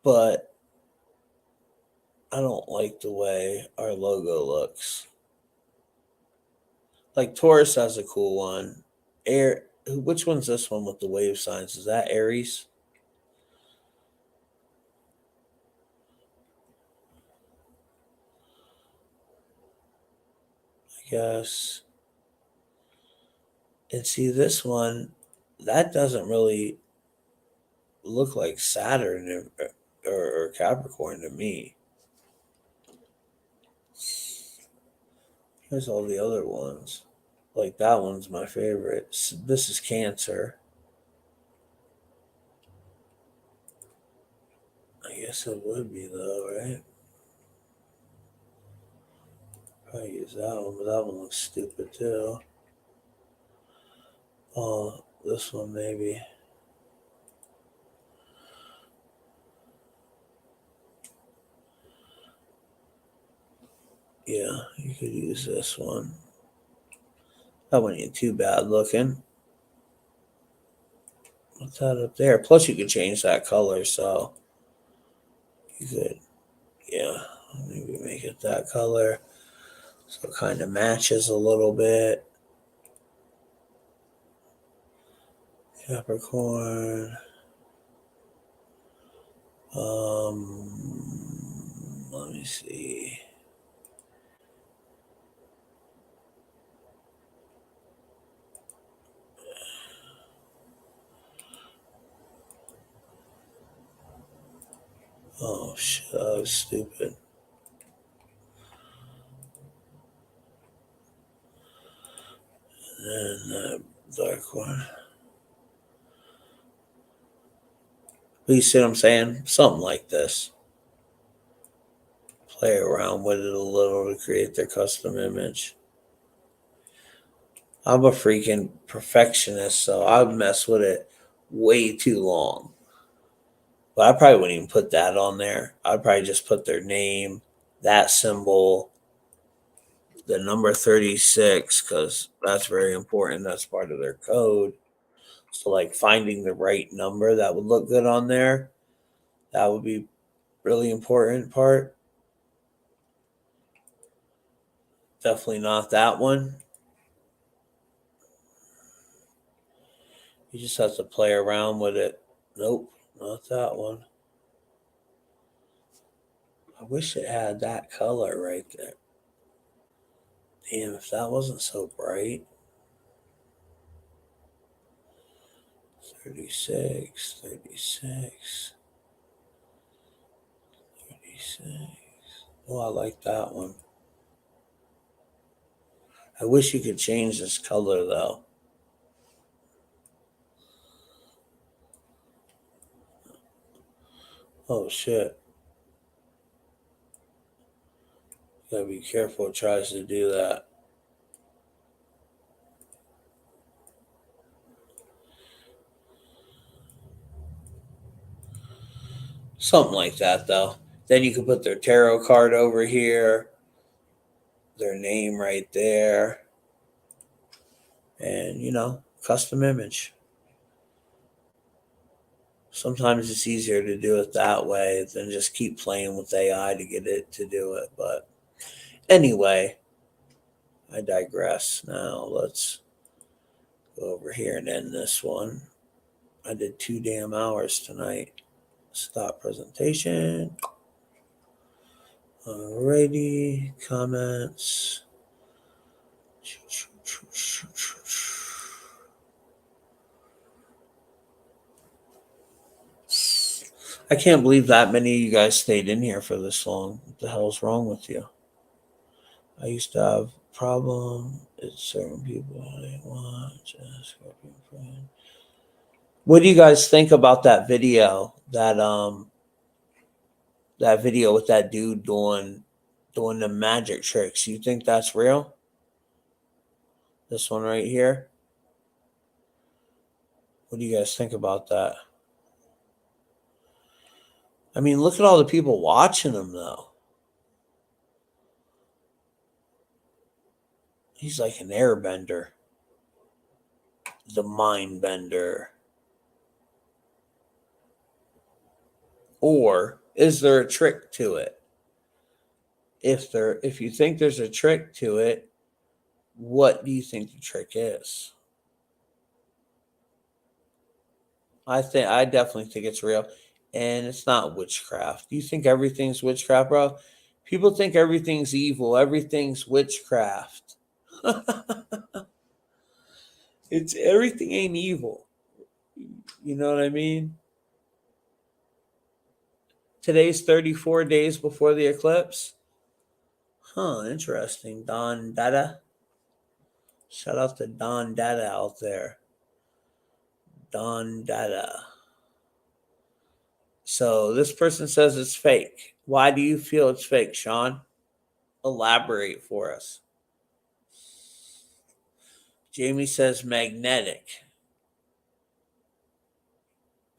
But I don't like the way our logo looks. Like Taurus has a cool one. Which one's this one with the wave signs? Is that Aries? I guess. And see this one, that doesn't really look like Saturn or Capricorn to me. Here's all the other ones. Like that one's my favorite. This is Cancer. I guess it would be though, right? Probably use that one, but that one looks stupid too. Oh, this one maybe. Yeah, you could use this one. That one ain't too bad looking. What's that up there? Plus you could change that color, so you could, yeah, maybe make it that color. So it kind of matches a little bit. Capricorn. Let me see. Oh shit, that was stupid. And then that dark one. But you see what I'm saying? Something like this. Play around with it a little to create their custom image. I'm a freaking perfectionist, so I would mess with it way too long. But I probably wouldn't even put that on there. I'd probably just put their name, that symbol, the number 36, because that's very important. That's part of their code. So, like finding the right number that would look good on there, that would be really important part. Definitely not that one. You just have to play around with it. Nope, not that one. I wish it had that color right there. Damn, if that wasn't so bright. 36, 36, 36. Oh, I like that one. I wish you could change this color though. Oh shit. Gotta be careful, it tries to do that. Something like that though. Then you can put their tarot card over here, their name right there, and custom image. Sometimes it's easier to do it that way than just keep playing with AI to get it to do it. But anyway, I digress. Now let's go over here and end this one. I did 2 damn hours tonight. Stop presentation. Alrighty, comments. I can't believe that many of you guys stayed in here for this long. What the hell's wrong with you? I used to have a problem. It's certain people I didn't watch. What do you guys think about that video? That video with that dude doing the magic tricks. You think that's real? This one right here. What do you guys think about that? I mean, look at all the people watching him, though. He's like an airbender. The mind bender. Or is there a trick to it? If you think there's a trick to it, what do you think the trick is? I definitely think it's real. And it's not witchcraft. Do you think everything's witchcraft, bro? People think everything's evil. Everything's witchcraft. It's everything ain't evil. You know what I mean? Today's 34 days before the eclipse. Huh, interesting. Don Dada. Shout out to Don Dada out there. Don Dada. So this person says it's fake. Why do you feel it's fake, Sean? Elaborate for us. Jamie says magnetic.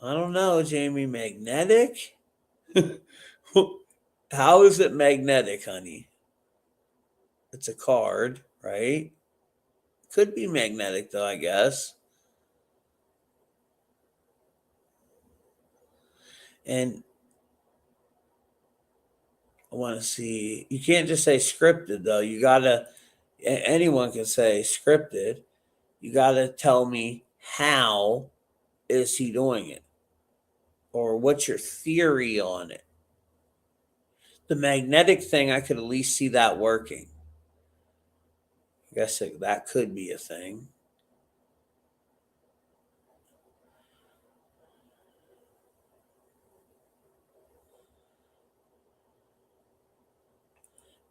I don't know, Jamie. Magnetic? How is it magnetic, honey? It's a card, right? Could be magnetic, though, I guess. And I want to see. You can't just say scripted, though. You got to, anyone can say scripted. You got to tell me how is he doing it? Or what's your theory on it? The magnetic thing, I could at least see that working. I guess that could be a thing.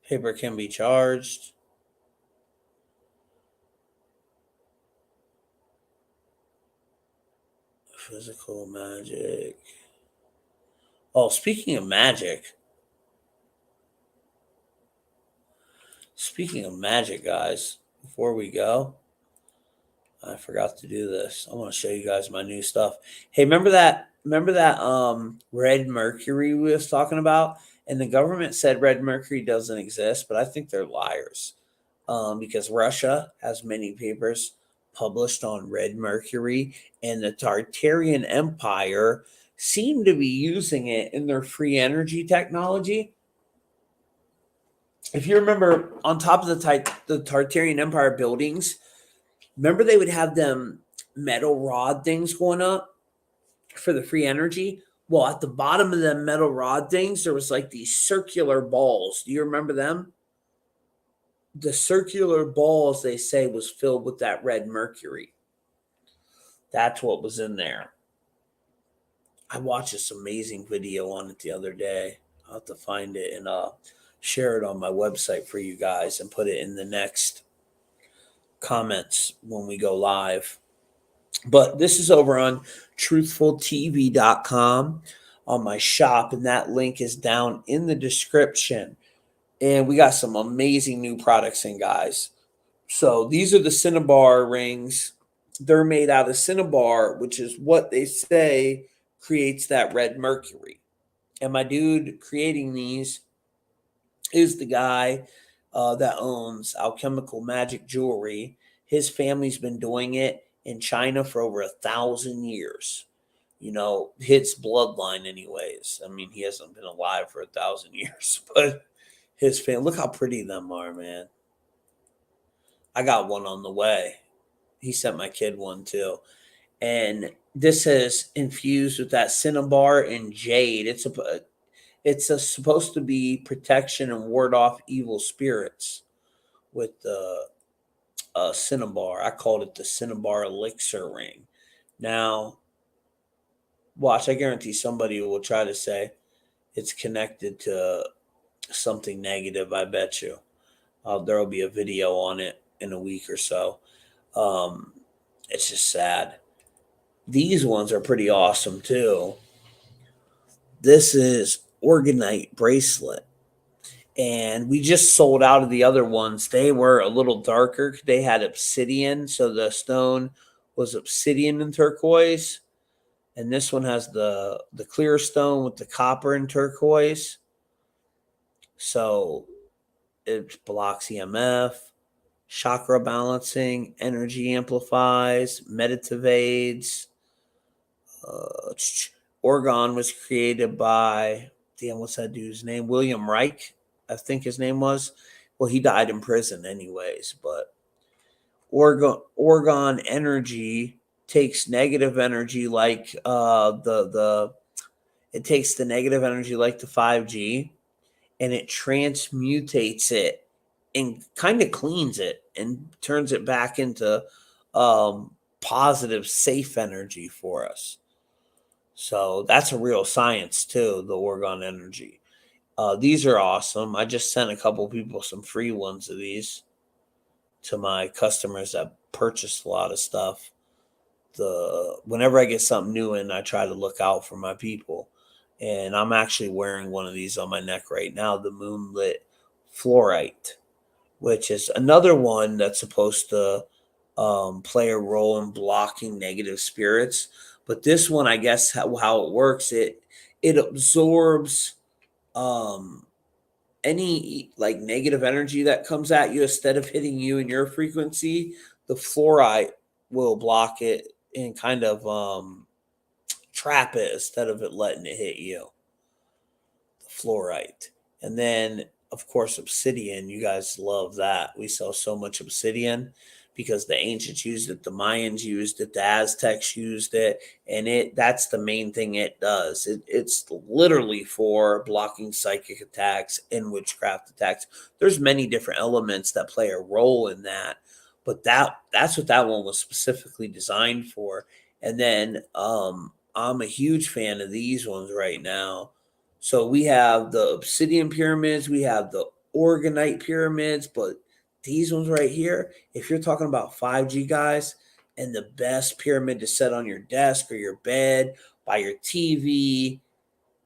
Paper can be charged. Physical magic. Oh, speaking of magic. Guys, before we go, I forgot to do this. I want to show you guys my new stuff. Hey, remember that red mercury we was talking about? And the government said red mercury doesn't exist, but I think they're liars. Because Russia has many papers published on red mercury, and the Tartarian Empire seemed to be using it in their free energy technology. If you remember, on top of the Tartarian Empire buildings, remember they would have them metal rod things going up for the free energy? Well, at the bottom of the metal rod things, there was like these circular balls. Do you remember them? The circular balls, they say, was filled with that red mercury. That's what was in there. I watched this amazing video on it the other day. I'll have to find it and share it on my website for you guys and put it in the next comments when we go live. But this is over on truthfultv.com on my shop, and that link is down in the description. And we got some amazing new products in, guys. So these are the Cinnabar rings. They're made out of cinnabar, which is what they say creates that red mercury. And my dude creating these is the guy that owns Alchemical Magic Jewelry. His family's been doing it in China for over 1,000 years. You know, his bloodline anyways. I mean, he hasn't been alive for 1,000 years, but his family, look how pretty them are, man. I got one on the way. He sent my kid one too. And this is infused with that cinnabar and jade. It's supposed to be protection and ward off evil spirits with the cinnabar. I called it the cinnabar elixir ring. Now, watch, I guarantee somebody will try to say it's connected to something negative. I bet you. There will be a video on it in a week or so. It's just sad. These ones are pretty awesome too. This is Organite bracelet. And we just sold out of the other ones. They were a little darker. They had obsidian. So the stone was obsidian and turquoise. And this one has the clear stone with the copper and turquoise. So it blocks EMF, chakra balancing, energy amplifies, meditative aids. Orgone was created by, damn, what's that dude's name? William Reich, I think his name was. Well, he died in prison anyways, but Orgone energy takes negative energy like it takes the negative energy like the 5G, and it transmutates it and kind of cleans it and turns it back into positive, safe energy for us. So that's a real science too, the Orgone energy. These are awesome. I just sent a couple people some free ones of these to my customers that purchased a lot of stuff. Whenever I get something new in, I try to look out for my people. And I'm actually wearing one of these on my neck right now, the Moonlit Fluorite, which is another one that's supposed to play a role in blocking negative spirits. But this one, I guess how it works, it absorbs any like negative energy that comes at you. Instead of hitting you in your frequency, the fluorite will block it and kind of trap it instead of it letting it hit you. The fluorite. And then, of course, obsidian. You guys love that. We sell so much obsidian because the ancients used it, the Mayans used it, the Aztecs used it, and that's the main thing it does. It's literally for blocking psychic attacks and witchcraft attacks. There's many different elements that play a role in that, but that's what that one was specifically designed for. And then I'm a huge fan of these ones right now. So we have the obsidian pyramids, we have the organite pyramids, but these ones right here, if you're talking about 5G guys, and the best pyramid to set on your desk or your bed, by your TV,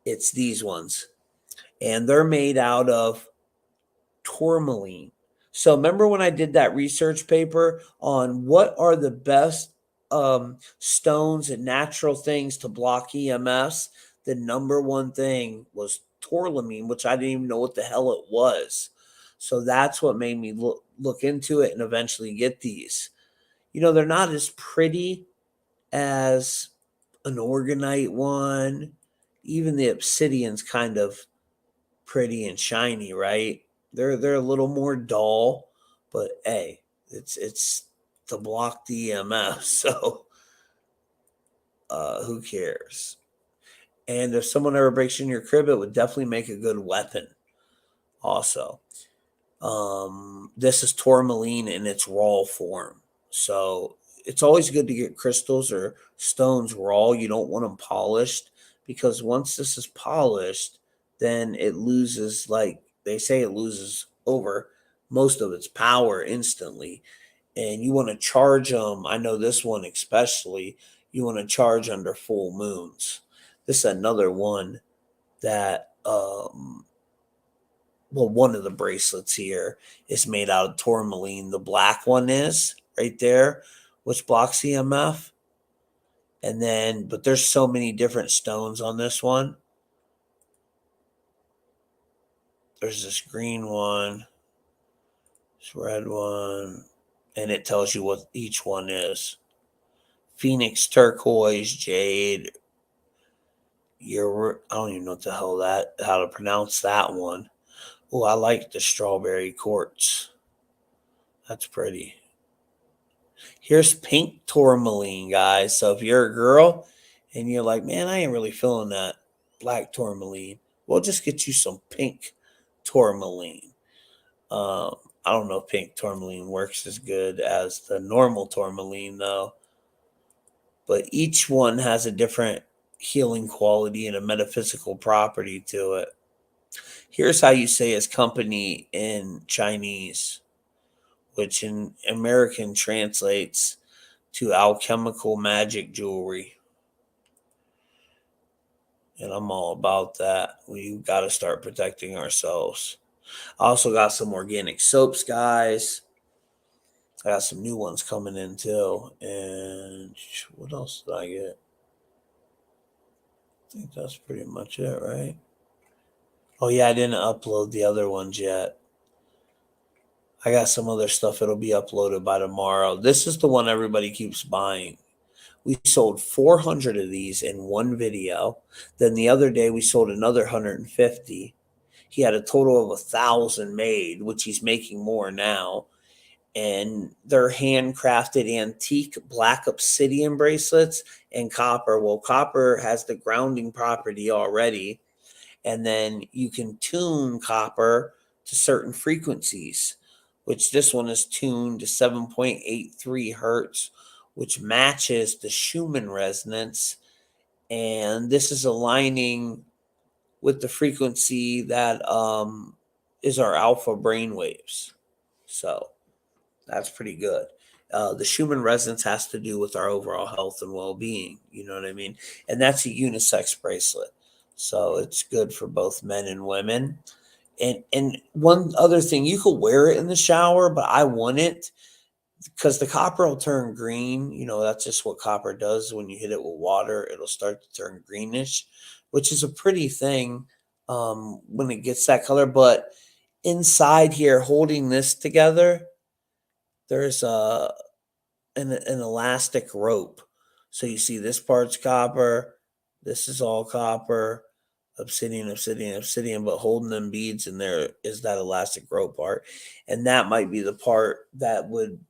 it's these ones. And they're made out of tourmaline. So remember when I did that research paper on what are the best stones and natural things to block EMFs? The number one thing was tourmaline, which I didn't even know what the hell it was. So that's what made me look into it and eventually get these. You know, they're not as pretty as an organite one. Even the obsidian's kind of pretty and shiny, right? They're a little more dull, but hey, it's to block the EMF. So who cares? And if someone ever breaks in your crib, it would definitely make a good weapon. Also, this is tourmaline in its raw form. So it's always good to get crystals or stones raw. You don't want them polished, because once this is polished, then it loses, like they say, it loses over most of its power instantly. And you want to charge them. I know this one especially, you want to charge under full moons. This is another one that, one of the bracelets here is made out of tourmaline. The black one is right there, which blocks EMF. And then, but there's so many different stones on this one. There's this green one, this red one, and it tells you what each one is. Phoenix, turquoise, jade. I don't even know what the hell how to pronounce that one. Oh, I like the strawberry quartz. That's pretty. Here's pink tourmaline, guys. So if you're a girl and you're like, man, I ain't really feeling that black tourmaline, we'll just get you some pink tourmaline. I I don't know if pink tourmaline works as good as the normal tourmaline, though. But each one has a different healing quality and a metaphysical property to it. Here's how you say his company in Chinese, which in American translates to alchemical magic jewelry. And I'm all about that. We got to start protecting ourselves. I also got some organic soaps, guys. I got some new ones coming in too. And what else did I get? I think that's pretty much it, right? Oh, yeah, I didn't upload the other ones yet. I got some other stuff. It'll be uploaded by tomorrow. This is the one everybody keeps buying. We sold 400 of these in one video. Then the other day we sold another 150. He had a total of 1,000 made, which he's making more now. And they're handcrafted antique black obsidian bracelets and copper. Well, copper has the grounding property already. And then you can tune copper to certain frequencies, which this one is tuned to 7.83 hertz, which matches the Schumann resonance. And this is aligning with the frequency that is our alpha brain waves. So that's pretty good. The Schumann resonance has to do with our overall health and well-being. You know what I mean? And that's a unisex bracelet. So it's good for both men and women. And one other thing, you could wear it in the shower, but I want it because the copper will turn green. You know, that's just what copper does. When you hit it with water, it'll start to turn greenish, which is a pretty thing when it gets that color. But inside here, holding this together, there's an elastic rope. So you see this part's copper. This is all copper. Obsidian, obsidian, obsidian, but holding them beads in there is that elastic rope part. And that might be the part that would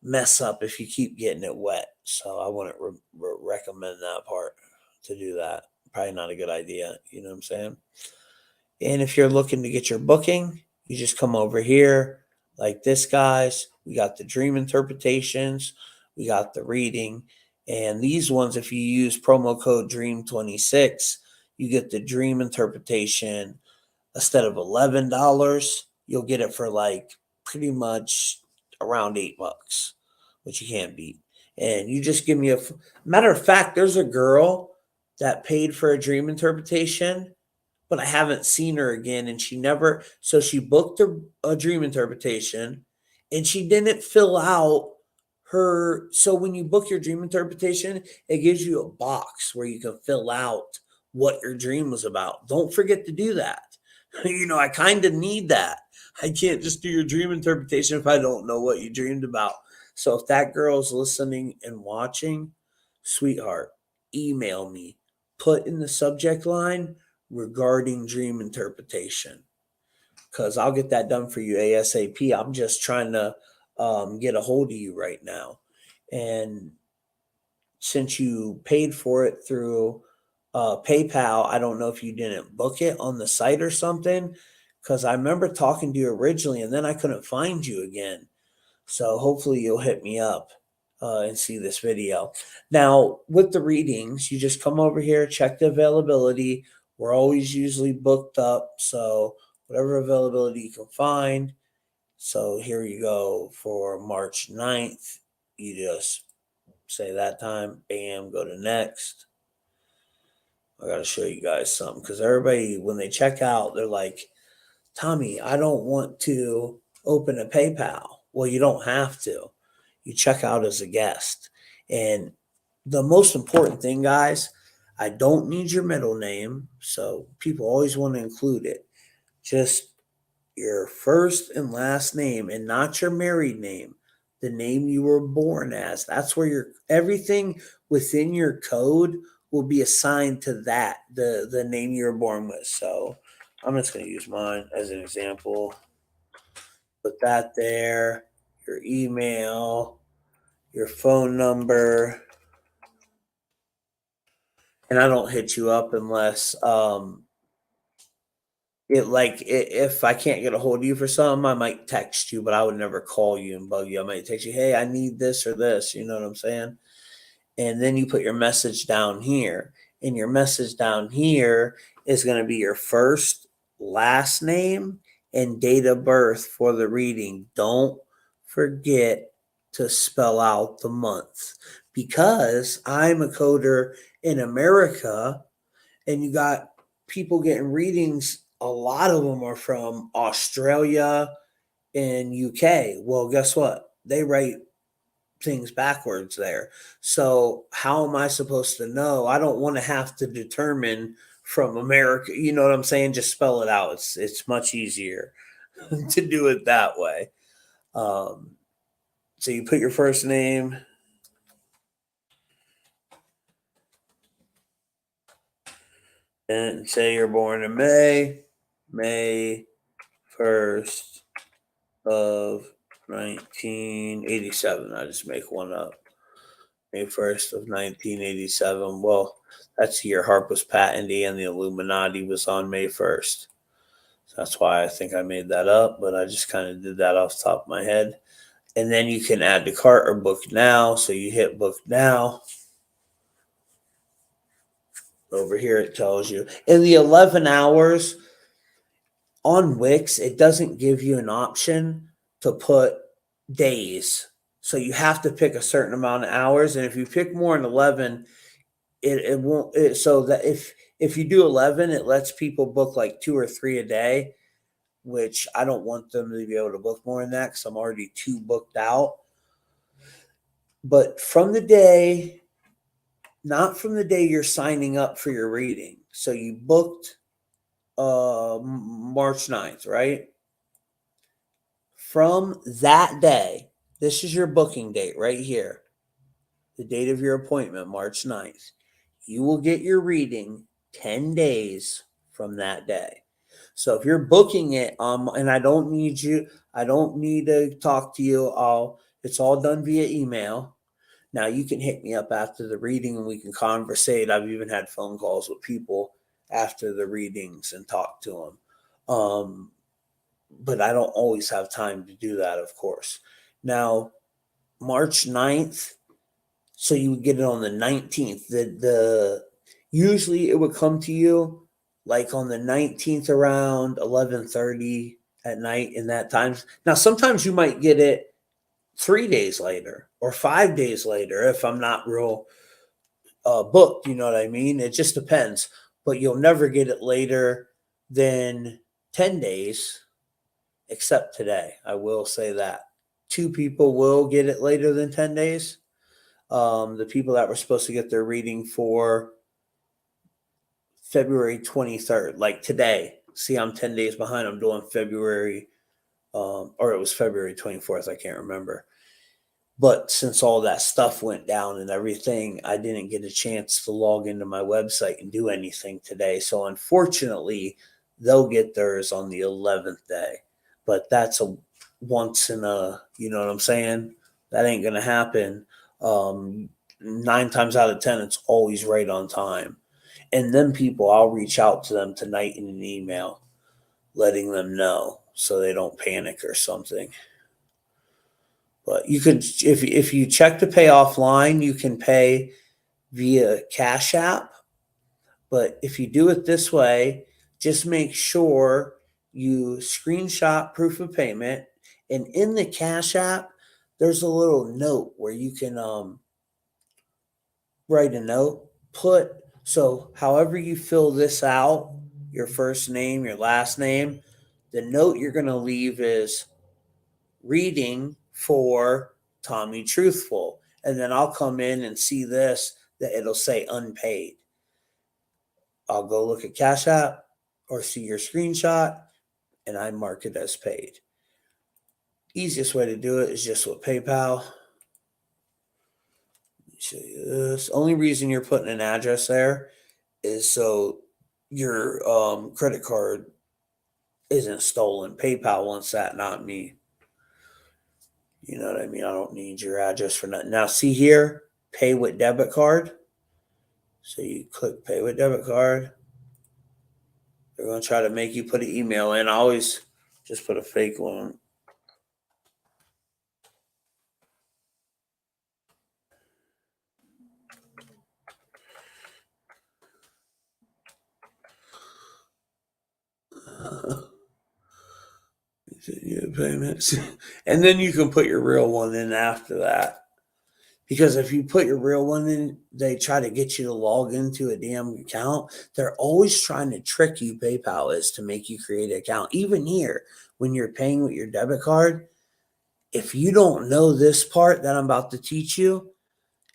mess up if you keep getting it wet. So I wouldn't recommend that part to do that. Probably not a good idea. You know what I'm saying? And if you're looking to get your booking, you just come over here like this, guys. We got the dream interpretations. We got the reading. And these ones, if you use promo code DREAM26, you get the dream interpretation. Instead of $11, you'll get it for like pretty much around $8, which you can't beat. And you just give me matter of fact, there's a girl that paid for a dream interpretation, but I haven't seen her again. And she booked a dream interpretation and she didn't fill out so when you book your dream interpretation, it gives you a box where you can fill out what your dream was about. Don't forget to do that. I kind of need that. I can't just do your dream interpretation if I don't know what you dreamed about. So if that girl's listening and watching, sweetheart, email me. Put in the subject line regarding dream interpretation, because I'll get that done for you ASAP. I'm just trying to get a hold of you right now. And since you paid for it through PayPal, I don't know if you didn't book it on the site or something, because I remember talking to you originally and then I couldn't find you again. So hopefully you'll hit me up and see this video. Now, with the readings, you just come over here, check the availability. We're always usually booked up, so whatever availability you can find. So here you go for March 9th. You just say that time, bam, go to next. I got to show you guys something, because everybody, when they check out, they're like, Tommy, I don't want to open a PayPal. Well, you don't have to. You check out as a guest. And the most important thing, guys, I don't need your middle name. So people always want to include it. Just your first and last name, and not your married name, the name you were born as. That's where everything within your code will be assigned to that, the name you were born with. So I'm just going to use mine as an example. Put that there, your email, your phone number. And I don't hit you up unless if I can't get a hold of you for something, I might text you, but I would never call you and bug you. I might text you, hey, I need this or this. You know what I'm saying? And then you put your message down here. And your message down here is going to be your first, last name, and date of birth for the reading. Don't forget to spell out the month, because I'm a coder in America, and you got people getting readings. A lot of them are from Australia and UK. Well, guess what? They write things backwards there. So how am I supposed to know? I don't want to have to determine from America. You know what I'm saying? Just spell it out. It's much easier to do it that way. So you put your first name. And say you're born in May 1st of 1987. I just make one up. May 1st of 1987. Well, that's the year HARP was patented and the Illuminati was on May 1st. So that's why I think I made that up, but I just kind of did that off the top of my head. And then you can add to cart or book now. So you hit book now. Over here it tells you. In the 11 hours on Wix, it doesn't give you an option to put days. So you have to pick a certain amount of hours. And if you pick more than 11, it won't. So that if you do 11, it lets people book like 2 or 3 a day, which I don't want them to be able to book more than that because I'm already 2 booked out. But from the day, not from the day you're signing up for your reading. So you booked March 9th, right? From that day, this is your booking date right here. The date of your appointment, March 9th. You will get your reading 10 days from that day. So if you're booking it, and I don't need to talk to you. It's all done via email. Now you can hit me up after the reading and we can conversate. I've even had phone calls with people after the readings and talk to them. But I don't always have time to do that, of course. Now, March 9th, so you would get it on the 19th. Usually it would come to you like on the 19th around 11:30 at night in that time. Now, sometimes you might get it 3 days later or 5 days later if I'm not real booked, you know what I mean? It just depends. But you'll never get it later than 10 days, except today. I will say that. 2 people will get it later than 10 days. The people that were supposed to get their reading for February 23rd, like today. See, I'm 10 days behind. I'm doing February, or it was February 24th. I can't remember. But since all that stuff went down and everything, I didn't get a chance to log into my website and do anything today. So unfortunately, they'll get theirs on the 11th day. But that's a once in a, you know what I'm saying? That ain't going to happen. 9 times out of 10, it's always right on time. And then people, I'll reach out to them tonight in an email, letting them know so they don't panic or something. But you could, if you check to pay offline, you can pay via Cash App. But if you do it this way, just make sure you screenshot proof of payment. And in the Cash App, there's a little note where you can write a note. So however you fill this out, your first name, your last name, the note you're going to leave is reading for Tommy Truthful. And then I'll come in and see this, that it'll say unpaid. I'll go look at Cash App or see your screenshot and I mark it as paid. Easiest way to do it is just with PayPal. Let me show you this. Only reason you're putting an address there is so your credit card isn't stolen. PayPal wants that, not me. You know what I mean? I don't need your address for nothing. Now, see here, pay with debit card. So you click pay with debit card. They're going to try to make you put an email in. I always just put a fake one. Payments. And then you can put your real one in after that. Because if you put your real one in, they try to get you to log into a damn account. They're always trying to trick you, PayPal is, to make you create an account. Even here, when you're paying with your debit card, if you don't know this part that I'm about to teach you,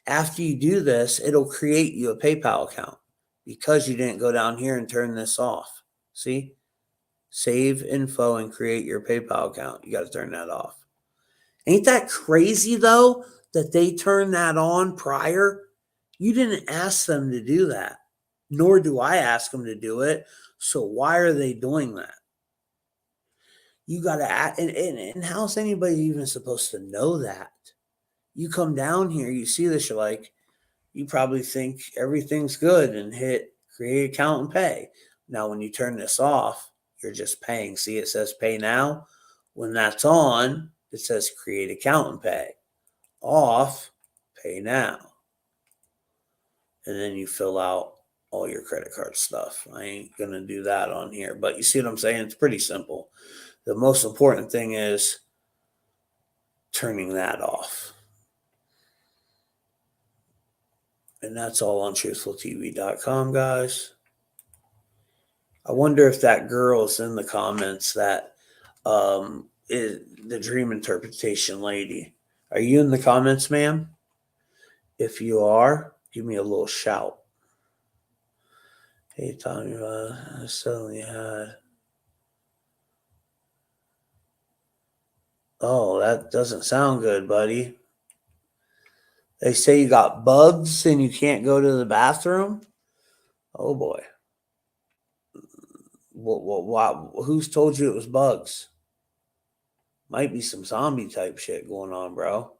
after you do this, it'll create you a PayPal account because you didn't go down here and turn this off. See? Save info and create your PayPal account. You got to turn that off. Ain't that crazy, though, that they turned that on prior? You didn't ask them to do that, nor do I ask them to do it. So why are they doing that? You got to act, and how's anybody even supposed to know that? You come down here, you see this, you're like, you probably think everything's good and hit create account and pay. Now, when you turn this off, you're just paying. See, it says pay now. When that's on, it says create account and pay. Off, pay now. And then you fill out all your credit card stuff. I ain't going to do that on here. But you see what I'm saying? It's pretty simple. The most important thing is turning that off. And that's all on truthfultv.com, guys. I wonder if that girl is in the comments that is the dream interpretation lady. Are you in the comments, ma'am? If you are, give me a little shout. Hey, Tommy, I suddenly had... Oh, that doesn't sound good, buddy. They say you got bugs and you can't go to the bathroom? Oh, boy. Who's told you it was bugs? Might be some zombie type shit going on, bro.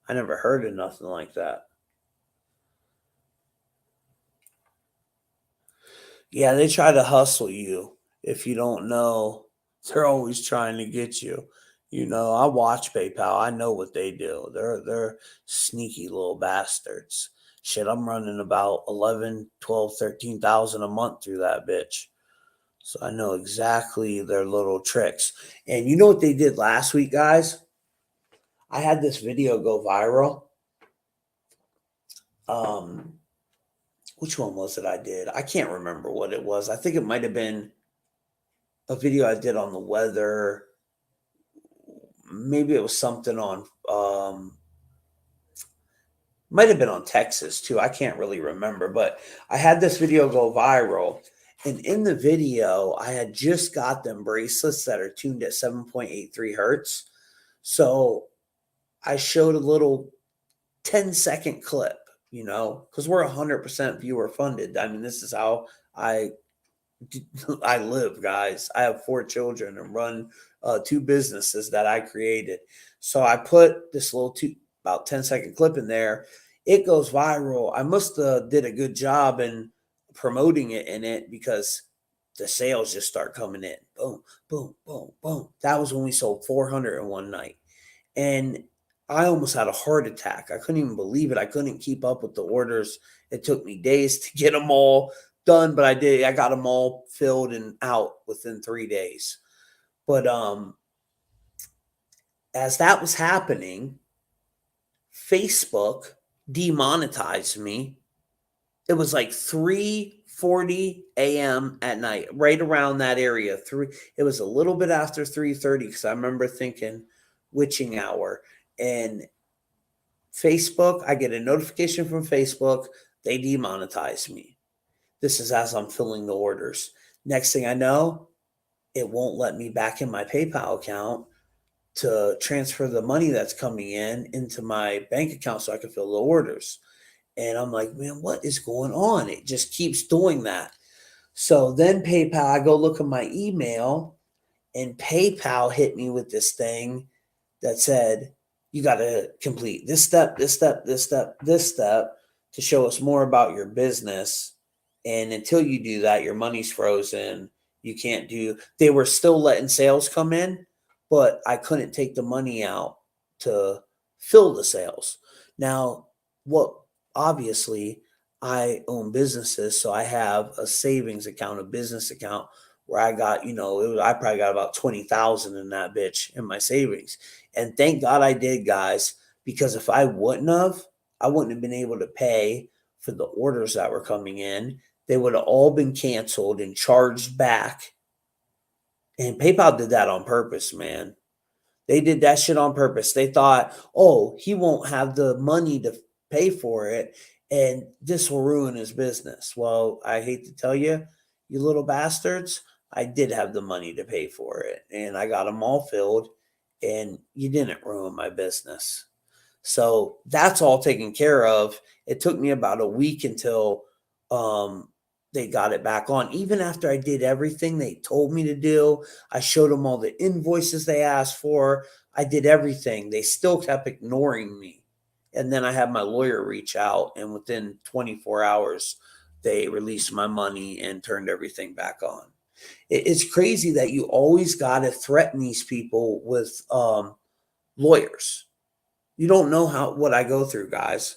I never heard of nothing like that. Yeah, they try to hustle you. If you don't know, they're always trying to get you. You know, I watch PayPal. I know what they do. They're sneaky little bastards. Shit, I'm running about 11, 12, 13,000 a month through that bitch. So I know exactly their little tricks. And you know what they did last week, guys? I had this video go viral. Which one was it I did? I can't remember what it was. I think it might have been a video I did on the weather. Maybe it was something on, might have been on Texas too. I can't really remember, but I had this video go viral. And in the video, I had just got them bracelets that are tuned at 7.83 hertz. So I showed a little 10-second clip, you know, because we're 100% viewer funded. I mean, this is how I live, guys. I have 4 children and run 2 businesses that I created. So I put this little about 10-second clip in there. It goes viral. I must have did a good job in promoting it in it because the sales just start coming in. Boom, boom, boom, boom. That was when we sold 400 in one night. And I almost had a heart attack. I couldn't even believe it. I couldn't keep up with the orders. It took me days to get them all done, but I did. I got them all filled and out within 3 days. But as that was happening, Facebook demonetized me. It was like 3:40 a.m. at night, right around that area. It was a little bit after 3:30 because I remember thinking witching hour. And Facebook, I get a notification from Facebook. They demonetize me. This is as I'm filling the orders. Next thing I know, it won't let me back in my PayPal account to transfer the money that's coming in into my bank account so I can fill the orders. And I'm like, man, what is going on? It just keeps doing that. So then PayPal, I go look at my email, and PayPal hit me with this thing that said, you got to complete this step, this step, this step, this step to show us more about your business. And until you do that, your money's frozen. You can't do, they were still letting sales come in, but I couldn't take the money out to fill the sales. Now, what obviously I own businesses, so I have a savings account, a business account where I got, I probably got about 20,000 in that bitch in my savings. And thank God I did, guys, because if I wouldn't have, I wouldn't have been able to pay for the orders that were coming in. They would have all been canceled and charged back. And PayPal did that on purpose, man. They did that shit on purpose. They thought, oh, he won't have the money to pay for it, and this will ruin his business. Well, I hate to tell you, you little bastards, I did have the money to pay for it, and I got them all filled, and you didn't ruin my business. So that's all taken care of. It took me about a week until they got it back on. Even after I did everything they told me to do, I showed them all the invoices they asked for. I did everything. They still kept ignoring me. And then I had my lawyer reach out, and within 24 hours, they released my money and turned everything back on. It's crazy that you always got to threaten these people with lawyers. You don't know what I go through, guys.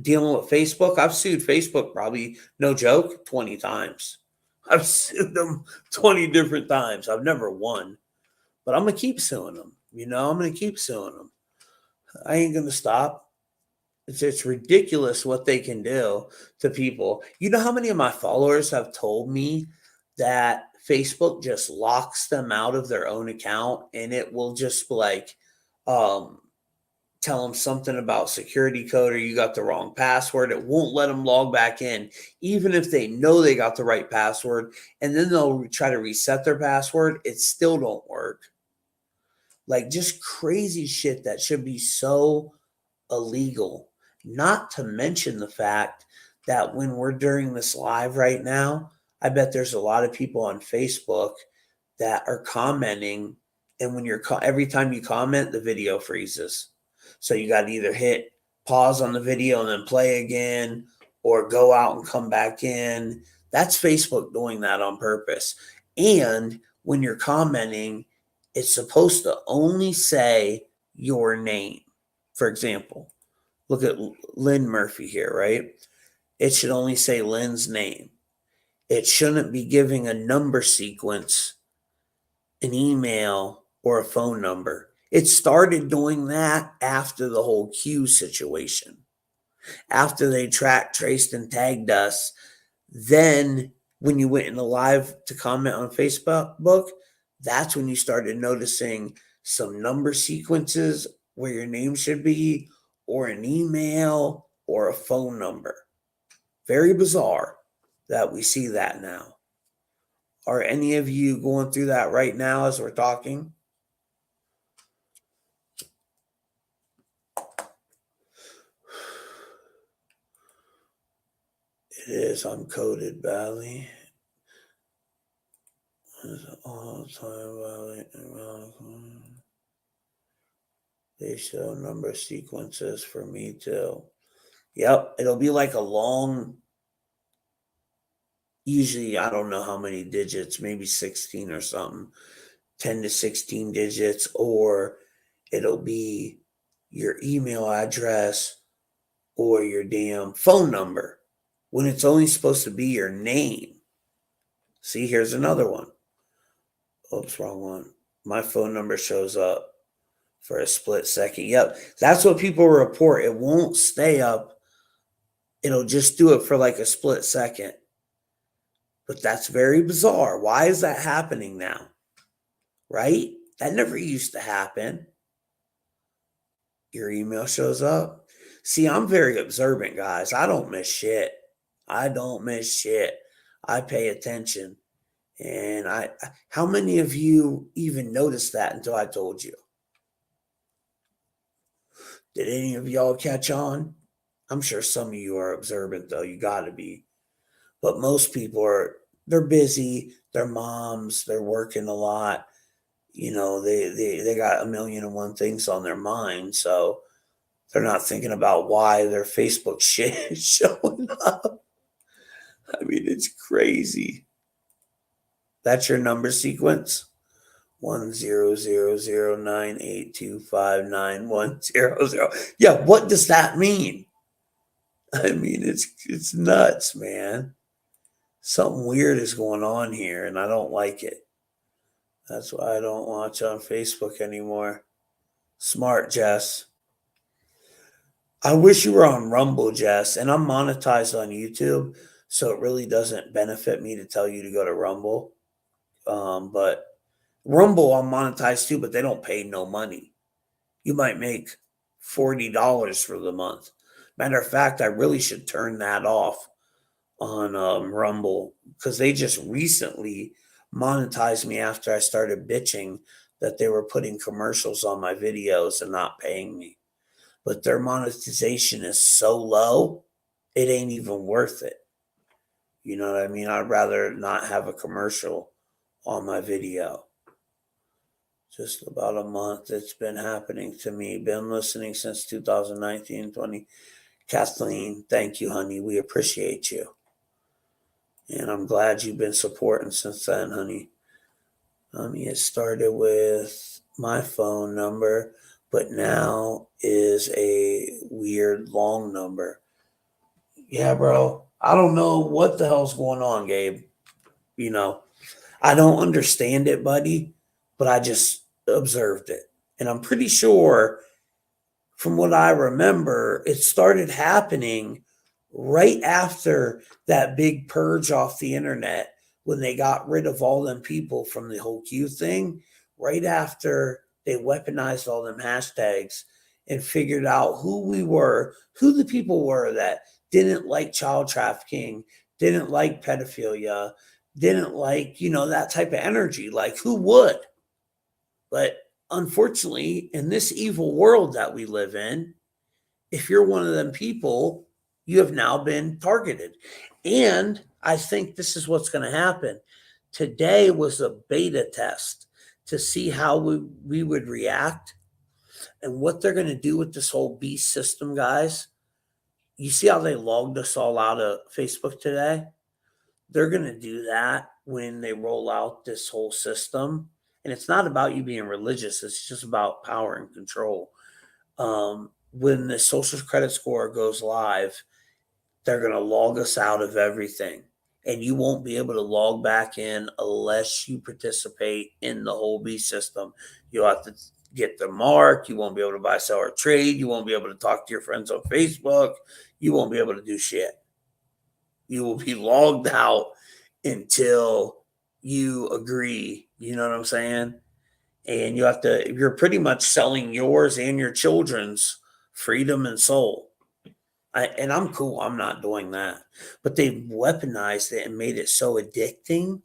Dealing with Facebook, I've sued Facebook probably, no joke, 20 times. I've sued them 20 different times. I've never won, but I'm going to keep suing them. I'm going to keep suing them. I ain't going to stop. It's ridiculous what they can do to people. You know how many of my followers have told me that Facebook just locks them out of their own account, and it will just be like, tell them something about security code or you got the wrong password. It won't let them log back in, even if they know they got the right password. And then they'll try to reset their password. It still don't work. Like, just crazy shit that should be so illegal. Not to mention the fact that when we're during this live right now, I bet there's a lot of people on Facebook that are commenting. And when every time you comment, the video freezes. So you got to either hit pause on the video and then play again, or go out and come back in. That's Facebook doing that on purpose. And when you're commenting, it's supposed to only say your name. For example, look at Lynn Murphy here, right? It should only say Lynn's name. It shouldn't be giving a number sequence, an email, or a phone number. It started doing that after the whole Q situation. After they tracked, traced, and tagged us, then when you went in the live to comment on Facebook, that's when you started noticing some number sequences where your name should be, or an email, or a phone number. Very bizarre that we see that now. Are any of you going through that right now as we're talking? It is uncoded, Valley. All time Valley. They show number sequences for me too. Yep, it'll be like a long, usually I don't know how many digits, maybe 16 or something, 10 to 16 digits, or it'll be your email address or your damn phone number when it's only supposed to be your name. See, here's another one. Oops, wrong one. My phone number shows up for a split second. Yep, that's what people report. It won't stay up. It'll just do it for like a split second. But that's very bizarre. Why is that happening now? Right? That never used to happen. Your email shows up. See, I'm very observant, guys. I don't miss shit. I pay attention. And how many of you even noticed that until I told you? Did any of y'all catch on? I'm sure some of you are observant, though. You got to be. But most people they're busy. They're moms. They're working a lot. They got 1,000,001 things on their mind. So they're not thinking about why their Facebook shit is showing up. I mean, it's crazy. That's your number sequence? 1000982599100. Yeah, what does that mean? I mean, it's nuts, man. Something weird is going on here, and I don't like it. That's why I don't watch on Facebook anymore. Smart, Jess. I wish you were on Rumble, Jess, and I'm monetized on YouTube, so it really doesn't benefit me to tell you to go to Rumble. But Rumble, I'm monetized too, but they don't pay no money. You might make $40 for the month. Matter of fact, I really should turn that off on Rumble, because they just recently monetized me after I started bitching that they were putting commercials on my videos and not paying me. But their monetization is so low, it ain't even worth it. You know what I mean? I'd rather not have a commercial on my video. Just about a month it's been happening to me. Been listening since 2019, 20. Kathleen, thank you, honey. We appreciate you. And I'm glad you've been supporting since then, honey. It started with my phone number, but now is a weird long number. Yeah, bro. I don't know what the hell's going on, Gabe. I don't understand it, buddy, but I just observed it. And I'm pretty sure, from what I remember, it started happening right after that big purge off the internet, when they got rid of all them people from the whole Q thing, right after they weaponized all them hashtags and figured out who we were, who the people were that didn't like child trafficking, didn't like pedophilia, didn't like, that type of energy. Like, who would? But unfortunately, in this evil world that we live in, if you're one of them people, you have now been targeted. And I think this is what's going to happen. Today was a beta test to see how we would react and what they're going to do with this whole beast system, guys. You see how they logged us all out of Facebook today? They're going to do that when they roll out this whole system. And it's not about you being religious. It's just about power and control. When the social credit score goes live, they're going to log us out of everything. And you won't be able to log back in unless you participate in the whole B system. You'll have to get the mark. You won't be able to buy, sell, or trade. You won't be able to talk to your friends on Facebook. You won't be able to do shit. You will be logged out until you agree. You know what I'm saying? And you're pretty much selling yours and your children's freedom and soul. And I'm cool. I'm not doing that. But they've weaponized it and made it so addicting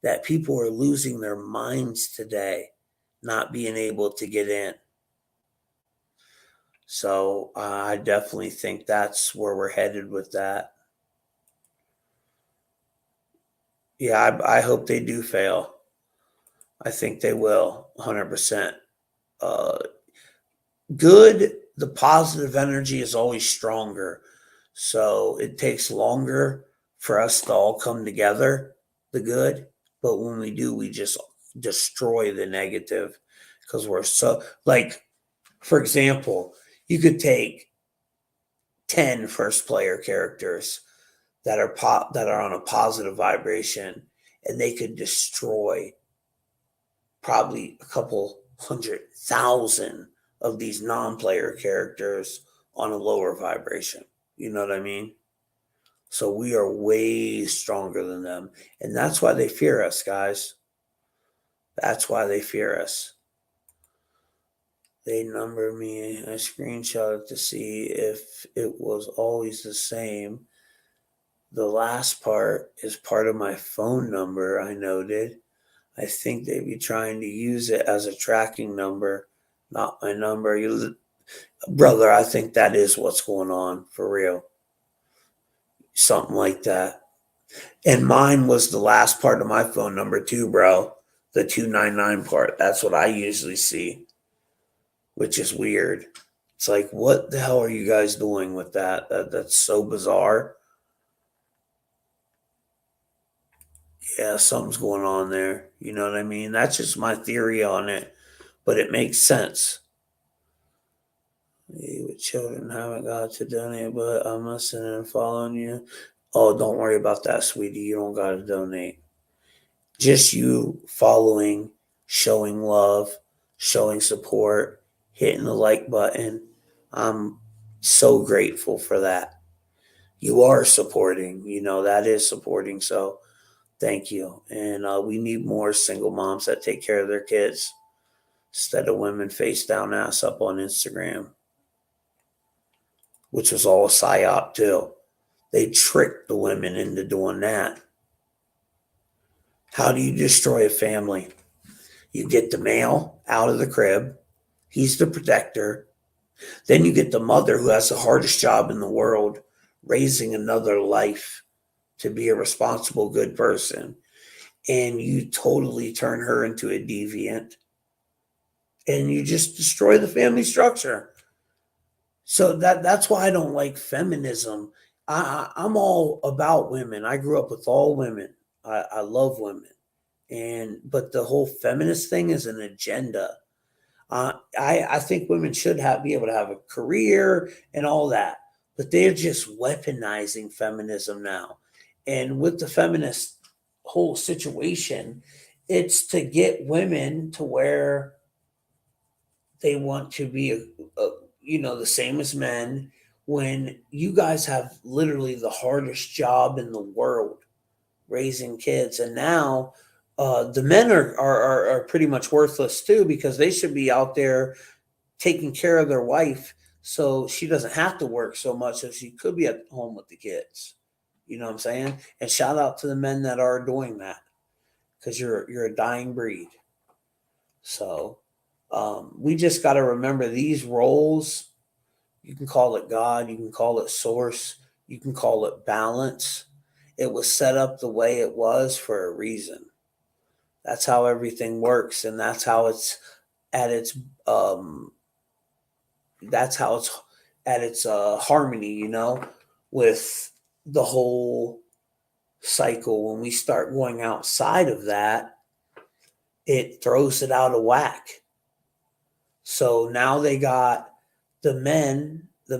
that people are losing their minds today, not being able to get in. So I definitely think that's where we're headed with that. Yeah, I hope they do fail. I think they will, 100%. Good, the positive energy is always stronger. So it takes longer for us to all come together, the good. But when we do, we just destroy the negative, because we're so, like, for example, you could take 10 first player characters that are on a positive vibration, and they could destroy probably a couple 100,000 of these non-player characters on a lower vibration. You know what I mean? So we are way stronger than them. And that's why they fear us, guys. That's why they fear us. They number me. I screenshot it to see if it was always the same. The last part is part of my phone number, I noted. I think they'd be trying to use it as a tracking number, not my number. Brother, I think that is what's going on, for real. Something like that. And mine was the last part of my phone number too, bro. The 299 part. That's what I usually see, which is weird. It's like, what the hell are you guys doing with that? That's so bizarre. Yeah, something's going on there. You know what I mean? That's just my theory on it, but it makes sense. You with children haven't got to donate, but I'm listening and following you. Oh, don't worry about that, sweetie. You don't got to donate. Just you following, showing love, showing support, hitting the like button. I'm so grateful for that. You are supporting, that is supporting. So thank you. And we need more single moms that take care of their kids instead of women face down, ass up on Instagram, which was all a psyop too. They tricked the women into doing that. How do you destroy a family? You get the male out of the crib. He's the protector. Then you get the mother who has the hardest job in the world, raising another life to be a responsible, good person. And you totally turn her into a deviant. And you just destroy the family structure. So that's why I don't like feminism. I'm all about women. I grew up with all women. I love women. But the whole feminist thing is an agenda. I think women should be able to have a career and all that, but they're just weaponizing feminism now. And with the feminist whole situation, it's to get women to where they want to be, the same as men. When you guys have literally the hardest job in the world, raising kids, and now the men are pretty much worthless too, because they should be out there taking care of their wife so she doesn't have to work so much, so she could be at home with the kids. You know what I'm saying? And shout out to the men that are doing that, because you're a dying breed. So we just got to remember these roles. You can call it God, you can call it source, you can call it balance. It was set up the way it was for a reason. That's how everything works, and that's how it's at its harmony, with the whole cycle. When we start going outside of that, it throws it out of whack. So now they got the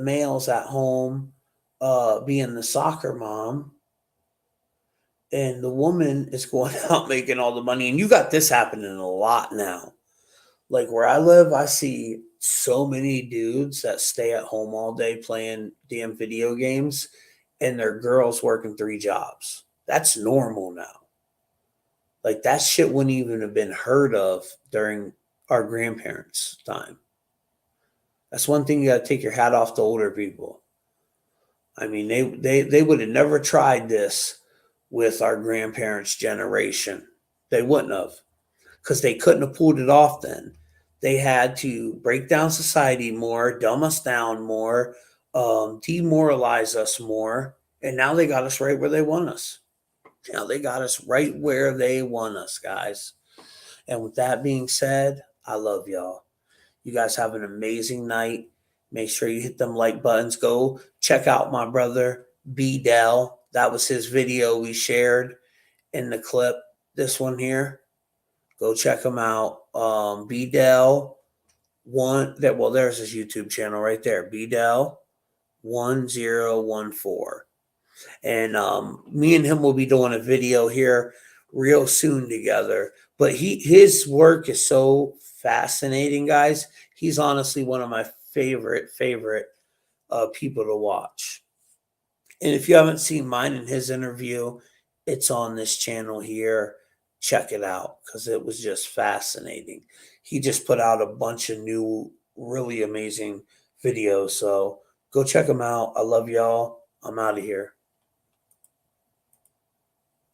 males at home, being the soccer mom, and the woman is going out making all the money. And you got this happening a lot now. Like where I live, I see so many dudes that stay at home all day playing damn video games, and their girls working 3 jobs. That's normal now. Like that shit wouldn't even have been heard of during our grandparents' time. That's one thing you got to take your hat off to older people. I mean, they would have never tried this with our grandparents' generation. They wouldn't have, because they couldn't have pulled it off then. They had to break down society more, dumb us down more, demoralize us more, and now they got us right where they want us. Now they got us right where they want us, guys. And with that being said, I love y'all. You guys have an amazing night. Make sure you hit them like buttons. Go check out my brother, B. Dell. That was his video we shared in the clip. This one here. Go check him out. B. Dell there's his YouTube channel right there. B. Dell 1014. And me and him will be doing a video here real soon together. But his work is so fascinating, guys. He's honestly one of my favorite people to watch. And if you haven't seen mine and his interview, it's on this channel here. Check it out, because it was just fascinating. He just put out a bunch of new, really amazing videos. So go check him out. I love y'all. I'm out of here.